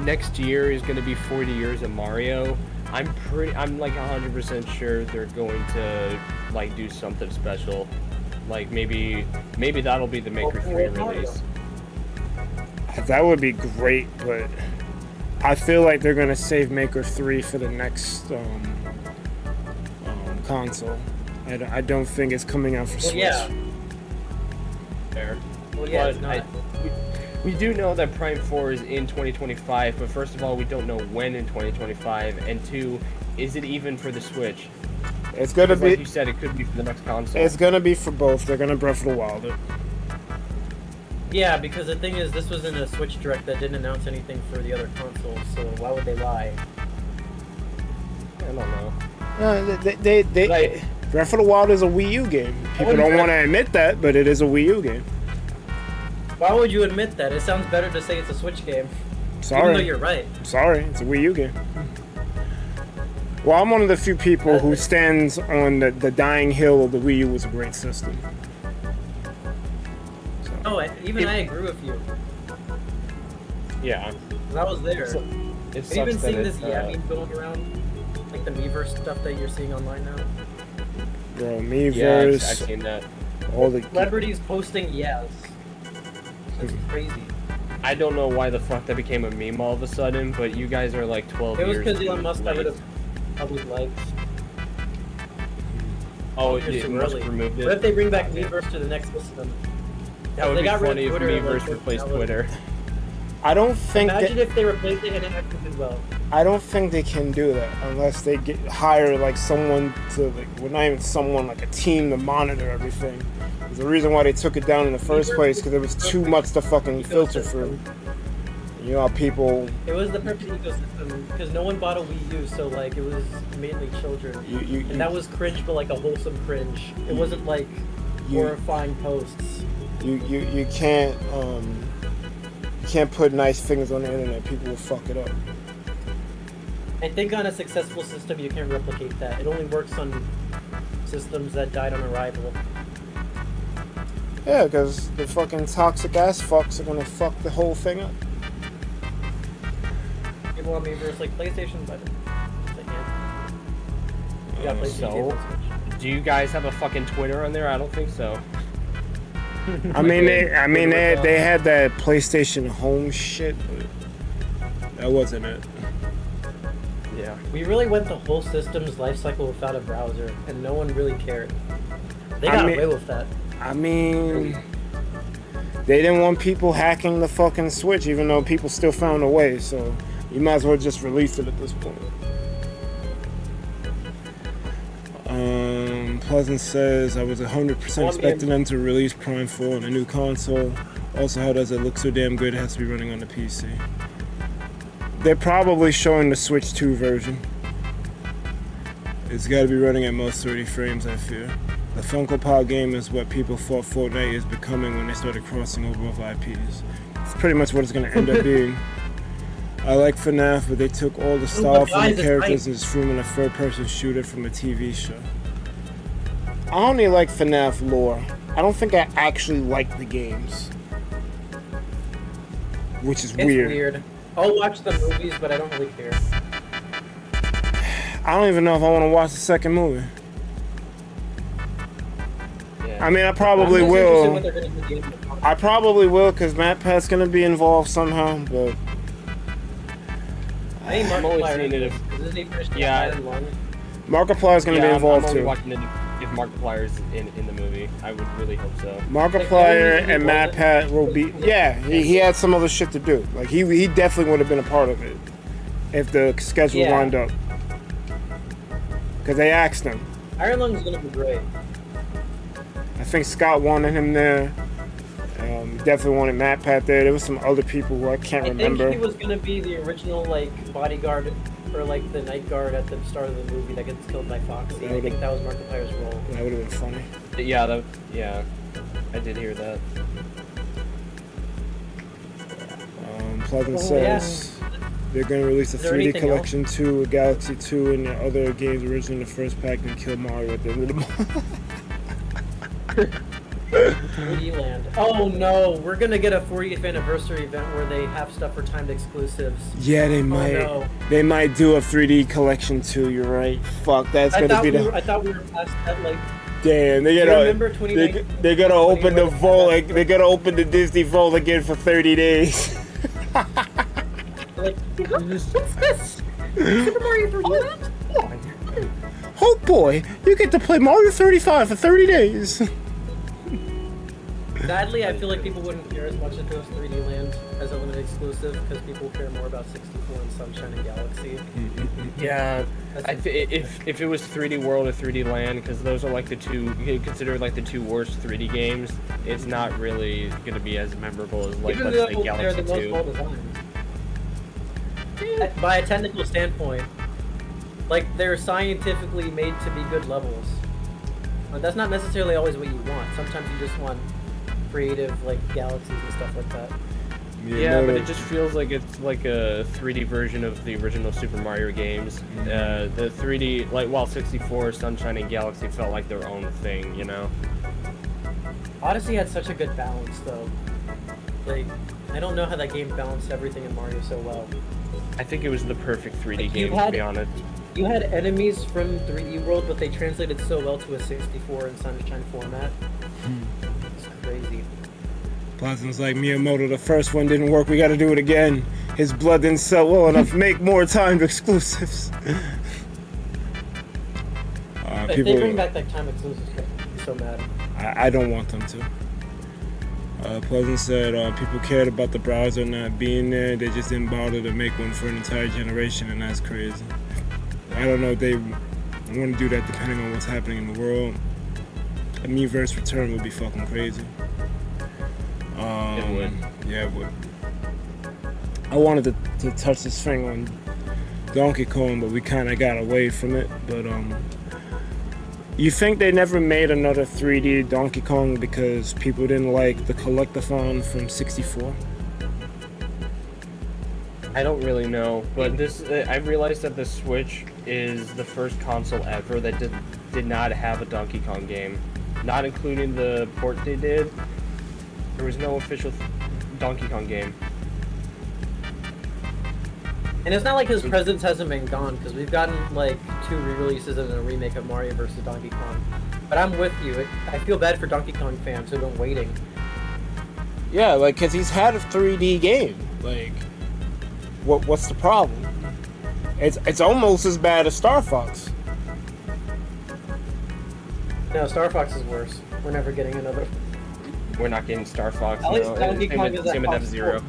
next year is going to be 40 years of Mario. I'm like 100% sure they're going to like do something special. Like maybe that'll be the Maker 3 release.
That would be great, but I feel like they're gonna save Maker 3 for the next console. I don't think it's coming out for Switch.
Yeah.
Fair.
Well, yeah,
But
it's not.
we do know that Prime 4 is in 2025, but first of all, we don't know when in 2025, and two, is it even for the Switch?
It's gonna
Because like
be.
you said, it could be for the next console.
It's gonna be for both. They're gonna Breath of the Wild it.
Yeah, because the thing is, this was in a Switch Direct that didn't announce anything for the other consoles, so why would they lie?
I don't know.
No, they
Like,
Breath of the Wild is a Wii U game. People don't want to admit that, but it is a Wii U game.
Why would you admit that? It sounds better to say it's a Switch game. Even though
Sorry.
you're right.
Sorry, it's a Wii U game. Well, I'm one of the few people who stands on the dying hill of the Wii U was a great system.
No, even I agree with you.
yeah.
'Cause I was there.
It
Have
sucks
you been
that
seeing this
it's,
meme going around? Like the Miiverse stuff that you're seeing online now?
Bro,
Yeah, I've
Miiverse,
seen that.
all the
Celebrities posting yes. That's crazy.
I don't know why the fuck that became a meme all of a sudden, but you guys are like 12
It was
years
because Elon Musk got
late.
rid of public likes.
Oh,
Years
it
too
must
early.
removed it.
What if they bring back Miiverse to the next system?
That would
They
be
got rid of
funny if
Twitter,
Miiverse
like,
replaced
that was-
Twitter.
I don't think
Imagine
that,
if they replaced it and it actually did well.
I don't think they can do that unless they hire like someone to well, not even someone, like a team to monitor everything. There's a reason why they took it down in the first place, because it was too much to fucking filter through. You know how people
It was the perfect ecosystem because no one bought a Wii U, so like it was mainly children. And that was cringe, but like a wholesome cringe. It wasn't like horrifying posts.
you can't put nice things on the internet. People will fuck it up.
I think on a successful system you can't replicate that. It only works on systems that died on arrival.
Yeah, because the fucking toxic ass fucks are gonna fuck the whole thing up.
People on Miiverse like PlayStation, but it's like, yeah. Yeah, PlayStation.
So, do you guys have a fucking Twitter on there? I don't think so.
I mean, they had that PlayStation Home shit, but that wasn't it.
Yeah.
We really went the whole system's life cycle without a browser, and no one really cared. They got away with that.
I mean, they didn't want people hacking the fucking Switch, even though people still found a way, so you might as well just release it at this point. Pleasant says, I was 100% expecting them to release Prime 4 on a new console. Also, how does it look so damn good? It has to be running on the PC. They're probably showing the Switch 2 version. It's got to be running at most 30 frames, I fear. The Funko Pop game is what people thought Fortnite is becoming when they started crossing over with IPs. It's pretty much what it's going to end up being. I like FNAF, but they took all the style from the characters and just threw them in a third-person shooter from a TV show. I only like FNAF lore. I don't think I actually like the games. Which is
It's weird. I'll watch the movies, but I don't really care.
I don't even know if I want to watch the second movie.
Yeah.
I mean, I probably
I'm just interested in
will.
what they're gonna do.
I probably will, because MatPat's going to be involved somehow, but...
I think
I'm only
Markiplier
seeing it
is.
if-
Isn't he finished
Yeah.
Iron Lung?
Markiplier's going to be
I'm
involved
only
too.
watching it if Markiplier's in the movie. I would really hope so.
Markiplier and
Like,
MatPat will be... Yeah, he had some other shit to do. Like, he definitely would have been a part of it if the schedule
Yeah.
lined up. Because they asked him.
Iron Lung's gonna be great.
I think Scott wanted him there. definitely wanted MatPat there. There was some other people who I can't remember.
I think he was gonna be the original like bodyguard or like the night guard at the start of the movie that gets killed by Foxy. I think that was Markiplier's role.
That would have been funny.
Yeah, I did hear that.
Pleasant says they're going to release a 3D collection 2 with Galaxy 2 and the other games originally in the first pack and kill Mario at the end of the month.
3D Land. Oh no, we're gonna get a 40th anniversary event where they have stuff for timed exclusives.
Yeah, they might.
No.
They might do a 3D collection 2. You're right. Fuck, that's gonna be the.
I thought we were past that. Like,
damn, they're gonna open the vault. Like, they're gonna open the Disney vault again for 30 days.
Like, what's this? Super Mario 3D Land?
Oh boy, you get to play Mario 35 for 30 days.
Sadly, I feel like people wouldn't care as much if it was 3D Land as a limited exclusive because people care more about 64 and Sunshine and Galaxy.
Yeah, if it was 3D World or 3D Land, because those are like the two, you can consider like the two worst 3D games, it's not really going to be as memorable as like, let's say, Galaxy 2.
They're the most well-designed. By a technical standpoint, like they're scientifically made to be good levels. But that's not necessarily always what you want. Sometimes you just want creative like galaxies and stuff like that.
Yeah, but it just feels like it's like a 3D version of the original Super Mario games. The 3D, like while 64, Sunshine and Galaxy felt like their own thing, you know?
Odyssey had such a good balance though. Like, I don't know how that game balanced everything in Mario so well.
I think it was the perfect 3D
like
game, to be honest.
You had enemies from 3D World, but they translated so well to a 64 and Sunshine format. It's crazy.
Pleasant's like, Miyamoto, the first one didn't work, we gotta do it again. His blood didn't sell well enough, make more timed exclusives.
If they bring back that time exclusives, I'd be so mad.
I don't want them to. Pleasant said people cared about the browser not being there, they just didn't bother to make one for an entire generation, and that's crazy. I don't know if they want to do that depending on what's happening in the world. A Miiverse return would be fucking crazy.
It would.
Yeah, it would. I wanted to touch this thing on Donkey Kong, but we kind of got away from it. But you think they never made another 3D Donkey Kong because people didn't like the collectathon from 64?
I don't really know, but this I realized that the Switch is the first console ever that did not have a Donkey Kong game, not including the port they did. There was no official Donkey Kong game.
And it's not like his presence hasn't been gone, because we've gotten like 2 re-releases and a remake of Mario vs. Donkey Kong. But I'm with you. I feel bad for Donkey Kong fans who've been waiting.
Yeah, like, because he's had a 3D game. Like, what's the problem? It's almost as bad as Star Fox.
No, Star Fox is worse. We're never getting another.
We're not getting Star Fox.
At least Donkey Kong is
same with F-Zero.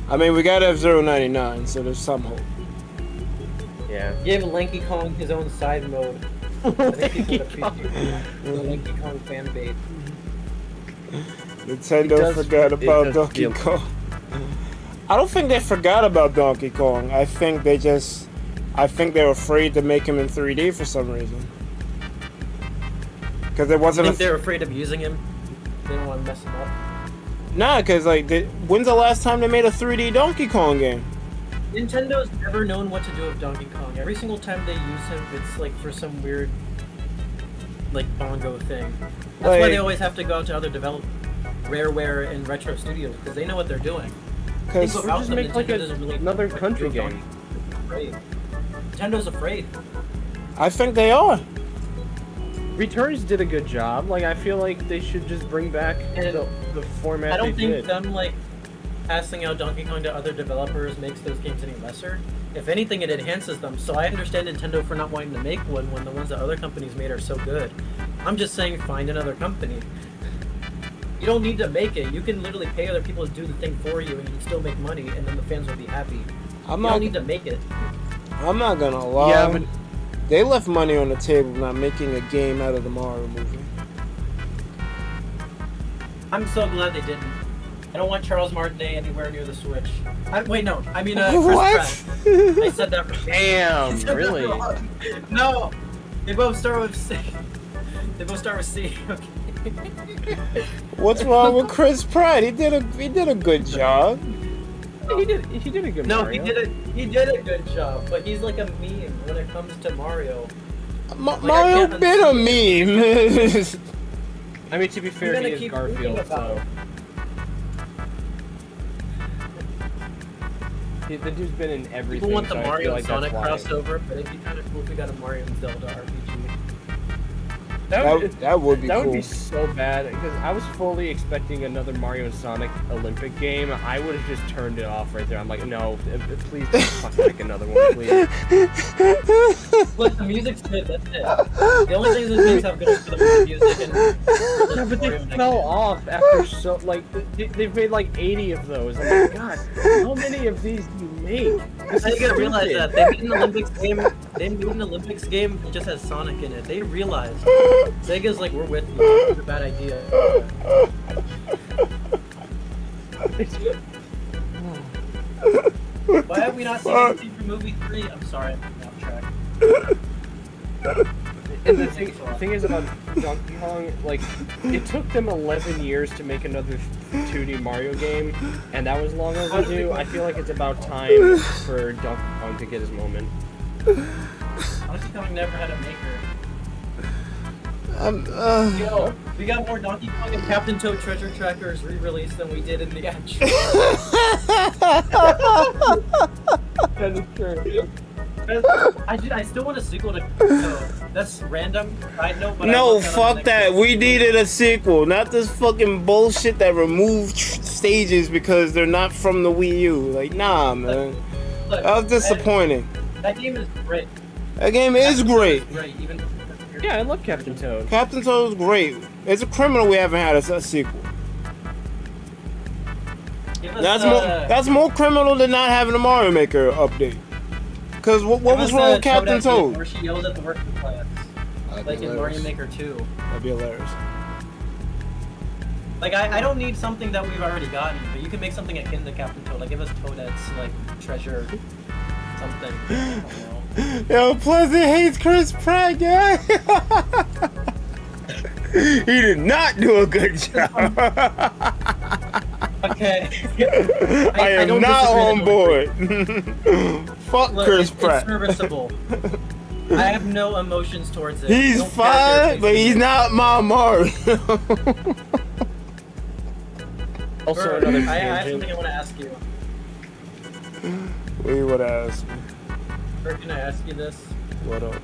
I mean, we got F-Zero 99, so there's some hope.
Yeah.
Give Lanky Kong his own side mode. I think people appreciate the Lanky Kong fan base.
Nintendo forgot about Donkey Kong. I don't think they forgot about Donkey Kong. I think they're afraid to make him in 3D for some reason. Because it wasn't.
You think they're afraid of using him? They don't want to mess him up.
Nah, because like, when's the last time they made a 3D Donkey Kong game?
Nintendo's never known what to do with Donkey Kong. Every single time they use him, it's like for some weird, like bongo thing. That's why they always have to go out to other Rareware and Retro Studios because they know what they're doing.
Because just make like another country game.
Nintendo's afraid.
I think they are.
Returns did a good job. Like, I feel like they should just bring back the format
I don't
they
think
did.
them like passing out Donkey Kong to other developers makes those games any lesser. If anything, it enhances them. So I understand Nintendo for not wanting to make one when the ones that other companies made are so good. I'm just saying find another company. You don't need to make it. You can literally pay other people to do the thing for you and you can still make money and then the fans will be happy. You don't need to make it.
I'm not gonna lie.
Yeah, but
they left money on the table not making a game out of the Mario movie.
I'm so glad they didn't. I don't want Charles Martinet anywhere near the Switch. Chris
What?
Pratt. I said that wrong.
Damn,
I said that
really?
wrong. No! They both start with C. They both start with C. Okay.
What's wrong with Chris Pratt? He did a good job.
He did a good
No,
Mario.
he did a good job, but he's like a meme when it comes to Mario.
Mario
can't
been a
unsee
meme.
I mean, to be fair,
gonna
he is
keep
Garfield,
reading about
so... The dude's been in everything,
People want the
so I
Mario
feel like
and Sonic
that's why.
crossover, but it'd be kind of cool if we got a Mario and Zelda RPG.
That would be
That
cool.
would be so bad, because I was fully expecting another Mario and Sonic Olympic game. I would have just turned it off right there. I'm like, no, please don't fucking make another one, please.
Look, the music's good, that's it. The only things those games have going for them is the music and...
Yeah, but they fell off after so, like, they've made like 80 of those. I'm like, God, how many of these do you make?
Now you gotta realize that they made an Olympics game. They made an Olympics game that just has Sonic in it. They realized Sega's like, we're with you. It's a bad idea. Why have we not seen anything from movie 3? I'm sorry, I'm off track.
And the thing is about Donkey Kong, like, it took them 11 years to make another 2D Mario game, and that was long overdue. I feel like it's about time for Donkey Kong to get his moment.
Donkey Kong never had a maker. Yo, we got more Donkey Kong and Captain Toad Treasure Trackers re-released than we did in the actual.
That is true.
I still want a sequel to Toad. That's random. I know, but
No,
I
fuck that. We needed a sequel, not this fucking bullshit that removed stages because they're not from the Wii U. Like, nah, man.
Look,
That was disappointing.
that game is great.
That game is great.
Great, even.
Yeah, I love Captain Toad.
Captain Toad is great. It's a criminal we haven't had a sequel.
Give us,
That's more criminal than not having a Mario Maker update. Cause what was wrong with Captain Toad?
Where she yells at the working class, like in Mario Maker 2.
That'd be hilarious.
Like I don't need something that we've already gotten, but you can make something akin to Captain Toad. Like give us Toadette's like treasure, something. I don't know.
Yo, Pleasant hates Chris Pratt, guy. He did not do a good job.
Okay.
I am
don't
not
disagree
on
that
board. Fuck
Look,
Chris
it's
Pratt.
serviceable. I have no emotions towards it.
He's
I don't care if you're
fine, but
facing
he's
it.
not my Mario.
Also,
Bro,
another
I have
tangent.
something I want to ask you.
What do you want to ask me?
Or can I ask you this?
What up?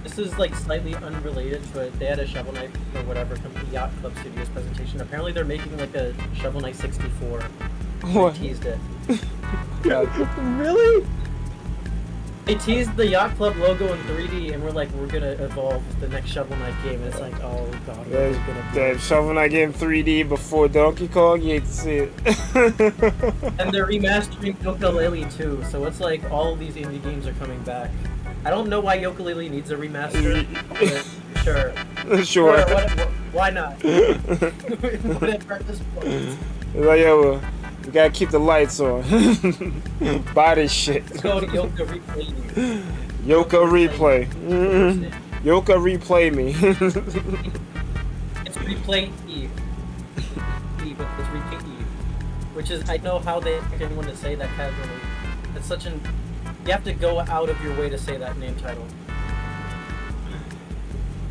This is like slightly unrelated, but they had a Shovel Knight or whatever from the Yacht Club Studios presentation. Apparently they're making like a Shovel Knight 64.
What?
They teased it.
Really?
They teased the Yacht Club logo in 3D and we're like, we're gonna evolve the next Shovel Knight game. And it's like, oh god, what are we gonna do?
That Shovel Knight game 3D before Donkey Kong, you hate to see it.
And they're remastering Yooka-Laylee too, so it's like all these indie games are coming back. I don't know why Yooka-Laylee needs a remaster, but sure.
Sure.
Why not? Whatever at this point.
Like, yo, we gotta keep the lights on. Buy this shit.
Let's go to Yoka Replay.
Yoka replay. Yoka replay me.
It's Replay E. But it's Replay E. Which is, I know how they expect anyone to say that casually. It's such an... You have to go out of your way to say that name title.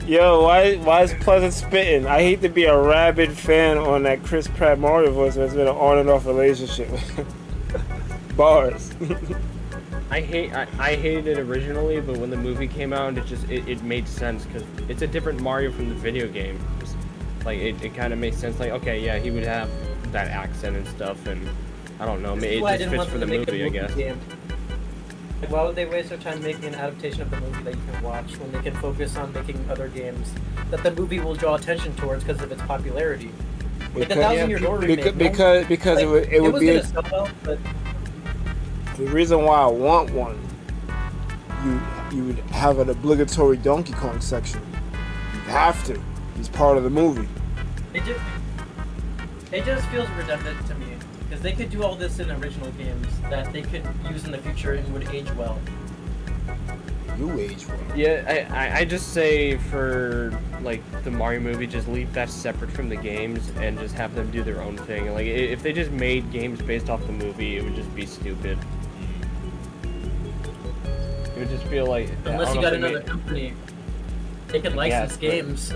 Yo, why is Pleasant spitting? I hate to be a rabid fan on that Chris Pratt Mario voice, but it's been an on and off relationship. Bars.
I hated it originally, but when the movie came out, it made sense because it's a different Mario from the video game. Like it kind of made sense. Like, okay, yeah, he would have that accent and stuff, and I don't know, it just fits for the movie, I guess.
Game. Like, why would they waste their time making an adaptation of the movie that you can watch when they can focus on making other games that the movie will draw attention towards because of its popularity? Like the Thousand Year Door remake.
Because
like,
it would
was
be
gonna sell well, but
the reason why I want one. You would have an obligatory Donkey Kong section. You have to. He's part of the movie.
they do. It just feels redundant to me because they could do all this in original games that they could use in the future and would age well.
You age well.
Yeah, I just say for like the Mario movie, just leave that separate from the games and just have them do their own thing. Like if they just made games based off the movie, it would just be stupid. It would just feel like
Unless you got another company, they can license games.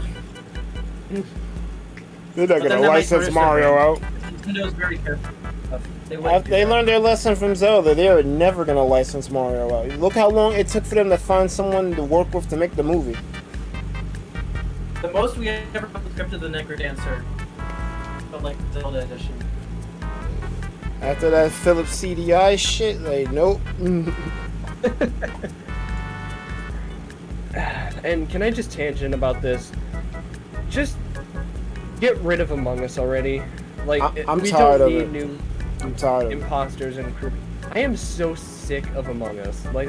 They're not gonna license Mario out.
Nintendo's very careful.
They learned their lesson from Zelda. They are never gonna license Mario out. Look how long it took for them to find someone to work with to make the movie.
The most we ever got was Crypt of the Necrodancer, but like Zelda edition.
After that Philips CDI shit, like nope.
And can I just tangent about this? Just get rid of Among Us already. Like
I'm
we
tired
don't
of
need
it.
new
I'm tired of it.
imposters and crew. I am so sick of Among Us. Like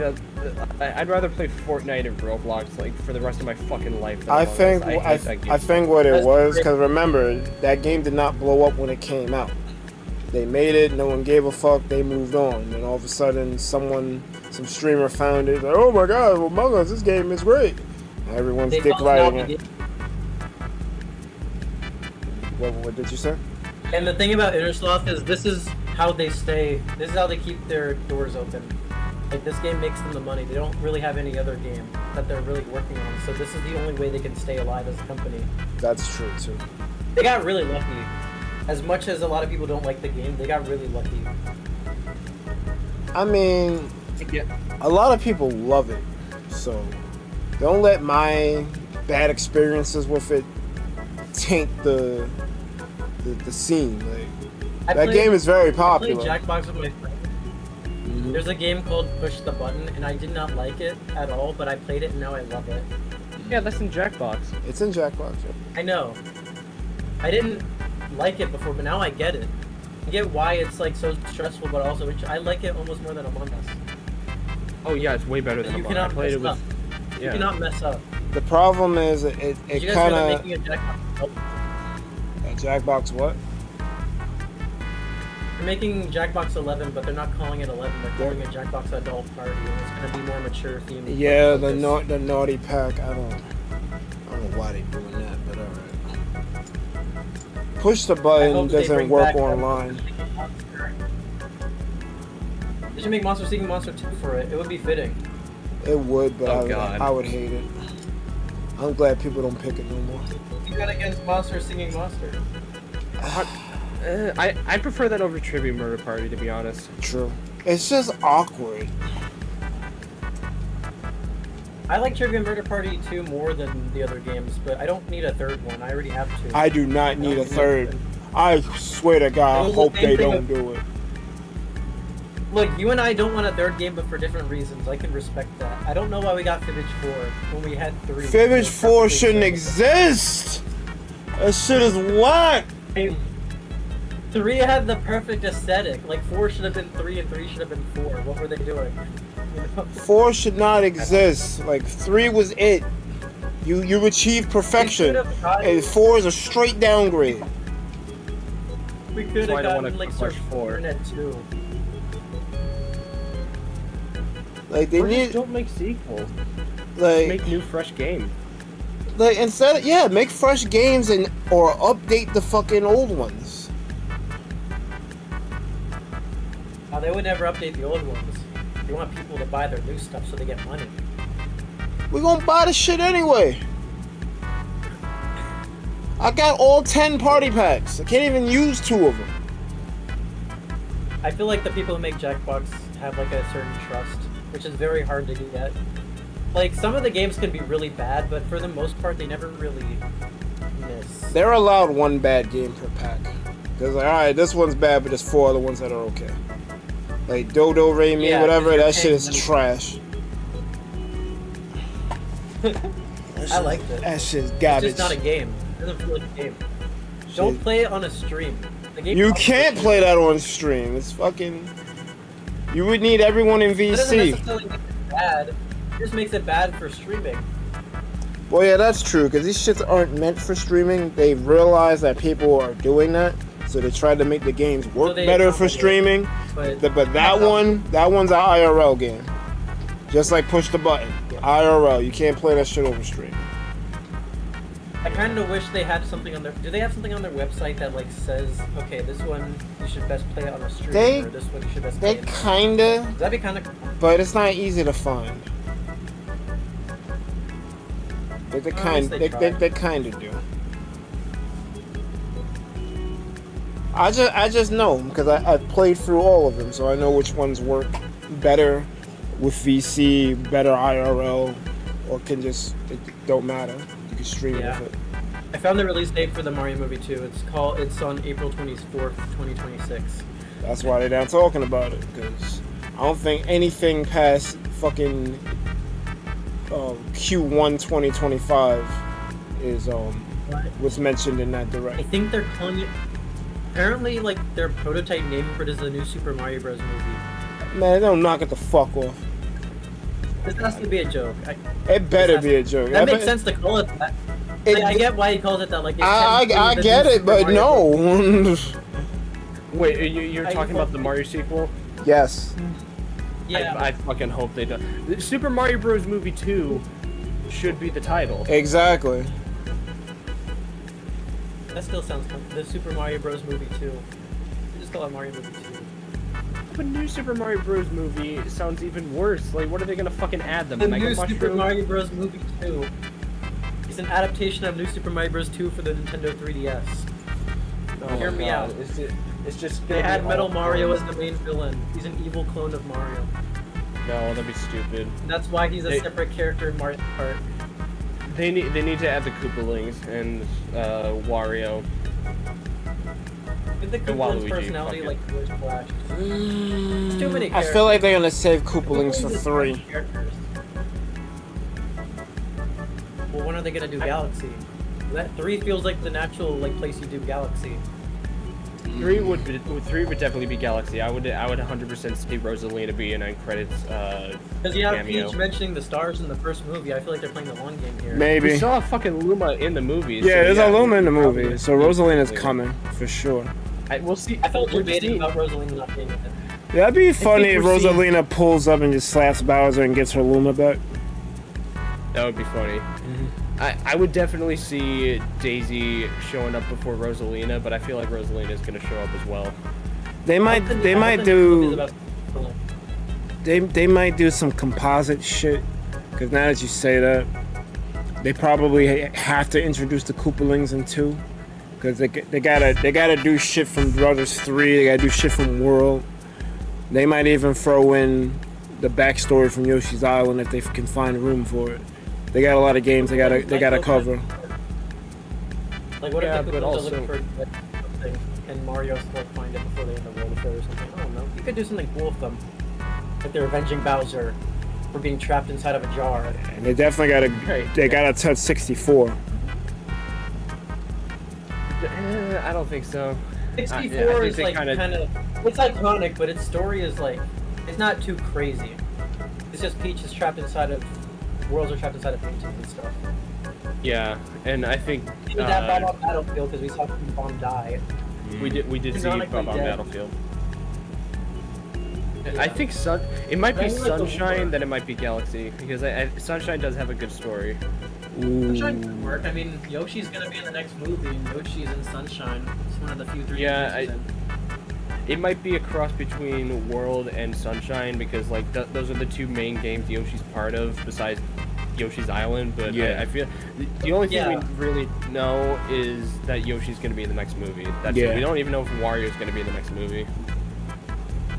I'd rather play Fortnite and Roblox like for the rest of my fucking life. Than
I
Among
think
Us. hate that game.
I think what it
That's
was,
great.
because remember that game did not blow up when it came out. They made it, no one gave a fuck, they moved on, and all of a sudden some streamer found it, like, oh my god, Among Us, this game is great. And everyone's
They
dick
bounced
riding
out
it. What did you say?
And the thing about Intersoft is this is how they stay. This is how they keep their doors open. Like this game makes them the money. They don't really have any other game that they're really working on. So this is the only way they can stay alive as a company.
That's true too.
They got really lucky. As much as a lot of people don't like the game, they got really lucky.
I mean, a lot of people love it, so don't let my bad experiences with it taint the scene. Like that game is very
I
popular.
played Jackbox with my friend.
Mhm.
There's a game called Push the Button, and I did not like it at all, but I played it and now I love it.
Yeah, that's in Jackbox.
It's in Jackbox. Yeah.
I know. I didn't like it before, but now I get it. I get why it's like so stressful, but also I like it almost more than Among Us.
Oh yeah, it's way better than
You
Among Us.
cannot
I played it
mess
with.
up. You
Yeah.
cannot mess up.
The problem is it
Did you guys
kind
know they're
of
making a Jackbox? Oh,
Jackbox what?
they're making Jackbox 11, but they're not calling it 11. They're calling it Jackbox Adult Party, and it's gonna be more mature themed.
Yeah, the naughty pack. I don't know why they're doing that, but alright. Push the
I
button
hope they
doesn't
bring
work
back
online.
They should make Monster Seeking Monster 2 for it. It would be fitting.
It would, but
Oh, God.
I would hate it. I'm glad people don't pick it no more.
You got against Monster Singing Monster.
I prefer that over Trivia Murder Party, to be honest.
True. It's just awkward.
I like Trivia Murder Party 2 more than the other games, but I don't need a third one. I already have two.
I do not need a third. I swear to God, I
It was
hope
the same
they
thing
don't do it.
Look, you and I don't want a third game, but for different reasons. I can respect that. I don't know why we got Fibbage 4 when we had 3.
Fibbage 4 shouldn't exist! That shit is whack!
3 had the perfect aesthetic. Like 4 should have been 3 and 3 should have been 4. What were they doing? You know?
4 should not exist. Like 3 was it. You achieved perfection. And 4 is a straight downgrade.
We could
That's why I
have
don't
gotten
wanna
like
push
Surf
4.
Internet 2.
Like they
Or just
need
don't make sequels.
like
Make new, fresh games.
like instead of, make fresh games and or update the fucking old ones.
They would never update the old ones. They want people to buy their new stuff so they get money.
We gonna buy the shit anyway. I got all 10 party packs. I can't even use 2 of them.
I feel like the people who make Jackbox have like a certain trust, which is very hard to get. Like some of the games can be really bad, but for the most part, they never really miss.
They're allowed 1 bad game per pack. Cause like, alright, this one's bad, but there's 4 other ones that are okay. Like Dodo, Ray Me,
Yeah,
whatever,
you're
that shit
paying
is
them.
trash.
I liked it.
That shit's
It's
garbage.
just not a game. It doesn't feel like a game. Don't play it on a stream. The game
You
costs
can't
money.
play that on stream. It's fucking. You would need everyone in
That doesn't
VC.
necessarily make it bad. It just makes it bad for streaming.
Well, yeah, that's true. Because these shits aren't meant for streaming. They realize that people are doing that, So they tried to make the games work
they
better for
accommodate,
streaming.
but-
But that one's an IRL game. Just like push the button. IRL. You can't play that shit over stream.
I kind of wish they had something on their. Do they have something on their website that like says, okay, this one you should best play it on a stream, or this one you should best play
They
it?
kinda,
That'd be kind of.
but it's not easy to find. But they kind of do. I just know because I've played through all of them, so I know which ones work better with VC, better IRL, or can just it don't matter. You can stream
Yeah.
with it.
I found the release date for the Mario movie 2. It's on April 24th, 2026.
That's why they're not talking about it, because I don't think anything past fucking Q1 2025 is was mentioned in that
I
direct.
think they're calling it. Apparently, like their prototype name for it is the new Super Mario Bros. Movie.
Man, don't knock it the fuck off.
This has to be a joke.
It better be a joke.
That makes sense to call it that. I get why he calls it that. Like
I get it, but no.
Wait, you're talking about the Mario sequel?
Yes.
Yeah.
I fucking hope they do. The Super Mario Bros. Movie 2 should be the title.
Exactly.
That still sounds fun. The Super Mario Bros. Movie 2. Just call it Mario Movie 2.
But new Super Mario Bros. Movie sounds even worse. Like, what are they gonna fucking add?
The
Mega
new Super
Mushroom?
Mario Bros. Movie 2. It's an adaptation of New Super Mario Bros. 2 for the Nintendo 3DS.
Oh
Hear
my
me
God.
out.
It's just.
They
gonna
had
be
Metal
all
Mario as
clones.
the main villain. He's an evil clone of Mario.
No, that'd be stupid.
That's why he's a separate character in Mario Kart.
They need to add the Koopalings and Wario.
Did the
And
Koopaling's
Waluigi,
personality
fuck
like was flashed? It's too many
I
characters.
feel like they're gonna save Koopalings for
Koopalings is
3.
fun characters. Well, when are they gonna do Galaxy? That 3 feels like the natural like place you do Galaxy.
3 would definitely be Galaxy. I would 100% see Rosalina be an end credits
Because you have
cameo.
Peach mentioning the stars in the first movie. I feel like they're playing the long game here.
Maybe.
We saw fucking Luma in the movie.
Yeah, there's a Luma in the
probably
movie,
gonna
so
see
Rosalina's
Rosalina.
coming for sure.
We'll see.
I felt
We're
debating
seeing-
about Rosalina not being in it.
That'd be funny if
we're seeing-
Rosalina pulls up and just slaps Bowser and gets her Luma back.
That would be funny. I would definitely see Daisy showing up before Rosalina, but I feel like Rosalina is going to show up as well.
They might do some composite shit. Cause now that you say that, they probably have to introduce the Koopalings in 2. Cause they gotta do shit from Brothers 3. They gotta do shit from World. They might even throw in the backstory from Yoshi's Island if they can find room for it. They got a lot of games they gotta cover.
Like, what
Yeah,
if the
but
Koopalings are
also-
looking for like, something, and Mario's like find it before they end the world affair or something? I don't know. You could do something cool with them. Like they're avenging Bowser for being trapped inside of a jar.
And they definitely gotta touch 64.
I don't think so.
64
I think
is
they
like
kinda-
kind of it's iconic, but its story is like it's not too crazy. It's just Peach is trapped inside of worlds are trapped inside of paintings and stuff.
Yeah, and I think
Even that Bob on Battlefield because we saw Bomb die.
we did see
Canonically
Bob on
dead.
Battlefield. I think it might be
I like the
Sunshine,
lore.
then it might be Galaxy, because Sunshine does have a good story.
Sunshine could work. I mean, Yoshi's gonna be in the next movie, and Yoshi's in Sunshine. It's one of the few 3D
Yeah,
movies in.
It might be a cross between World and Sunshine, because like those are the 2 main games Yoshi's part of, besides Yoshi's Island. But
Yeah.
I feel the only thing
Yeah.
we really know is that Yoshi's going to be in the next movie. That's it.
Yeah.
We don't even know if Wario's going to be in the next movie.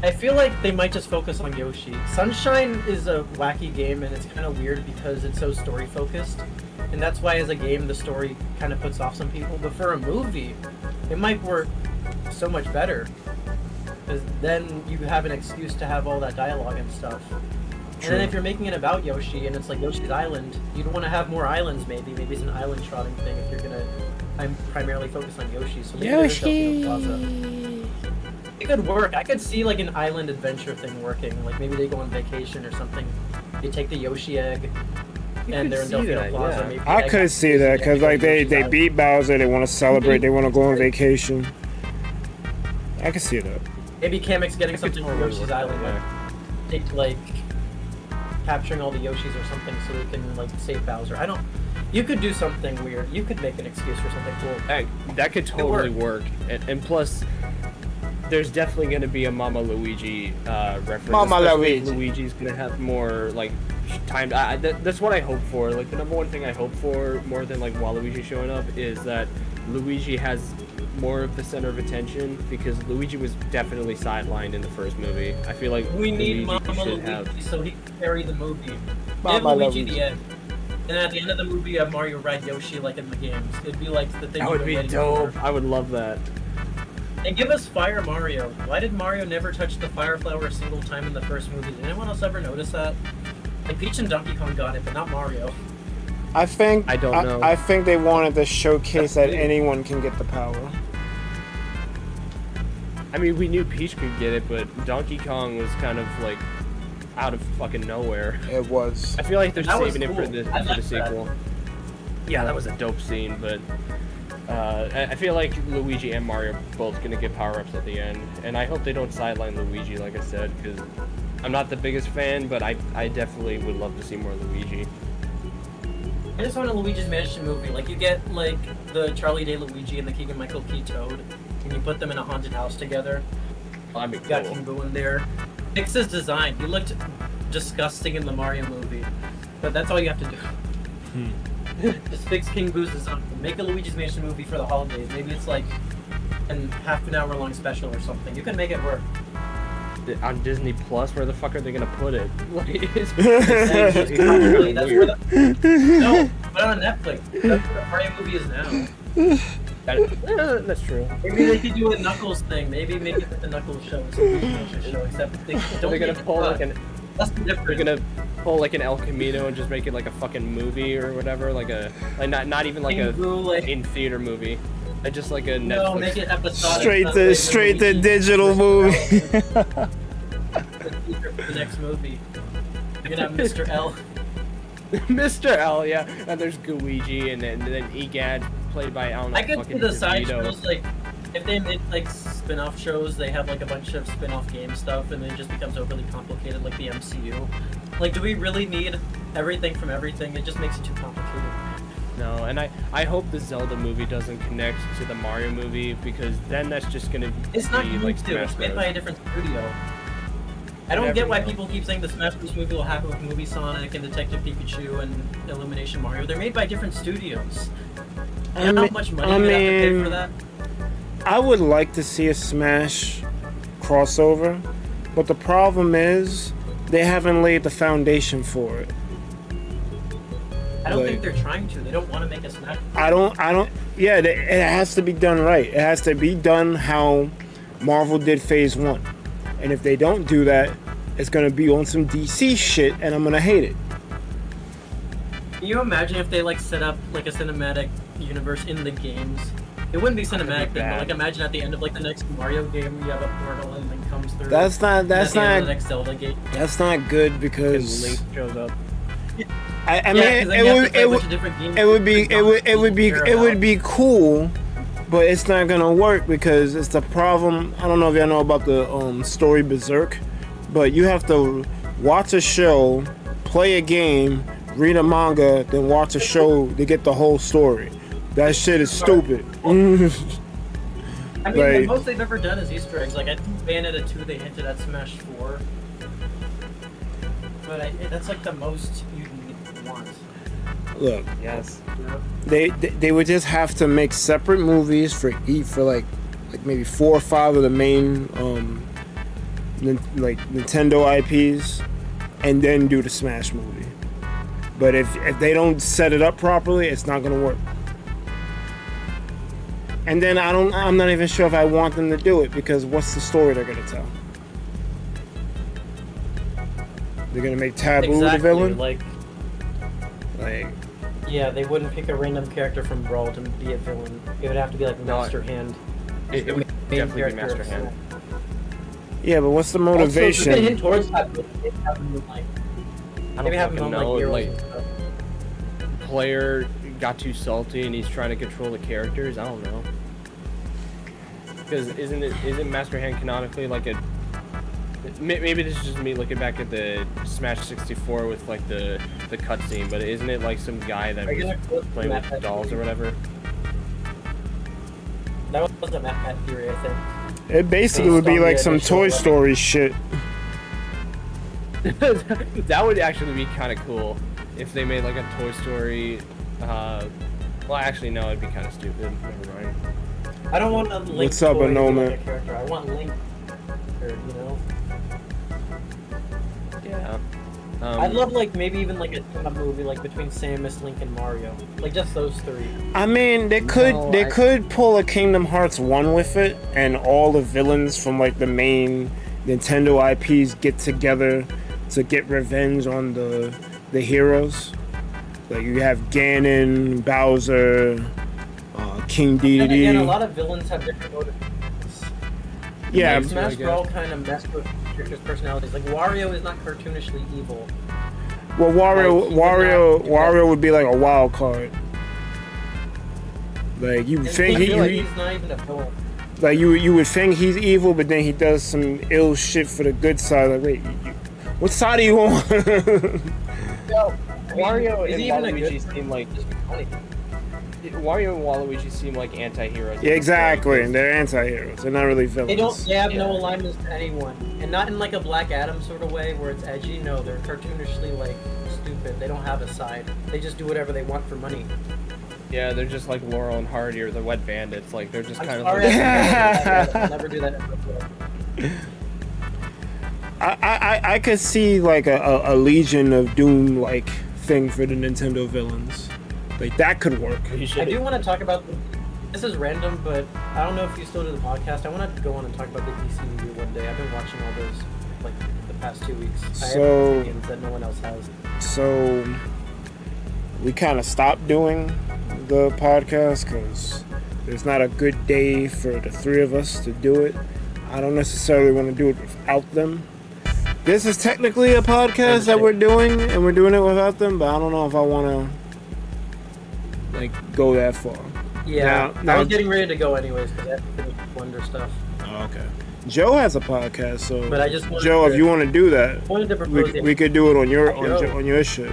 I feel like they might just focus on Yoshi. Sunshine is a wacky game, and it's kind of weird because it's so story focused, and that's why as a game the story kind of puts off some people. But for a movie, it might work so much better, because then you have an excuse to have all that dialogue and stuff. And then if you're making it about Yoshi and it's like Yoshi's Island, you'd want to have more islands maybe. Maybe it's an island trotting thing if you're gonna primarily focus on Yoshi. So maybe there's Delfino Plaza. It could work. I could see like an island adventure thing working. Like maybe they go on vacation or something. You take the Yoshi egg, and they're in
see
Delfino
that,
Plaza.
yeah.
Maybe the
I
egg
could see that because like they
Yoshi's
beat Bowser, they want to celebrate, they want to go on vacation. I can see that.
Maybe Kamek's getting
I could
something from
totally
Yoshi's
work that,
Island,
yeah.
take like capturing all the Yoshis or something, so they can like save Bowser. I don't. You could do something weird. You could make an excuse for something cool.
That could totally work. And plus, there's definitely going to be a Mama Luigi reference.
Mama
especially
Luigi.
Luigi's going to have more like time. That's what I hope for. Like the number one thing I hope for more than like Waluigi showing up is that Luigi has more of the center of attention, because Luigi was definitely sidelined in the first movie. I feel like
We need
Luigi
Mama
should
Luigi
have.
so he can carry the movie.
Mama
Give Luigi
Luigi.
the end. And then at the end of the movie, have Mario ride Yoshi like in the games. It'd be like the thing.
That would be dope. I would love that.
And give us Fire Mario. Why did Mario never touch the Fire Flower a single time in the first movie? Did anyone else ever notice that? Like Peach and Donkey Kong got it, but not Mario.
I think
I don't know.
I think they wanted to showcase that anyone can get the power.
I mean, we knew Peach could get it, but Donkey Kong was kind of like out of fucking nowhere.
It was.
I feel like they're
That was
saving it for
cool.
the
I liked
sequel. Yeah, that was a dope scene, but I feel like Luigi and Mario are both gonna get power-ups at the end, and I hope they don't sideline Luigi, like I said, because I'm not the biggest fan, but I definitely would love to see more Luigi.
I just want a Luigi's Mansion movie. Like you get like the Charlie Day Luigi and the Keegan Michael Key Toad, and you put them in a haunted house together.
That'd be
You got
cool.
King Boo in there. Fix his design. He looked disgusting in the Mario movie, but that's all you have to do. Just fix King Boo's design. Make a Luigi's Mansion movie for the holidays. Maybe it's like a half an hour long special or something. You can make it work.
On Disney Plus, where the fuck are they gonna put it? Like, it's
Probably, that's where
weird.
no, put it on Netflix. That's where the Mario movie is now.
That's true.
Maybe they could do a Knuckles thing. Maybe make it like the Knuckles show. It's a Luigi's Mansion show, except they don't
They're gonna
make it
pull
cut.
like an.
That's the
They're
difference.
gonna pull like an El Camino and just make it like a fucking movie or whatever, like not even like
King Boo, like,
in theater movie, just like a Netflix.
no, make it episodic.
Straight to digital movie.
The next movie. You're gonna have Mr. L.
Mr. L, yeah, and there's Luigi and then Egad played by I don't know.
I could see
fucking
the side
DeVito.
shows, like, if they make, like, spin-off shows, they have, like, a bunch of spin-off game stuff, and then it just becomes overly complicated, like the MCU. Like, do we really need everything from everything? It just makes it too complicated.
No, and I hope the Zelda movie doesn't connect to the Mario movie, because then that's just gonna
It's not
be
going
like
to.
Smash
It's made by
Bros.
a different studio. I don't
Never
get why
know.
people keep saying the Smash Bros. Movie will happen with Movie Sonic and Detective Pikachu and Illumination Mario. They're made by different studios. You know how much money you have to pay for that?
I would like to see a Smash crossover, but the problem is they haven't laid the foundation for it.
I don't
Like-
think they're trying to. They don't want to make a Smash.
I don't. Yeah, it has to be done right. It has to be done how Marvel did Phase 1. And if they don't do that, it's gonna be on some DC shit, and I'm gonna hate it.
Can you imagine if they like set up like a cinematic universe in the games? It wouldn't be cinematic then, but like imagine at the end of like the next Mario game, you have a portal and then comes through.
That's not.
And
That's
at the end of the
not.
next Zelda game.
That's not good
And
because
Link shows up.
I
Yeah,
mean
'cause then you have to
it
play a
would
bunch of different games
it would be
that
it would it would be
people care
it would
about.
be cool, but it's not gonna work because it's the problem. I don't know if y'all know about the story Berserk, but you have to watch a show, play a game, read a manga, then watch a show to get the whole story. That shit is stupid.
I mean, the
Like-
most they've ever done is Easter eggs. Like I think Bayonetta 2, they hinted at Smash 4, but that's like the most you want.
Look,
Yes.
they would just have to make separate movies for like maybe 4 or 5 of the main like Nintendo IPs, and then do the Smash movie. But if they don't set it up properly, it's not gonna work. And then I'm not even sure if I want them to do it, because what's the story they're gonna tell? They're gonna make Taboo the villain?
Like,
Like,
yeah, they wouldn't pick a random character from Brawl to be a villain. It would have to be like
No,
Master Hand.
It would
Main
definitely be
character
Master
of
Hand.
Smash.
yeah, but what's the
Also, if they
motivation?
hint towards that, maybe have him in, like,
I
maybe
don't
have him
fucking
on
know.
like heroes
Like,
and stuff.
player got too salty and he's trying to control the characters. I don't know. Because isn't Master Hand canonically like a? Maybe this is just me looking back at the Smash 64 with like the cutscene, but isn't it like some guy that was playing with dolls or whatever?
That was a Matt theory, I think.
It basically would be like some Toy Story shit.
That would actually be kind of cool if they made like a Toy Story. Well, actually, no, it'd be kind of stupid. Never mind.
I don't want a Link
What's up,
toy to be
Anoman?
like a character. I want Link, or, you know.
Yeah.
I'd love like maybe even like a movie like between Samus, Link, and Mario. Like just those three.
I mean, they could pull a Kingdom Hearts 1 with it, and all the villains from like the main Nintendo IPs get together to get revenge on the heroes. Like you have Ganon, Bowser, King Dedede.
And again, a lot of villains have different motivations.
Yeah,
Like, Smash Bros. Kind of mess with characters' personalities. Like Wario is not cartoonishly evil.
well, Wario would be like a wild card. Like you would think
he's not even a villain.
like you would think he's evil, but then he does some ill shit for the good side. Like, wait, what side are you on?
No,
Wario and
even a
Waluigi
good
seem like Wario and Waluigi seem like anti-heroes.
Yeah, exactly, and they're anti-heroes. They're not really villains.
They have no alignments to anyone, and not in like a Black Adam sort of way where it's edgy. No, they're cartoonishly like stupid. They don't have a side. They just do whatever they want for money.
Yeah, they're just like Laurel and Hardy or the Wet Bandits. Like they're just kind of.
Sorry, I'll never do that ever.
I could see like a Legion of Doom like thing for the Nintendo villains. Like that could work.
I do want to talk about. This is random, but I don't know if you still do the podcast. I want to go on and talk about the DCU one day. I've been watching all those like the past 2 weeks. I have opinions that no one else has.
So we kind of stopped doing the podcast because there's not a good day for the three of us to do it. I don't necessarily want to do it without them. This is technically a podcast that we're doing, and we're doing it without them, but I don't know if I want to like go that far.
Yeah,
now,
I was getting ready to go anyways because I have to finish Wonder stuff.
Oh, okay. Joe has a podcast, so
But I just wanted
Joe,
to-
if you want to do that,
wanted to propose it.
we could do it on your
Joe.
on your shit.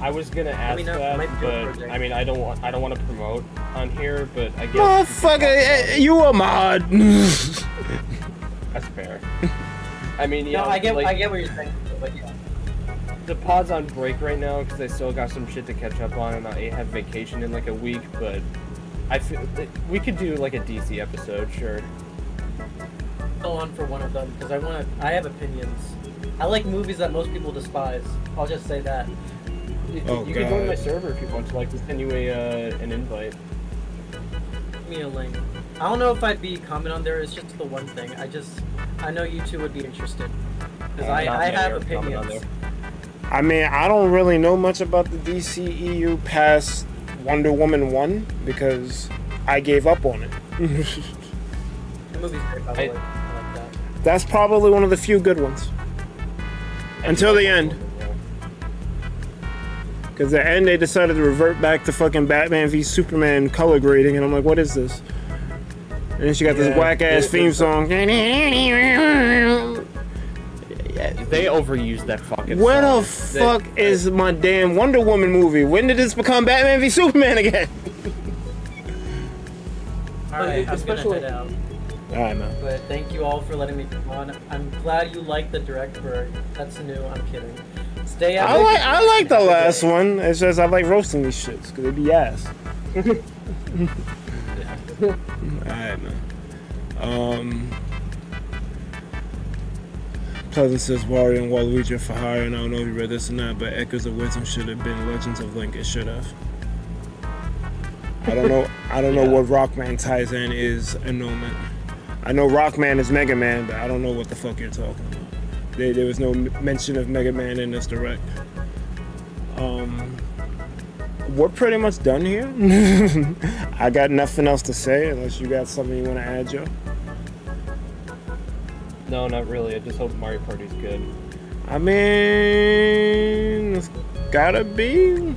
I was gonna ask
me know.
that,
Might do a
but
project.
I mean, I don't want to promote on here, but I guess.
Motherfucker, you a mod.
That's fair. I mean, yeah.
No, I get
like,
what you're saying, but yeah.
The pod's on break right now because I still got some shit to catch up on, and I have vacation in like a week. But I feel we could do like a DC episode, sure.
Go on for one of them because I have opinions. I like movies that most people despise. I'll just say that.
You
Oh,
can join my
God.
server if you want to. Like, to send you an invite.
Give me a link. I don't know if I'd be comment on there. It's just the one thing. I know you two would be interested because I have
comment on
opinions.
I mean, I don't really know much about the DCEU past Wonder Woman 1 because I gave up on it.
The movie's great, by the way. I like that.
That's probably one of the few good ones. Until the end. Because at the end they decided to revert back to fucking Batman v Superman color grading, and I'm like, what is this? And then she got this whack ass theme song.
They overused that fucking
Where
song.
the fuck is my damn Wonder Woman movie? When did this become Batman v Superman again?
Alright, I'm gonna head out.
Alright, man.
But thank you all for letting me come on. I'm glad you liked the direct version. That's new. I'm kidding. Stay out.
I like the last one. It's just I like roasting these shits because they be ass. Alright, man. Pleasant says Wario and Waluigi are for hire, and I don't know if you read this or not, but Echoes of Wisdom should have been Legends of Link. It should have. I don't know. I don't know what Rockman ties in is annulment. I know Rockman is Mega Man, but I don't know what the fuck you're talking about. There was no mention of Mega Man in this direct. We're pretty much done here. I got nothing else to say unless you got something you want to add, Joe.
No, not really. I just hope Mario Party's good.
I mean, it's gotta be.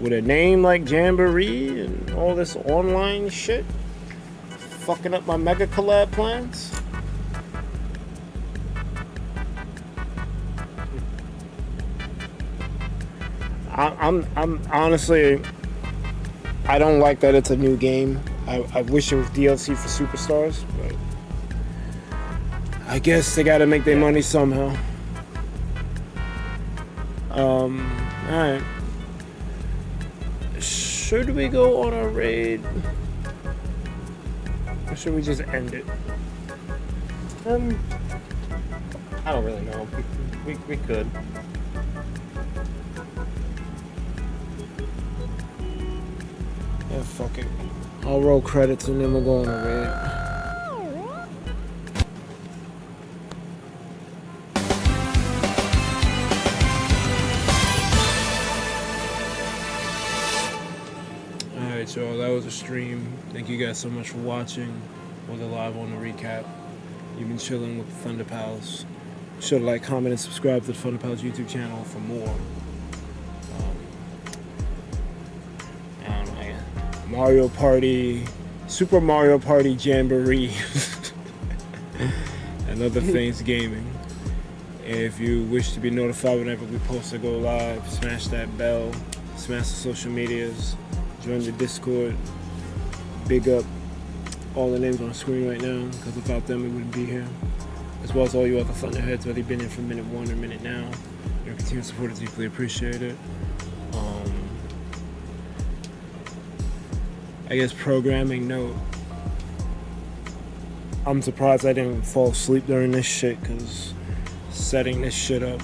With a name like Jamboree and all this online shit. fucking up my mega collab plans. I'm honestly, I don't like that it's a new game. I wish it was DLC for Superstars, but I guess they gotta make their money somehow. Alright. Should we go on a raid? Or should we just end it?
I don't really know. We could.
Yeah, fuck it. I'll roll credits and then we'll go on a raid. Alright, y'all, that was a stream. Thank you guys so much for watching. We're live on the recap. You've been chilling with the Thunder Pals. Be sure to like, comment, and subscribe to the Thunder Pals YouTube channel for more. Mario Party, Super Mario Party Jamboree, and other things gaming. If you wish to be notified whenever we post or go live, smash that bell, smash the social medias, join the Discord. Big up all the names on the screen right now, because without them we wouldn't be here. As well as all you other Thunderheads, whether you've been in from minute 1 or minute now. Your continued support is deeply appreciated. I guess programming note. I'm surprised I didn't fall asleep during this shit, because setting this shit up,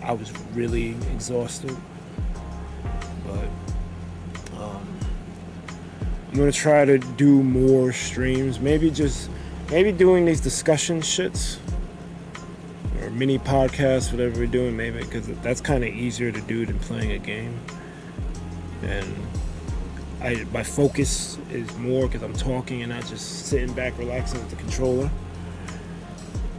I was really exhausted. But I'm gonna try to do more streams. Maybe doing these discussion shits or mini podcasts, whatever we're doing. Maybe because that's kind of easier to do than playing a game. And my focus is more because I'm talking and not just sitting back relaxing with the controller.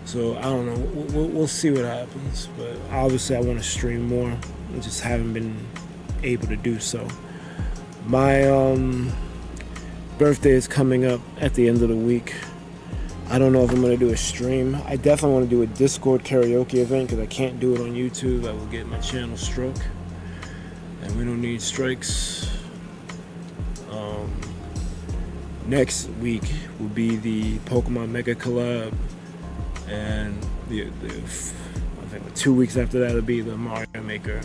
So I don't know. We'll see what happens. But obviously I want to stream more. I just haven't been able to do so. My birthday is coming up at the end of the week. I don't know if I'm going to do a stream. I definitely want to do a Discord karaoke event because I can't do it on YouTube. I will get my channel struck. And we don't need strikes. Next week will be the Pokemon Mega Collab, and I think 2 weeks after that will be the Mario Maker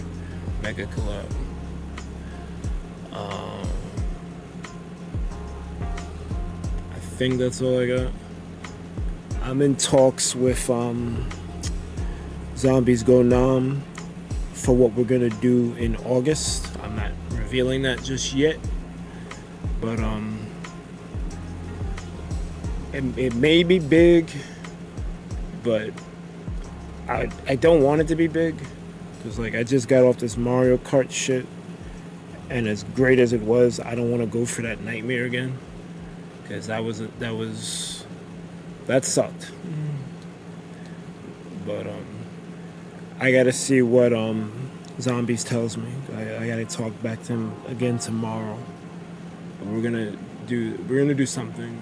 Mega Collab. I think that's all I got. I'm in talks with Zombies Go Nam for what we're gonna do in August. I'm not revealing that just yet, but it may be big, but I don't want it to be big, because like I just got off this Mario Kart shit, and as great as it was, I don't want to go for that nightmare again, because that sucked. But I gotta see what Zombies tells me. I gotta talk back to him again tomorrow. But we're gonna do something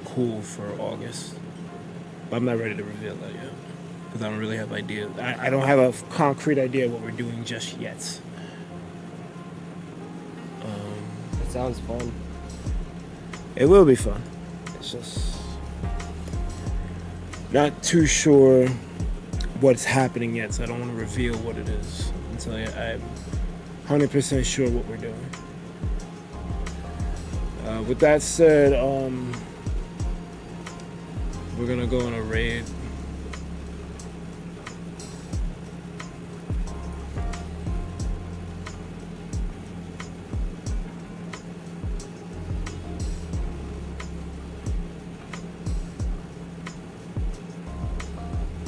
cool for August. But I'm not ready to reveal that yet, because I don't really have ideas. I don't have a concrete idea what we're doing just yet.
It sounds fun.
It will be fun. It's just not too sure what's happening yet, so I don't want to reveal what it is until I'm 100% sure what we're doing. With that said, we're gonna go on a raid.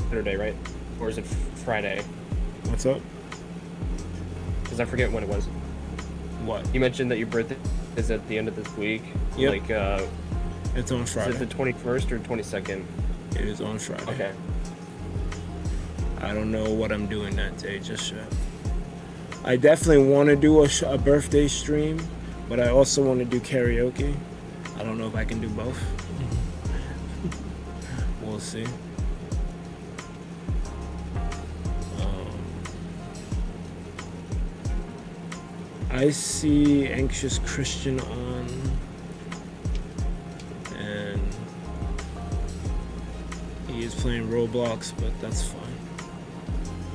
Saturday, right? Or is it Friday?
What's up?
Because I forget when it was.
What?
You mentioned that your birthday is at the end of this week.
Yep.
Like,
it's on Friday.
Is it the 21st or 22nd?
It is on Friday.
Okay.
I don't know what I'm doing that day just yet. I definitely want to do a birthday stream, but I also want to do karaoke. I don't know if I can do both. We'll see. I see Anxious Christian on, and he is playing Roblox, but that's fine.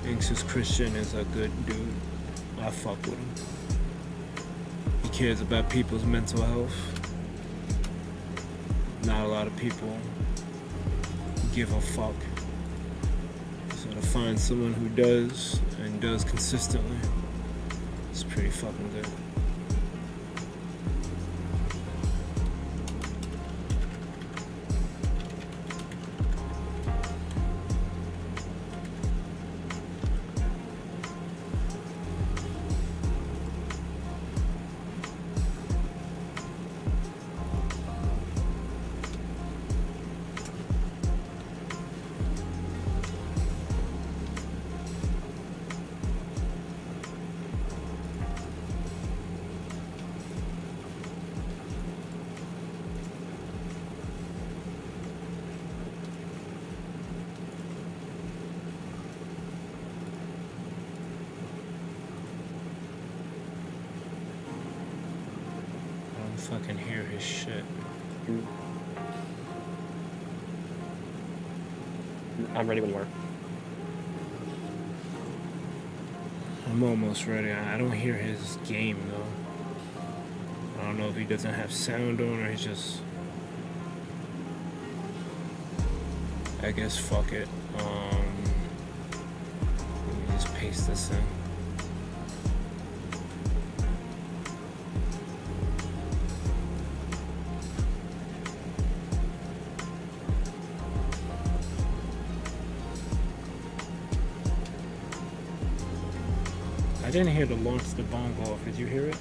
Anxious Christian is a good dude. I fuck with him. He cares about people's mental health. Not a lot of people give a fuck. So to find someone who does, and does consistently, it's pretty fucking good. Fucking hear his shit.
I'm ready when you are.
I'm almost ready. I don't hear his game though. I don't know if he doesn't have sound on or he's just... I guess fuck it. Let me just paste this in. I didn't hear the launch the bomb go off. Did you hear it?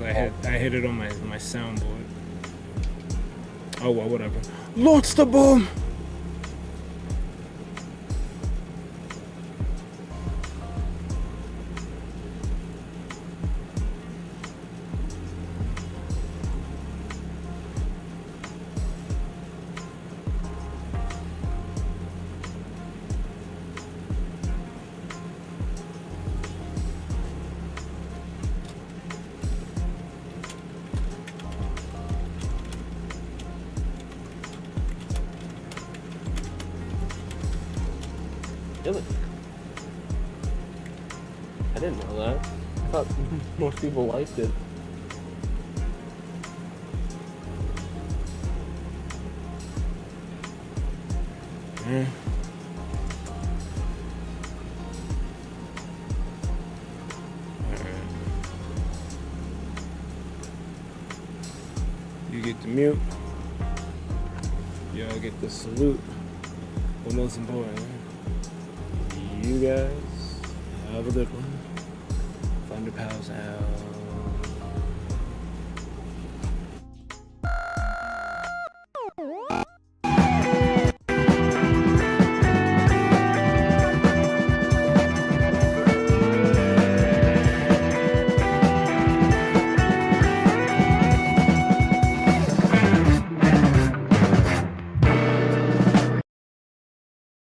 I hit it on my soundboard. Oh well, whatever. Launch the bomb.
Really? I didn't know that. I thought most people liked it.
Yeah. Alright. You get the mute. Y'all get the salute. But most important, you guys have a good one. Thunder Pals out.